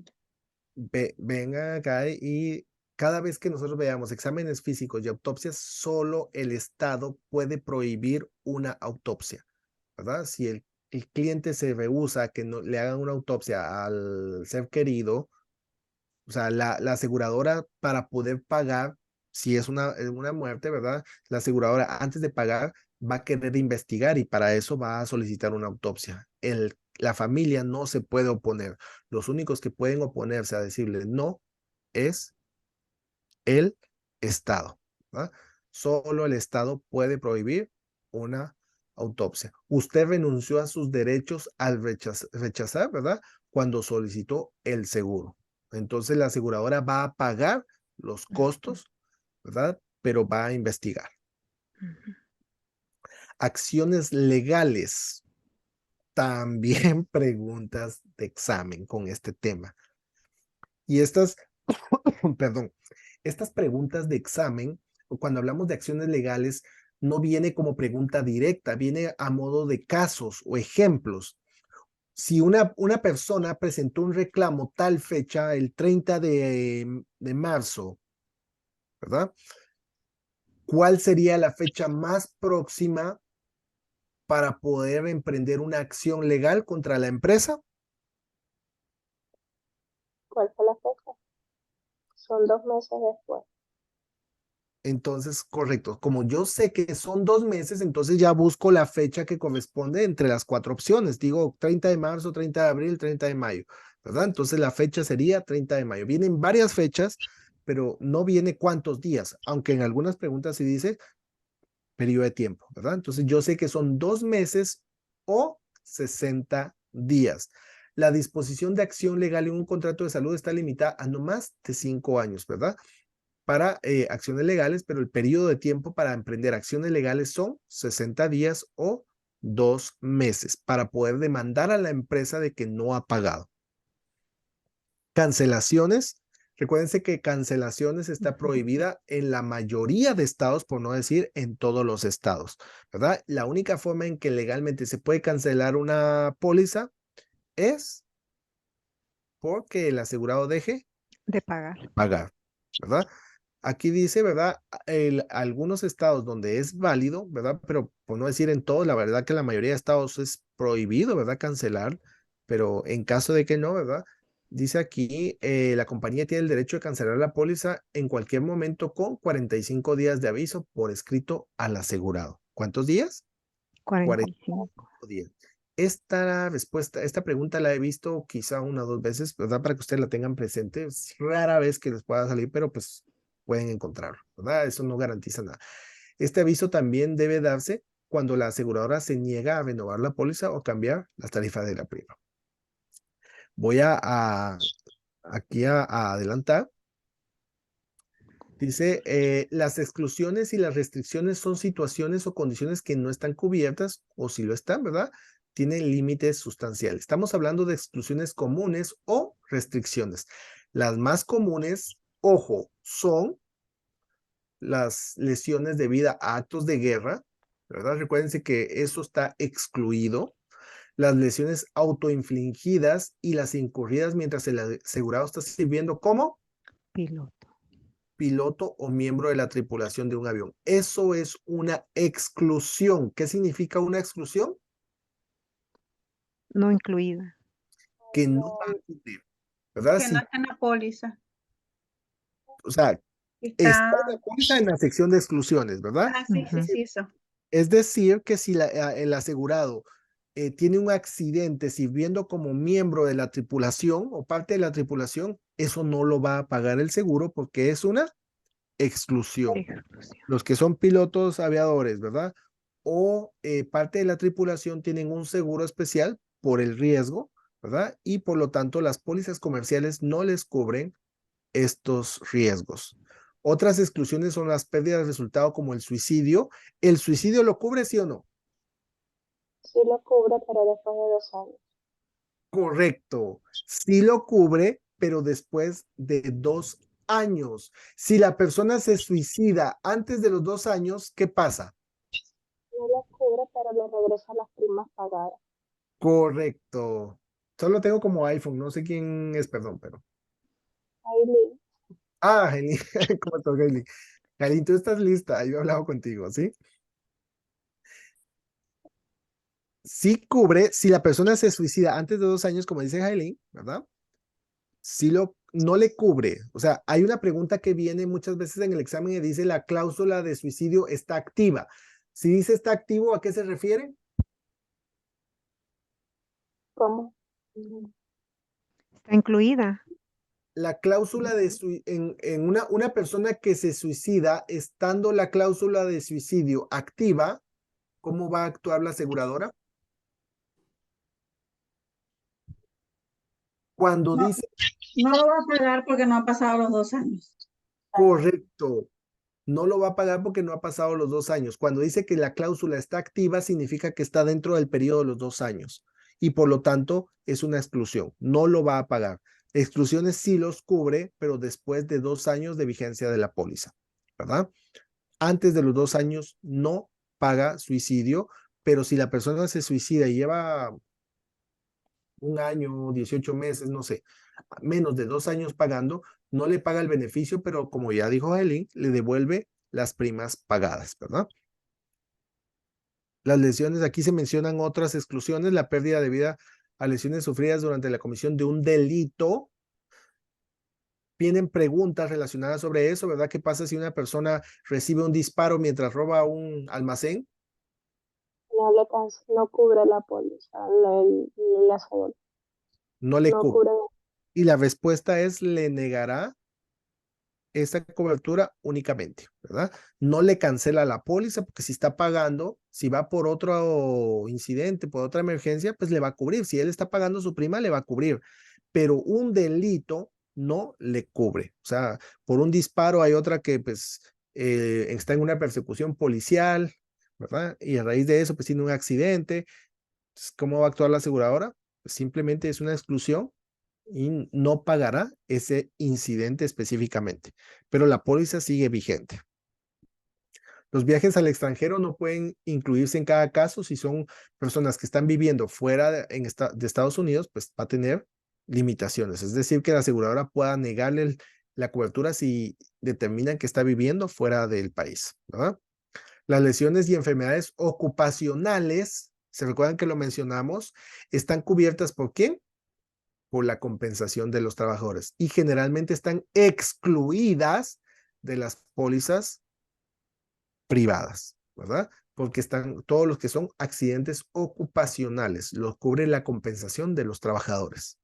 venga acá y cada vez que nosotros veamos exámenes físicos y autopsias, solo el Estado puede prohibir una autopsia, ¿verdad? Si el cliente se rehúsa a que no, le hagan una autopsia al ser querido, o sea, la aseguradora para poder pagar, si es una muerte, ¿verdad? La aseguradora antes de pagar va a querer investigar y para eso va a solicitar una autopsia. La familia no se puede oponer. Los únicos que pueden oponerse a decirle no es el Estado, ¿verdad? Solo el Estado puede prohibir una autopsia. Usted renunció a sus derechos al rechazar, ¿verdad? Cuando solicitó el seguro. Entonces la aseguradora va a pagar los costos, ¿verdad? Pero va a investigar. Acciones legales. También preguntas de examen con este tema. Y estas, perdón, estas preguntas de examen, cuando hablamos de acciones legales, no viene como pregunta directa, viene a modo de casos o ejemplos. Si una persona presentó un reclamo tal fecha, el 30 de marzo, ¿verdad? ¿Cuál sería la fecha más próxima para poder emprender una acción legal contra la empresa? ¿Cuál fue la fecha? Son 2 meses después. Entonces, correcto. Como yo sé que son 2 meses, entonces ya busco la fecha que corresponde entre las 4 opciones. Digo 30 de marzo, 30 de abril, 30 de mayo, ¿verdad? Entonces la fecha sería 30 de mayo. Vienen varias fechas, pero no viene cuántos días, aunque en algunas preguntas sí dice periodo de tiempo, ¿verdad? Entonces yo sé que son 2 meses o 60 días. La disposición de acción legal en un contrato de salud está limitada a no más de 5 años, ¿verdad? Para acciones legales, pero el periodo de tiempo para emprender acciones legales son 60 días o 2 meses para poder demandar a la empresa de que no ha pagado. Cancelaciones. Recuérdense que cancelaciones está prohibida en la mayoría de estados, por no decir en todos los estados, ¿verdad? La única forma en que legalmente se puede cancelar una póliza es porque el asegurado deje de pagar. pagar, ¿verdad? Aquí dice, ¿verdad? Algunos estados donde es válido, ¿verdad? Pero por no decir en todos, la verdad que la mayoría de estados es prohibido, ¿verdad? Cancelar, pero en caso de que no, ¿verdad? Dice aquí, la compañía tiene el derecho de cancelar la póliza en cualquier momento con 45 días de aviso por escrito al asegurado. ¿Cuántos días? 45 días. Esta respuesta, esta pregunta la he visto quizá una o dos veces, ¿verdad? Para que ustedes la tengan presente. Es rara vez que les pueda salir, pero pues pueden encontrarlo, ¿verdad? Eso no garantiza nada. Este aviso también debe darse cuando la aseguradora se niega a renovar la póliza o cambiar las tarifas de la prima. Voy aquí a adelantar. Dice, las exclusiones y las restricciones son situaciones o condiciones que no están cubiertas, o si lo están, ¿verdad? Tienen límites sustanciales. Estamos hablando de exclusiones comunes o restricciones. Las más comunes, ojo, son las lesiones debidas a actos de guerra, ¿verdad? Recuérdense que eso está excluido. Las lesiones autoinfligidas y las incurridas mientras el asegurado está sirviendo como piloto o miembro de la tripulación de un avión. Eso es una exclusión. ¿Qué significa una exclusión? No incluida. Que no va a cubrir, ¿verdad? Que no está en la póliza. O sea, está en la póliza en la sección de exclusiones, ¿verdad? Ah, sí, sí, sí, eso. Es decir, que si el asegurado tiene un accidente sirviendo como miembro de la tripulación o parte de la tripulación, eso no lo va a pagar el seguro porque es una exclusión. Los que son pilotos aviadores, ¿verdad? O parte de la tripulación tienen un seguro especial por el riesgo, ¿verdad? Y por lo tanto las pólizas comerciales no les cubren estos riesgos. Otras exclusiones son las pérdidas de resultado como el suicidio. ¿El suicidio lo cubre, sí o no? Sí lo cubre, pero después de 2 años. Correcto. Sí lo cubre, pero después de 2 años. Si la persona se suicida antes de los 2 años, ¿qué pasa? No lo cubre, pero le regresa las primas pagadas. Correcto. Solo tengo como iPhone, no sé quién es, perdón, pero. Aileen. Ah, Gelin, ¿cómo estás, Gelin? Gelin, tú estás lista, yo he hablado contigo, ¿sí? Sí cubre, si la persona se suicida antes de 2 años, como dice Gelin, ¿verdad? Sí no le cubre. O sea, hay una pregunta que viene muchas veces en el examen y dice la cláusula de suicidio está activa. Si dice está activo, ¿a qué se refiere? ¿Cómo? Está incluida. La cláusula de en una persona que se suicida, estando la cláusula de suicidio activa, ¿cómo va a actuar la aseguradora? Cuando No, dice no lo va a pagar porque no ha pasado los 2 años. correcto, no lo va a pagar porque no ha pasado los 2 años. Cuando dice que la cláusula está activa, significa que está dentro del periodo de los 2 años y por lo tanto es una exclusión. No lo va a pagar. Exclusiones sí los cubre, pero después de 2 años de vigencia de la póliza, ¿verdad? Antes de los 2 años no paga suicidio, pero si la persona se suicida y lleva 1 año, 18 meses, no sé, menos de 2 años pagando, no le paga el beneficio, pero como ya dijo Helen, le devuelve las primas pagadas, ¿verdad? Las lesiones, aquí se mencionan otras exclusiones, la pérdida de vida a lesiones sufridas durante la comisión de un delito. Vienen preguntas relacionadas sobre eso, ¿verdad? ¿Qué pasa si una persona recibe un disparo mientras roba un almacén? No cubre la póliza, la seguro. No le No cubre. cubre. Y la respuesta es, le negará esa cobertura únicamente, ¿verdad? No le cancela la póliza porque si está pagando, si va por otro incidente, por otra emergencia, pues le va a cubrir. Si él está pagando su prima, le va a cubrir. Pero un delito no le cubre. O sea, por un disparo hay otra que pues está en una persecución policial, ¿verdad? Y a raíz de eso pues tiene un accidente. Entonces, ¿cómo va a actuar la aseguradora? Pues simplemente es una exclusión y no pagará ese incidente específicamente, pero la póliza sigue vigente. Los viajes al extranjero no pueden incluirse en cada caso. Si son personas que están viviendo fuera de Estados Unidos, pues va a tener limitaciones. Es decir, que la aseguradora pueda negarle la cobertura si determinan que está viviendo fuera del país, ¿verdad? Las lesiones y enfermedades ocupacionales, ¿se recuerdan que lo mencionamos? Están cubiertas ¿por qué? Por la compensación de los trabajadores y generalmente están excluidas de las pólizas privadas, ¿verdad? Porque están todos los que son accidentes ocupacionales, los cubre la compensación de los trabajadores.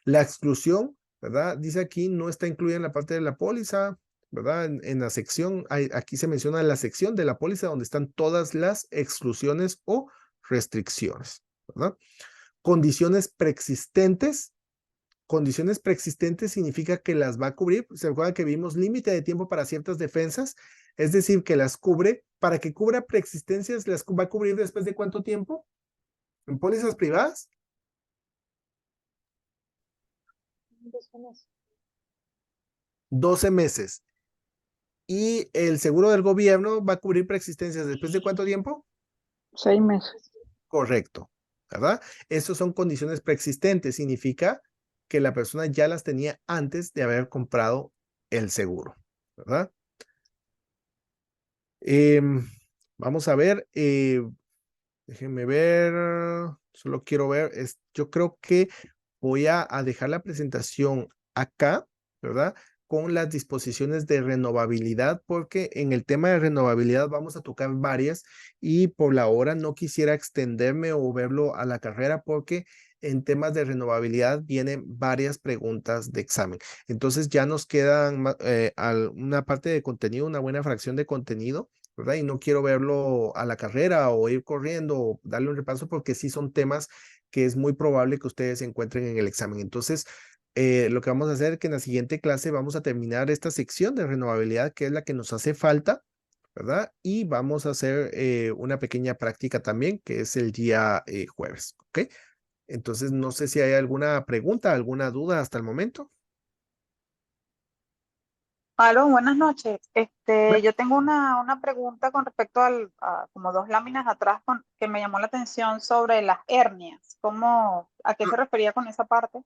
La exclusión, ¿verdad? Dice aquí, no está incluida en la parte de la póliza, ¿verdad? En la sección, aquí se menciona la sección de la póliza donde están todas las exclusiones o restricciones, ¿verdad? Condiciones preexistentes. Condiciones preexistentes significa que las va a cubrir. ¿Se acuerdan que vimos límite de tiempo para ciertas defensas? Es decir, que las cubre, para que cubra preexistencias, las va a cubrir después de ¿cuánto tiempo? ¿En pólizas privadas? 12 meses. ¿Y el seguro del gobierno va a cubrir preexistencias después de cuánto tiempo? 6 meses. Correcto, ¿verdad? Esas son condiciones preexistentes. Significa que la persona ya las tenía antes de haber comprado el seguro, ¿verdad? Vamos a ver, déjenme ver, solo quiero ver, yo creo que voy a dejar la presentación acá, ¿verdad? Con las disposiciones de renovabilidad, porque en el tema de renovabilidad vamos a tocar varias y por la hora no quisiera extenderme o verlo a la carrera porque en temas de renovabilidad vienen varias preguntas de examen. Entonces ya nos quedan una parte de contenido, una buena fracción de contenido, ¿verdad? Y no quiero verlo a la carrera o ir corriendo o darle un repaso porque sí son temas que es muy probable que ustedes se encuentren en el examen. Entonces, lo que vamos a hacer es que en la siguiente clase vamos a terminar esta sección de renovabilidad, que es la que nos hace falta, ¿verdad? Y vamos a hacer una pequeña práctica también, que es el día jueves, ¿ok? Entonces, no sé si hay alguna pregunta, alguna duda hasta el momento. Aló, buenas noches. Yo tengo una pregunta con respecto a como 2 láminas atrás que me llamó la atención sobre las hernias. ¿A qué se refería con esa parte?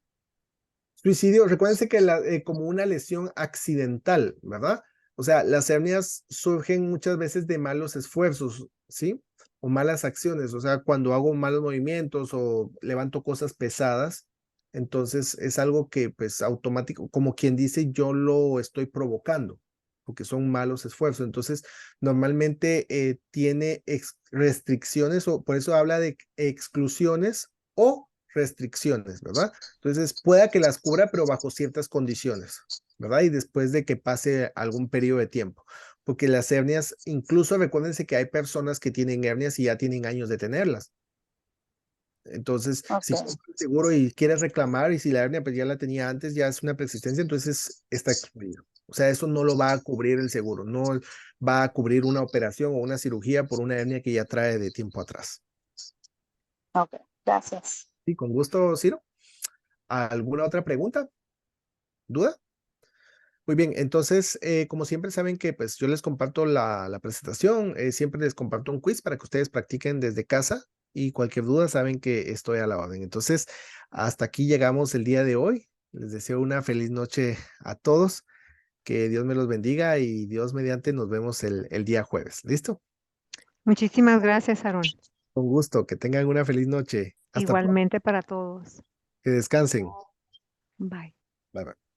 Suicidio, recuérdense que como una lesión accidental, ¿verdad? O sea, las hernias surgen muchas veces de malos esfuerzos, ¿sí? O malas acciones, o sea, cuando hago malos movimientos o levanto cosas pesadas, entonces es algo que pues automático, como quien dice, yo lo estoy provocando, porque son malos esfuerzos. Entonces, normalmente tiene restricciones o por eso habla de exclusiones o restricciones, ¿verdad? Entonces, pueda que las cubra, pero bajo ciertas condiciones, ¿verdad? Y después de que pase algún periodo de tiempo. Porque las hernias, incluso recuérdense que hay personas que tienen hernias y ya tienen años de tenerlas. Entonces, si compra el seguro y quieres reclamar y si la hernia pues ya la tenía antes, ya es una persistencia, entonces está excluido. O sea, eso no lo va a cubrir el seguro, no va a cubrir una operación o una cirugía por una hernia que ya trae de tiempo atrás. Ok, gracias. Sí, con gusto, Ciro. ¿Alguna otra pregunta? ¿Duda? Muy bien, entonces, como siempre saben que pues yo les comparto la presentación, siempre les comparto un quiz para que ustedes practiquen desde casa y cualquier duda saben que estoy a la orden. Entonces, hasta aquí llegamos el día de hoy. Les deseo una feliz noche a todos, que Dios me los bendiga y Dios mediante nos vemos el día jueves. ¿Listo? Muchísimas gracias, Aaron. Con gusto, que tengan una feliz noche. Hasta pronto. Igualmente para todos. Que descansen. Bye. Bye, bye.